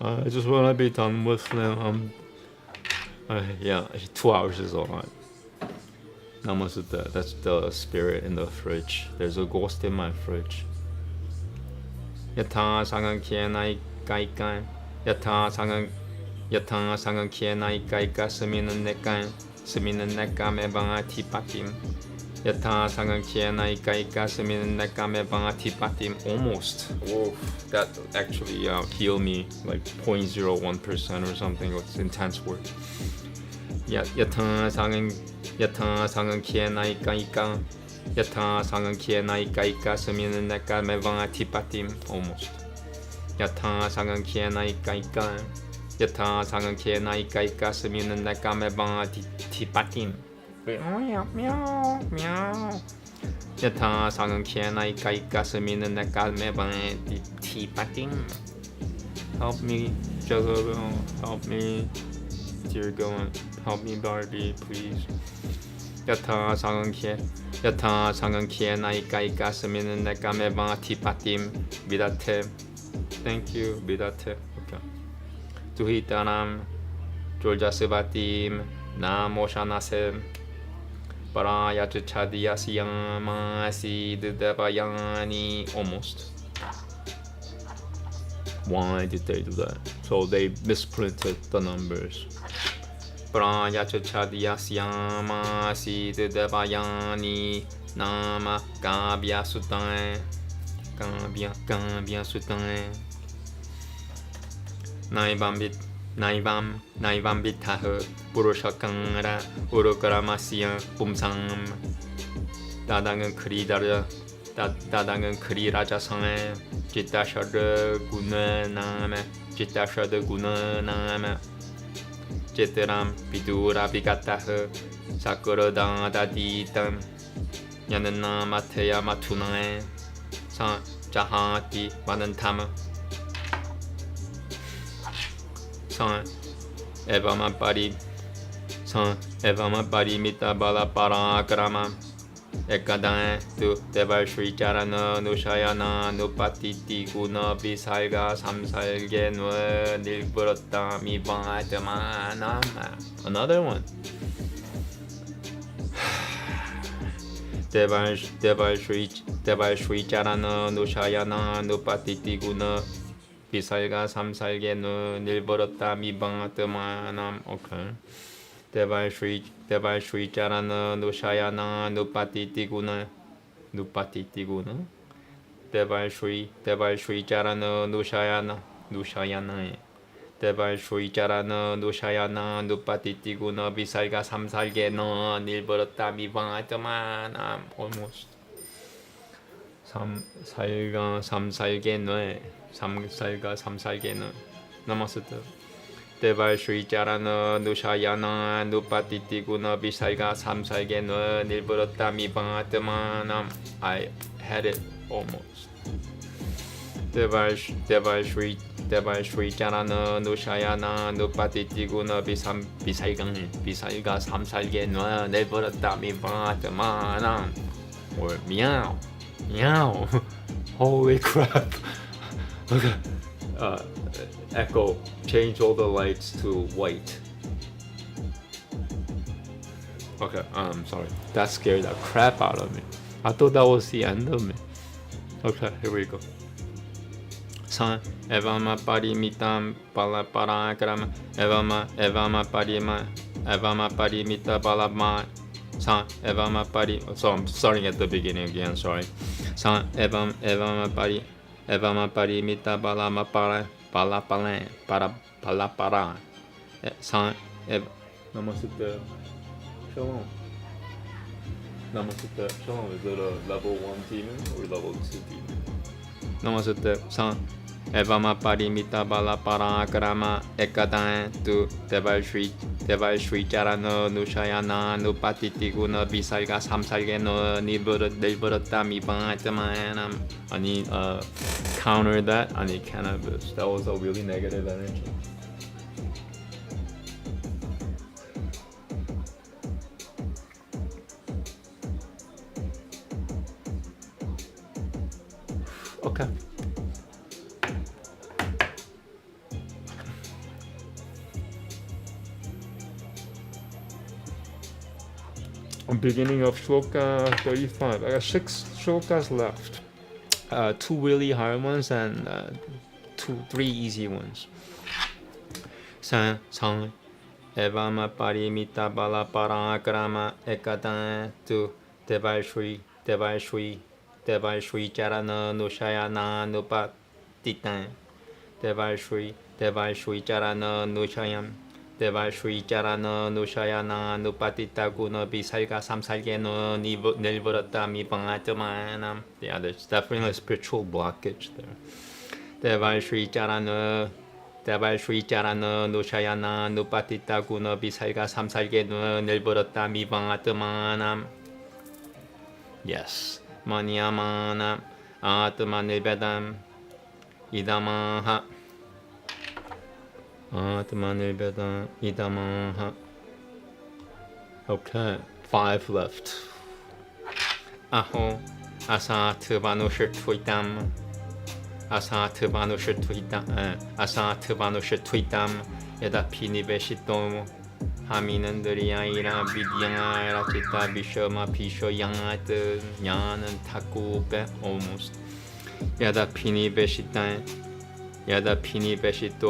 I just want to be done with them. Yeah, 2 hours is alright. Namaste. That's the spirit in the fridge. There's a ghost in my fridge. Yatha sangankhye naikaika. Yatha sangankhye naikaika sumin nekka meba tipatim. Yatha sangankhye naikaika sumin nekka meba tipatim. Almost. Whoa, that actually healed me like 0.01% or something. It's intense work. Yatha sangankhye naikaika. Yatha sangankhye naikaika sumin nekka meba tipatim. Almost. Yatha sangankhye naikaika. Yatha sangankhye naikaika sumin nekka meba tipatim. Meow. Yatha sangankhye naikaika sumin nekka meba tipatim. Help me, Jago. Help me, dear God. Help me, Barbie, please. Yatha sangankhye naikaika sumin nekka meba tipatim. Vidate. Thank you, Vidate. Okay. Tuhitaram Joljasivatim Namoshanasem Parayachadiyasyamasi Devayani. Almost. Why did they do that? So they misprinted the numbers. Parayachadiyasyamasi Devayani Nama Gabya Sutai. Gabya Sutai. Naivam Bitaha Purushakara Urukaramasya Pumsam. 다당은 그리라자상에 지타셔드 구나나메 지타셔드 구나나메 제테람 비두라비가타흐 사쿠르다다디담 야는나 마테야 마투나에 사 자하티 마는타마 사 에바마 파리 미타 발라파라크라마 에카다에 두 데발슈이자라나 누샤야나 누파티티구나 비살가 삼살게누 닐브렀다 미바드마나마. Another one. 데발슈이자라나 누샤야나 누파티티구나 비살가 삼살게누 닐브렀다 미바드마남. Okay. 데발슈이자라나 누샤야나 누파티티구나 데발슈이자라나 누샤야나 데발슈이자라나 누샤야나 누파티티구나 비살가 삼살게너 닐버렸다 미방하더만. almost 삼살가 삼살게너 나마스테 데발슈이자라나 누샤야나 누파티티구나 비살가 삼살게너 닐버렸다 미방하더만. I had it almost. 데발슈이자라나 누샤야나 누파티티구나 비살가 삼살게너 닐버렸다 미방하더만. Or meow. Holy crap. Okay. Echo, change all the lights to white. Okay, I'm sorry. That scared the crap out of me. I thought that was the end of me. Okay, here we go. San evama parimitam palaparakrama evama parimita balama san evama pari. So I'm starting at the beginning again. Sorry. San evama parimita balama para san Namaste. Shalom. Namaste. Shalom. Is it a level 1 demon or level 2 demon? Namaste. San evama parimita balaparakrama ekadae tu devalshrijarana nushayana nupatitiguna bisalga samsalgeno nilburatta mibantamanam. I need counter that. I need cannabis. That was a really negative energy. Okay. Beginning of shloka 35. I got 6 shlokas left. 2 really hard ones and 3 easy ones. Sang evama parimita balaparakrama ekadae tu devalshri jarana nushayana nupatitan devalshri jarana nushayam devalshrijarana nushayana nupatitaguna bisalga samsalgeno nilvaratta mipangatmanam. Yeah, there's definitely a spiritual blockage there. Devalshrijarana nushayana nupatitaguna bisalga samsalgeno nilvaratta mipangatmanam. Yes. Maniyamana atmanilvedam idamaha atmanilvedam idamaha. Okay, 5 left. Aho asatvanushitvitam yadapinibeshito 하미는들이아이라 비디아이라 치타 비셔마 비셔 양아트 야는 타쿠베 almost 야다 피니 베시토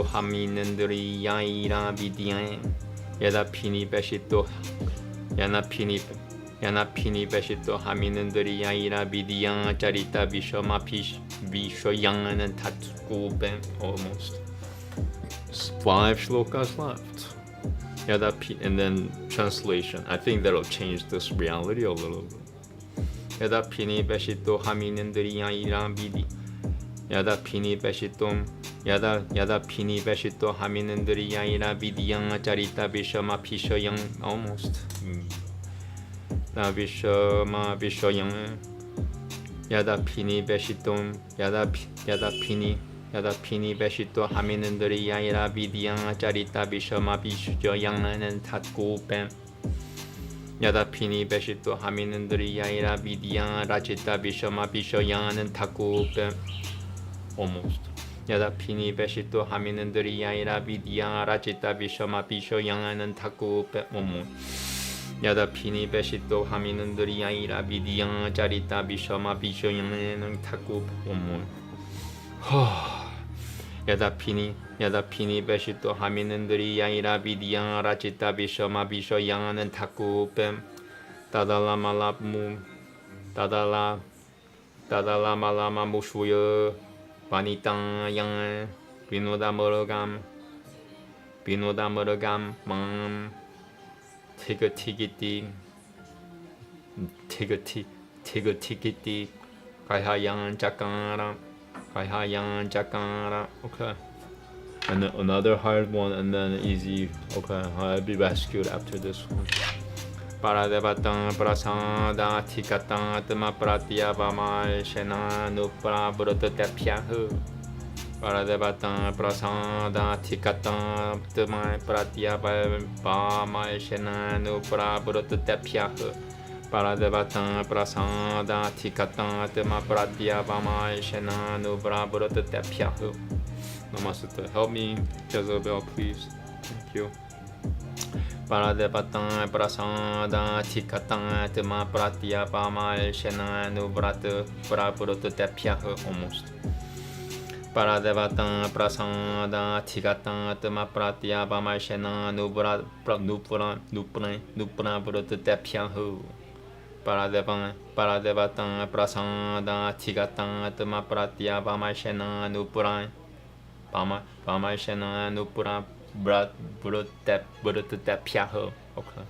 하미는들이아이라 비디아이 야다 피니 베시토 야나 피니 베시토 하미는들이아이라 비디아 짜리타 비셔마 비셔 양아는 타쿠베 almost. 5 shlokas left. Yeah, and then translation. I think that'll change this reality a little bit. 야다피니 베시또 하미는들이 아니라 비디 야다피니 베시또 야다피니 베시또 하미는들이 아니라 비디양 짜리타 비셔마 피셔양 almost 나 비셔마 비셔양 야다피니 베시또 야다피니 베시또 하미는들이 아니라 비디양 짜리타 비셔마 비셔양은 탓고뱀 야다피니 베시또 하미는들이 아니라 비디양 라치타 비셔마 비셔양은 탓고뱀 almost 야다피니 베시또 하미는들이 아니라 비디양 라치타 비셔마 비셔양은 탓고뱀 almost 야다피니 베시또 하미는들이 아니라 비디양 짜리타 비셔마 비셔양은 탓고뱀 almost 야다피니 베시또 하미는들이 아니라 비디양 라치타 비셔마 비셔양은 탓고뱀 다달라말라마 무슈여 바니땅양 비노다머러감 맘 티그티기띠 가야양 작가라 okay and then another hard one and then easy okay I'll be rescued after this one Paradevatan prasada tikatan tma pratyabama shena nupra brutapyahu Paradevatan prasada tikatan tma pratyabama shena nupra brutapyahu Paradevatan prasada tikatan tma pratyabama shena nupra brutapyahu Namaste. Help me, Jezebel, please. Thank you. Paradevatan prasada tikatan tma pratyabama shena nupra brutapyahu almost Paradevatan prasada tikatan tma pratyabama shena nupra brutapyahu Paradevatan prasada tikatan tma pratyabama shena nupra brutapyahu okay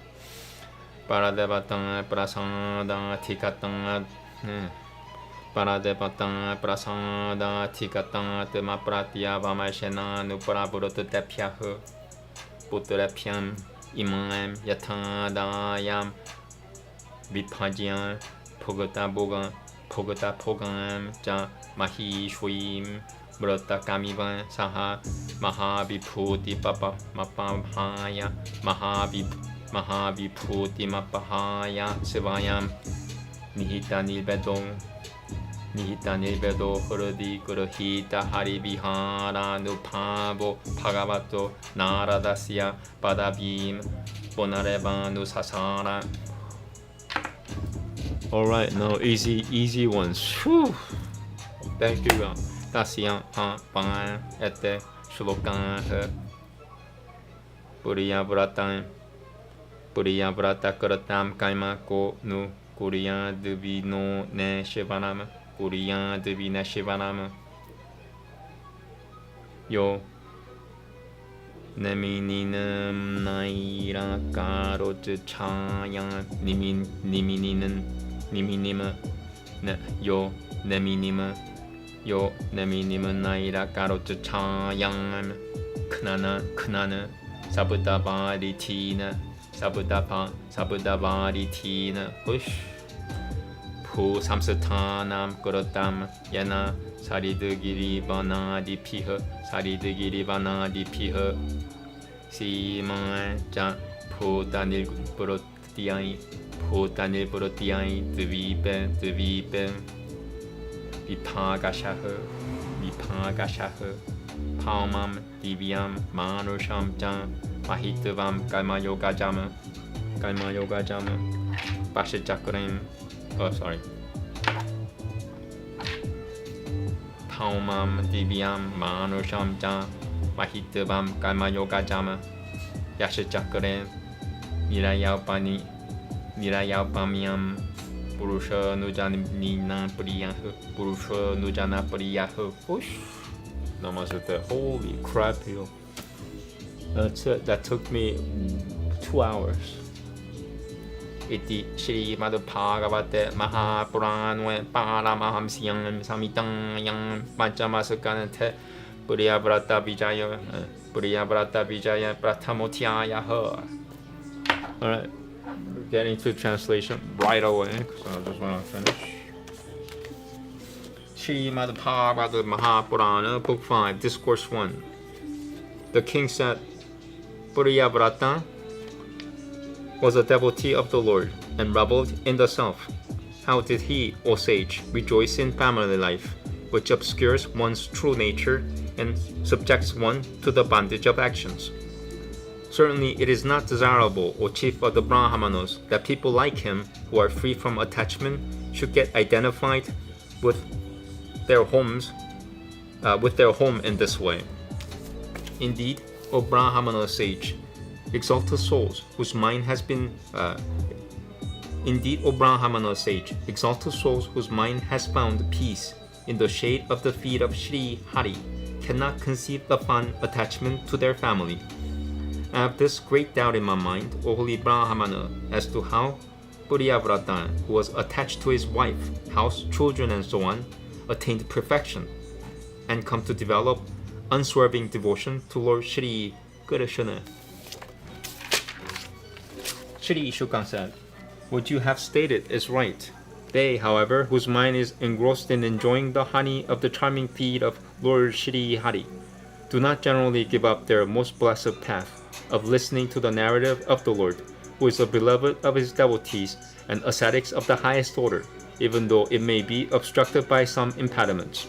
Paradevatan prasada tikatan Paradevatan prasada tikatan tma pratyabama shena nupra brutapyahu putrapyam imam yatadayam vipajyam phogata phogam ja mahishvim Brottakamivan saha mahavibhuti papa mapahaya mahavibhuti mapahaya sivayam nihita nilvedo hrudi grahita harivihara nupavo bhagavato naradasya padavim ponarevanu sasara. Alright, now easy ones. Whew. Thank you. Tasya pan ete shlokan puriya vrata kratam kaima ko nu kuriya divino ne shivanam kuriya divina shivanam yo nemininam naira karot chaya niminima ne yo neminima naira karot chayam knana sabdavaritina hush pu samsatanam kuratam yana saridgiri vanadipiha siman ja putanil purotyai dvipe Vipagashah Paumam Divyam Manusham Jam Mahitavam Kalma Yoga Jama Bashachakram Paumam Divyam Manusham Jam Mahitavam Kalma Yoga Jama Yashachakram Nirayapamyam Purusha Nujana Priyahu. Namaste. Holy crap, yo. That's it. That took me 2 hours. iti Shrimad Bhagavate Mahapurane Paramahamsyam Samhitam Yang Panchamasakanate Puriyavrata Vijaya Pratamotyaya. Alright, we're getting to translation right away because I just want to finish. Shrimad Bhagavata Mahapurana, Book 5, Discourse 1. The king said, Puriyavrata was a devotee of the Lord and reveled in the self. How did he, O sage, rejoice in family life, which obscures one's true nature and subjects one to the bondage of actions? Certainly it is not desirable, O chief of the Brahmanas, that people like him, who are free from attachment, should get identified with their home in this way. Indeed, O Brahmana sage, exalted souls whose mind has been found peace in the shade of the feet of Sri Hari cannot conceive the fond attachment to their family. I have this great doubt in my mind, O holy Brahmana, as to how Puriyavrata, who was attached to his wife, house, children, and so on, attained perfection and come to develop unswerving devotion to Lord Shri Krishna. Shri Shuka said, what you have stated is right. They, however, whose mind is engrossed in enjoying the honey of the charming feet of Lord Shri Hari, do not generally give up their most blessed path of listening to the narrative of the Lord, who is the beloved of his devotees and ascetics of the highest order, even though it may be obstructed by some impediments.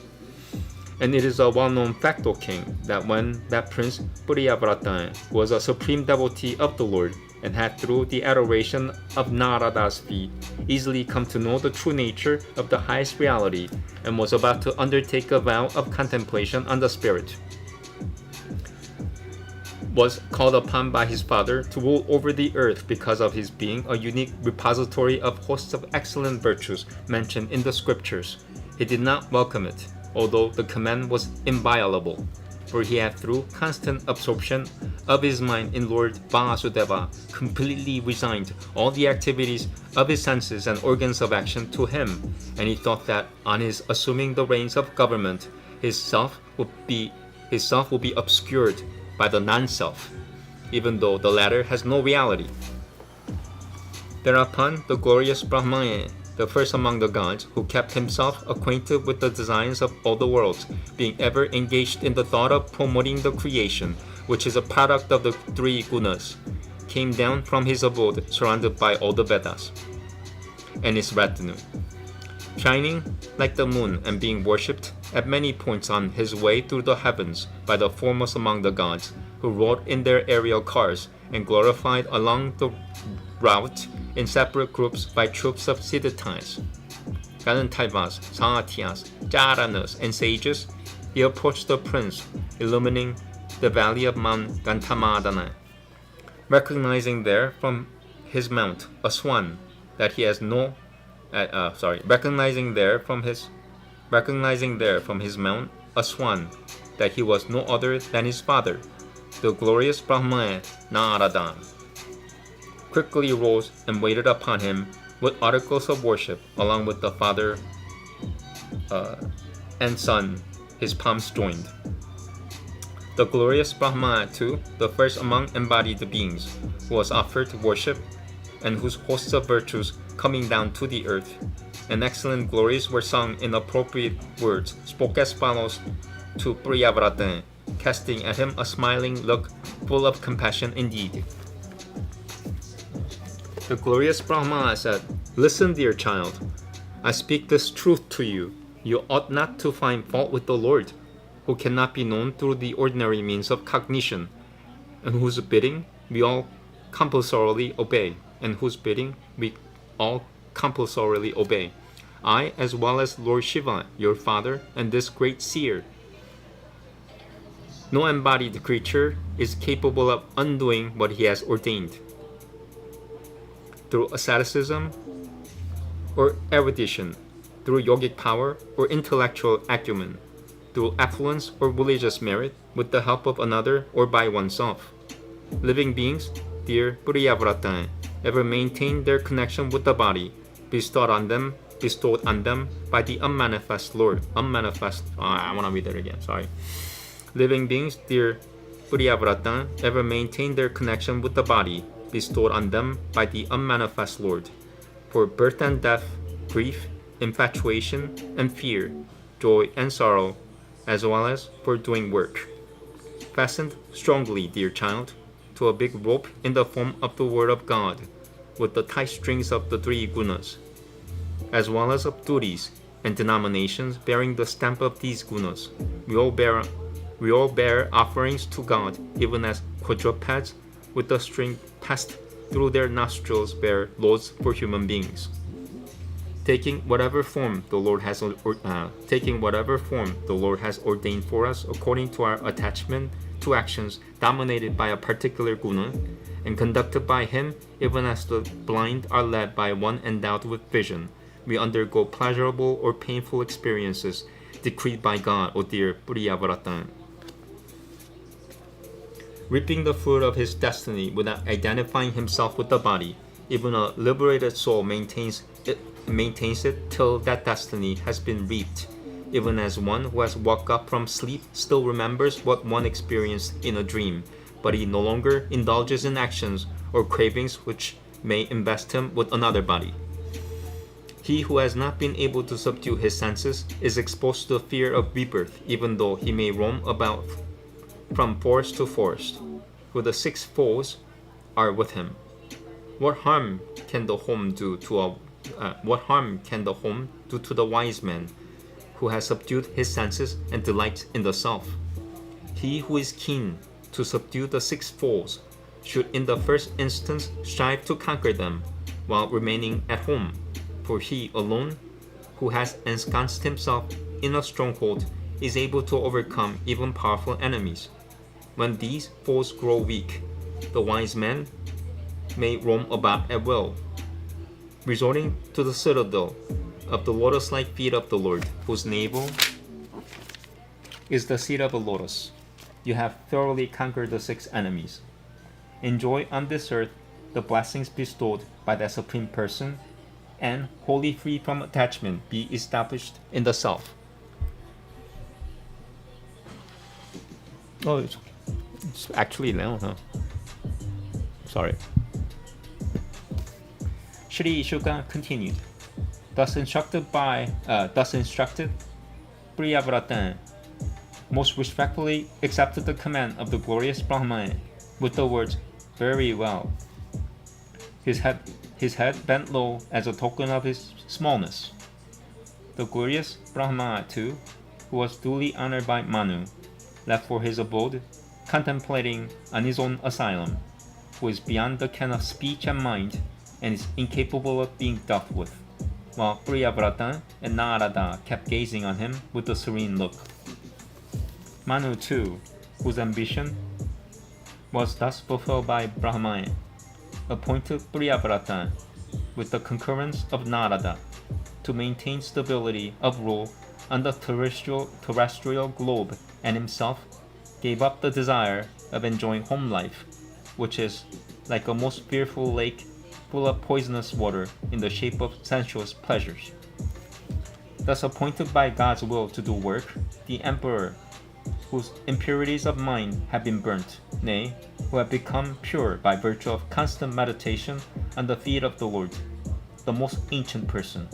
And it is a well-known fact, O king, that when that prince Puriyavrata was a supreme devotee of the Lord, and had through the adoration of Narada's feet easily come to know the true nature of the highest reality, and was about to undertake a vow of contemplation on the spirit, was called upon by his father to rule over the earth because of his being a unique repository of hosts of excellent virtues mentioned in the scriptures. He did not welcome it, although the command was inviolable, for he had, through constant absorption of his mind in Lord Vasudeva, completely resigned all the activities of his senses and organs of action to him, and he thought that on his assuming the reins of government, his self would be obscured by the non-self, even though the latter has no reality. Thereupon the glorious Brahmana, the first among the gods, who kept himself acquainted with the designs of all the worlds, being ever engaged in the thought of promoting the creation, which is a product of the three gunas, came down from his abode surrounded by all the Vedas and his retinue, shining like the moon and being worshipped at many points on his way through the heavens by the foremost among the gods, who rode in their aerial cars and glorified along the route in separate groups by troops of Siddharthas, Ganantaivas, Satyas, Jaranas, and sages. He approached the prince, illumining the valley of Mount Gantamadana, recognizing there from his mount a swan that he has no recognizing there from his mount a swan that he was no other than his father, the glorious Brahmana Narada, quickly rose and waited upon him with articles of worship, along with the father and son, his palms joined. The glorious Brahmana, too, the first among embodied beings, who was offered worship, and whose hosts of virtues coming down to the earth, and excellent glories were sung in appropriate words, spoke as follows to Priyavrata, casting at him a smiling look full of compassion indeed. The glorious Brahmana said, "Listen, dear child, I speak this truth to you. You ought not to find fault with the Lord, who cannot be known through the ordinary means of cognition, and whose bidding we all compulsorily obey, I, as well as Lord Shiva, your father, and this great seer. No embodied creature is capable of undoing what he has ordained. Through asceticism or erudition, through yogic power or intellectual acumen, through affluence or religious merit, with the help of another or by oneself. Living beings, dear Priyavrata, ever maintain their connection with the body, bestowed on them by the unmanifest Lord. I want to read that again, sorry. Living beings, dear Priyavrata, ever maintain their connection with the body, bestowed on them by the unmanifest Lord. For birth and death, grief, infatuation and fear, joy and sorrow, as well as for doing work. Fastened strongly, dear child, to a big rope in the form of the Word of God, with the tight strings of the three gunas, as well as of duties and denominations bearing the stamp of these gunas. We all bear offerings to God, even as quadrupeds with the string passed through their nostrils bear loads for human beings. Taking whatever form the Lord has ordained for us according to our attachment to actions dominated by a particular guna, and conducted by Him even as the blind are led by one endowed with vision, we undergo pleasurable or painful experiences decreed by God, O dear Priyavrata. Reaping the fruit of his destiny without identifying himself with the body, even a liberated soul maintains it till that destiny has been reaped, even as one who has woke up from sleep still remembers what one experienced in a dream, but he no longer indulges in actions or cravings which may invest him with another body. He who has not been able to subdue his senses is exposed to the fear of rebirth, even though he may roam about from forest to forest, for the six foes are with him. What harm can the home do to the wise man who has subdued his senses and delights in the self? He who is keen to subdue the six foes should in the first instance strive to conquer them while remaining at home, for he alone who has ensconced himself in a stronghold is able to overcome even powerful enemies. When these foes grow weak, the wise man may roam about at will, resorting to the citadel of the lotus-like feet of the Lord, whose navel is the seat of a lotus. You have thoroughly conquered the six enemies. Enjoy on this earth the blessings bestowed by that Supreme Person, and wholly free from attachment, be established in the self. Oh, it's actually now, huh? Sorry. Shri Shuka continued. Thus instructed, Priyavrata most respectfully accepted the command of the glorious Brahman with the words, "Very well." His head bent low as a token of his smallness. The glorious Brahma, too, who was duly honored by Manu, left for his abode, contemplating on his own asylum, who is beyond the ken of speech and mind, and is incapable of being dealt with, while Priyavrata and Narada kept gazing on him with a serene look. Manu, too, whose ambition was thus fulfilled by Brahma, appointed Priyavrata, with the concurrence of Narada, to maintain stability of rule on the terrestrial globe, and himself gave up the desire of enjoying home life, which is like a most fearful lake full of poisonous water in the shape of sensuous pleasures. Thus appointed by God's will to do work, the emperor, whose impurities of mind have been burnt, nay, who have become pure by virtue of constant meditation on the feet of the Lord, the most ancient person,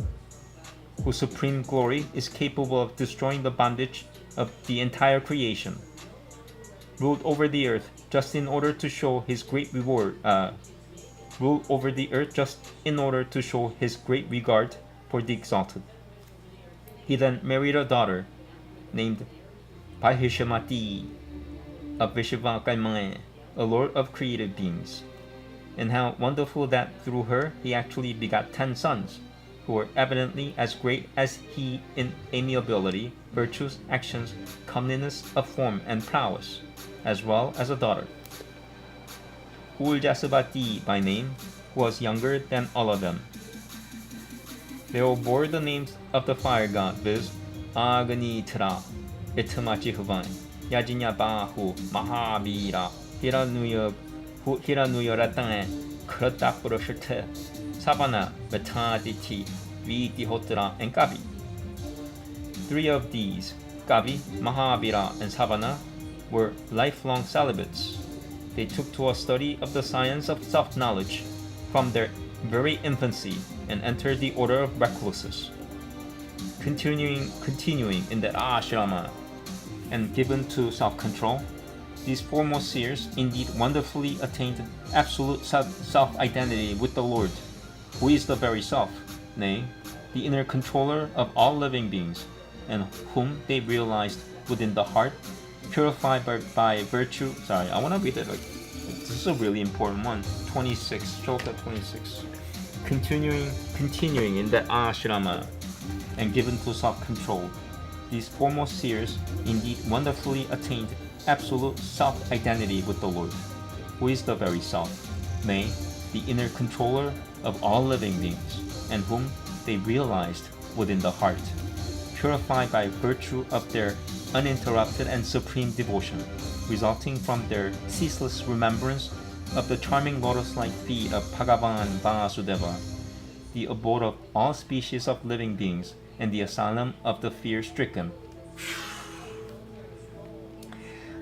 whose supreme glory is capable of destroying the bondage of the entire creation, ruled over the earth just in order to show his great regard for the exalted. He then married a daughter named Pahishamati of Vishvakarma, a lord of created beings. And how wonderful that through her he actually begot 10 sons, who were evidently as great as he in amiability, virtues, actions, comeliness of form, and prowess, as well as a daughter, Uljasavati by name, who was younger than all of them. They all bore the names of the fire god, viz. Aganitra, Itmachihvan, Yajinyabahu, Mahavira, Hiranuyaratan, Kratapurushata, Savana, Vetaditi, Vitihotra, and Kavi. Three of these, Kavi, Mahavira, and Savana, were lifelong celibates. They took to a study of the science of self-knowledge from their very infancy and entered the order of recluses. Continuing in the ashrama and given to self-control, these foremost seers indeed wonderfully attained absolute self-identity with the Lord, who is the very self, nay, the inner controller of all living beings, and whom they realized within the heart, purified by virtue. Sorry, I want to read it. This is a really important one. 26, Shloka 26. Continuing in the ashrama and given to self-control, these foremost seers indeed wonderfully attained absolute self-identity with the Lord, who is the very self, nay, the inner controller of all living beings, and whom they realized within the heart, purified by virtue of their uninterrupted and supreme devotion, resulting from their ceaseless remembrance of the charming lotus-like feet of Bhagavan Vasudeva, the abode of all species of living beings, and the asylum of the fear-stricken.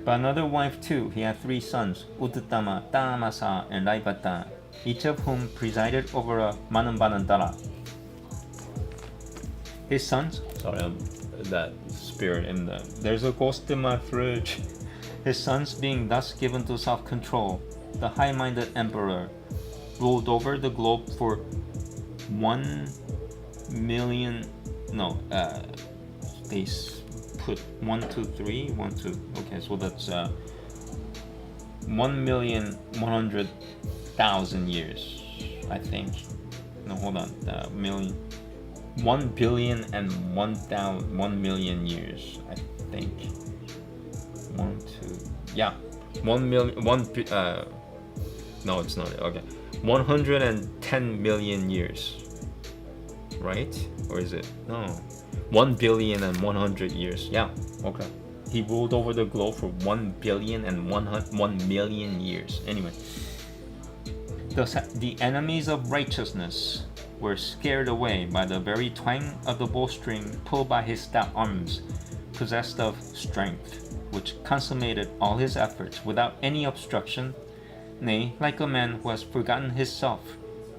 By another wife too, he had 3 sons, Uttama, Tamasa, and Raivata, each of whom presided over a Manambanandara. His sons, that spirit in the, there's a ghost in my fridge. His sons being thus given to self-control, the high-minded emperor ruled over the globe for 1 million, they put 1, 2, 3, 1, 2, okay, so that's 1,100,000 years, I think. No, hold on, 1 billion years, I think. 1, 2, yeah, 1 million, no, it's not, okay, 110 million years, right? Or is it? No, 1,100,000,000 years, yeah, okay. He ruled over the globe for 1,100,000,000 years. Anyway, the enemies of righteousness were scared away by the very twang of the bowstring pulled by his stout arms, possessed of strength, which consummated all his efforts without any obstruction. Nay, like a man who has forgotten his self,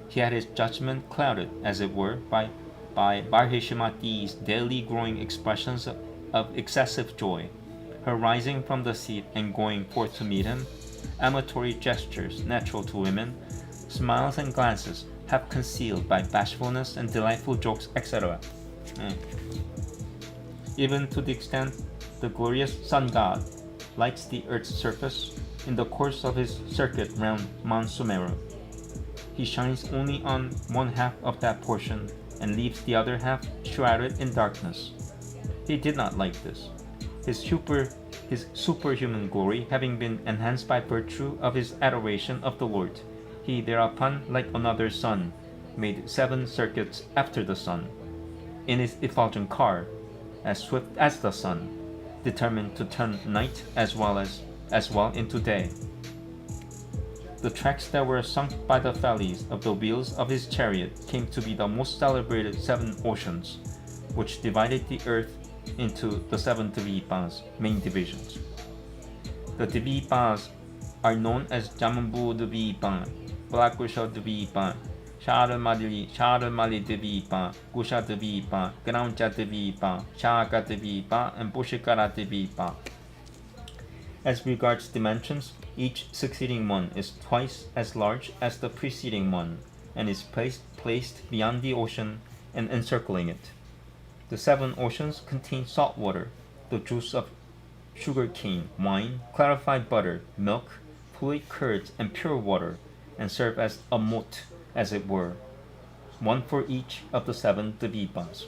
he had his judgment clouded, as it were, by Barhishimati's daily growing expressions of excessive joy, her rising from the seat and going forth to meet him, amatory gestures natural to women, smiles and glances half concealed by bashfulness and delightful jokes, etc. Even to the extent the glorious sun god lights the earth's surface in the course of his circuit round Mount Sumeru. He shines only on one half of that portion and leaves the other half shrouded in darkness. He did not like this. His superhuman glory having been enhanced by virtue of his adoration of the Lord, he thereupon, like another sun, made 7 circuits after the sun, in his effulgent car, as swift as the sun, determined to turn night as well into day. The tracks that were sunk by the fellies of the wheels of his chariot came to be the most celebrated 7 oceans, which divided the earth into the 7 Dvipas, main divisions. The Dvipas are known as Jambu Dvipa, Blakusha Dvipa, Sharamali Dvipa, Kusha Dvipa, Grauncha Dvipa, Shaka Dvipa, and Bushikara Dvipa. As regards dimensions, each succeeding one is twice as large as the preceding one, and is placed beyond the ocean and encircling it. The 7 oceans contain salt water, the juice of sugar cane, wine, clarified butter, milk, fluid curds, and pure water, and serve as a moat, as it were, one for each of the 7 Dvipas.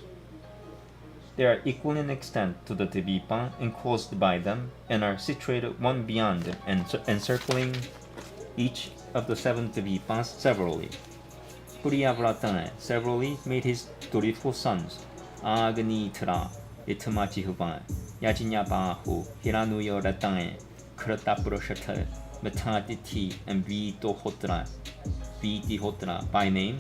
They are equal in extent to the Dvipa enclosed by them, and are situated one beyond them, and encircling each of the 7 Dvipas severally. Puriyavrata severally made his dutiful sons, Agnitra, Itamachihuvan, Yajinyabāhu, Hiranuyo Ratae, Kratapurushata, Metaditi, and Vidohotra by name,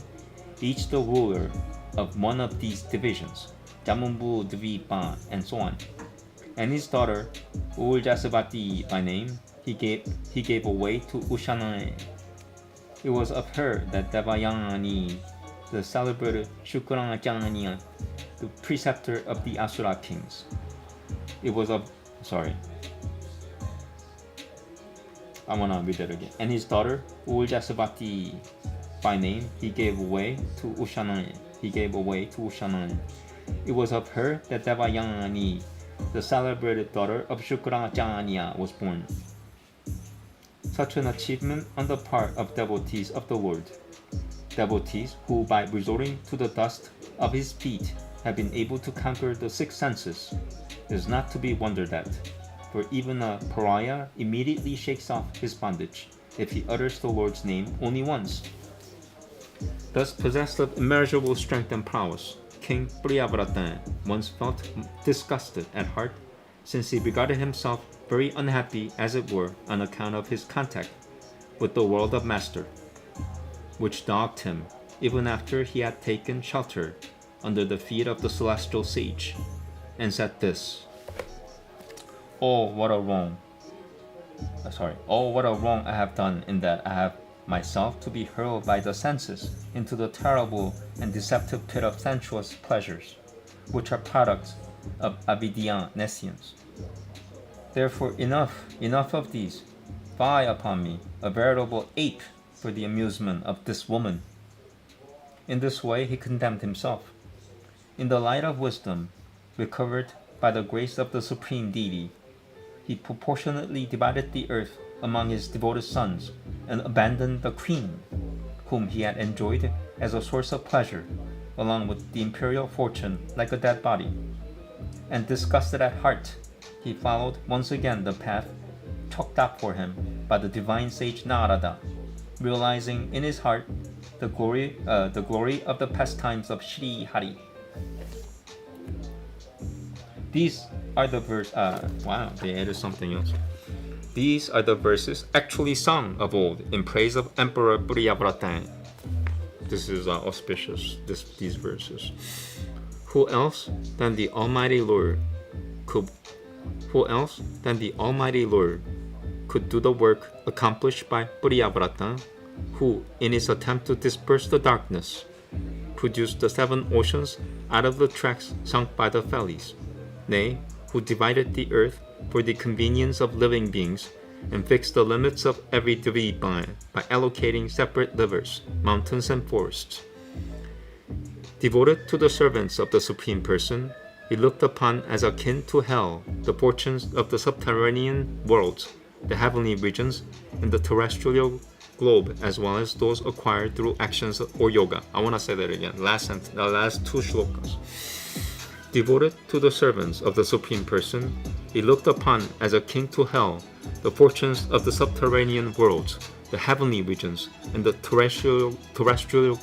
each the ruler of one of these divisions, Jamumbu Dvipa, and so on. And his daughter, Uljasavati by name, he gave away to Ushanae. It was of her that Devayani, the celebrated Shukranacharya, the preceptor of the Asura kings. It was of, I want to read that again. And his daughter, Uljasavati by name, he gave away to Ushanae. It was of her that Devayani, the celebrated daughter of Shukranacharya, was born. Such an achievement on the part of devotees of the Lord, devotees who by resorting to the dust of his feet have been able to conquer the six senses, is not to be wondered at, for even a pariah immediately shakes off his bondage if he utters the Lord's name only once. Thus possessed of immeasurable strength and prowess, King Priyavrata once felt disgusted at heart, since he regarded himself very unhappy, as it were, on account of his contact with the world of master, which dogged him even after he had taken shelter under the feet of the celestial sage, and said this: Oh, what a wrong I have done in that I have myself to be hurled by the senses into the terrible and deceptive pit of sensuous pleasures, which are products of avidya, nescience. Therefore enough of these. Fie upon me, a veritable ape for the amusement of this woman. In this way he condemned himself. In the light of wisdom, recovered by the grace of the Supreme Deity, he proportionately divided the earth among his devoted sons and abandoned the queen, whom he had enjoyed as a source of pleasure, along with the imperial fortune like a dead body. And disgusted at heart, he followed once again the path chalked out for him by the divine sage Narada, realizing in his heart the glory of the pastimes of Sri Hari. These are the they added something else. These are the verses actually sung of old in praise of Emperor Priyavrata. This is auspicious, these verses. Who else than the Almighty Lord could do the work accomplished by Priyavrata, who, in his attempt to disperse the darkness, produced the 7 oceans out of the tracks sunk by the Fellies, nay, who divided the earth for the convenience of living beings and fixed the limits of every dvipa by allocating separate rivers, mountains, and forests. Devoted to the servants of the Supreme Person, he looked upon as akin to hell the fortunes of the subterranean worlds, the heavenly regions, and the terrestrial globe, as well as those acquired through actions or yoga. I want to say that again, the last 2 shlokas. Devoted to the servants of the Supreme Person, he looked upon as akin to hell the fortunes of the subterranean worlds, the heavenly regions, and the terrestrial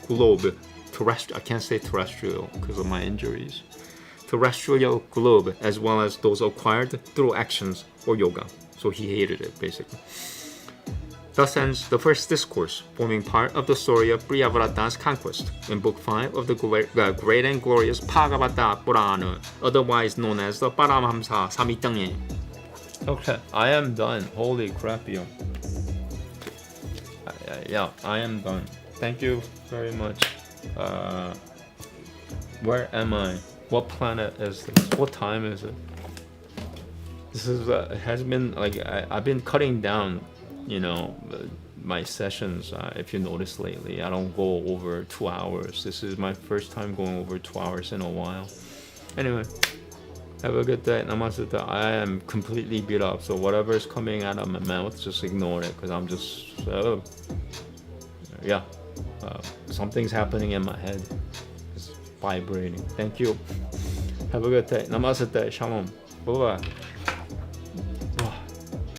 globe. I can't say terrestrial because of my injuries. Terrestrial globe, as well as those acquired through actions or yoga. So he hated it, basically. Thus ends the first discourse, forming part of the story of Priyavrata's conquest in Book 5 of the great and glorious Bhagavata Purana, otherwise known as the Paramhamsa Samhitange. Okay, I am done. Holy crap, yo. Yeah, I am done. Thank you very much. Where am I? What planet is this? What time is it? This is it has been like I've been cutting down, my sessions. If you notice lately, I don't go over 2 hours. This is my first time going over 2 hours in a while. Anyway, have a good day. Namaste. I am completely beat up, so whatever is coming out of my mouth, just ignore it, because I'm just something's happening in my head. It's vibrating. Thank you. Have a good day. Namaste. Shalom. Bye bye.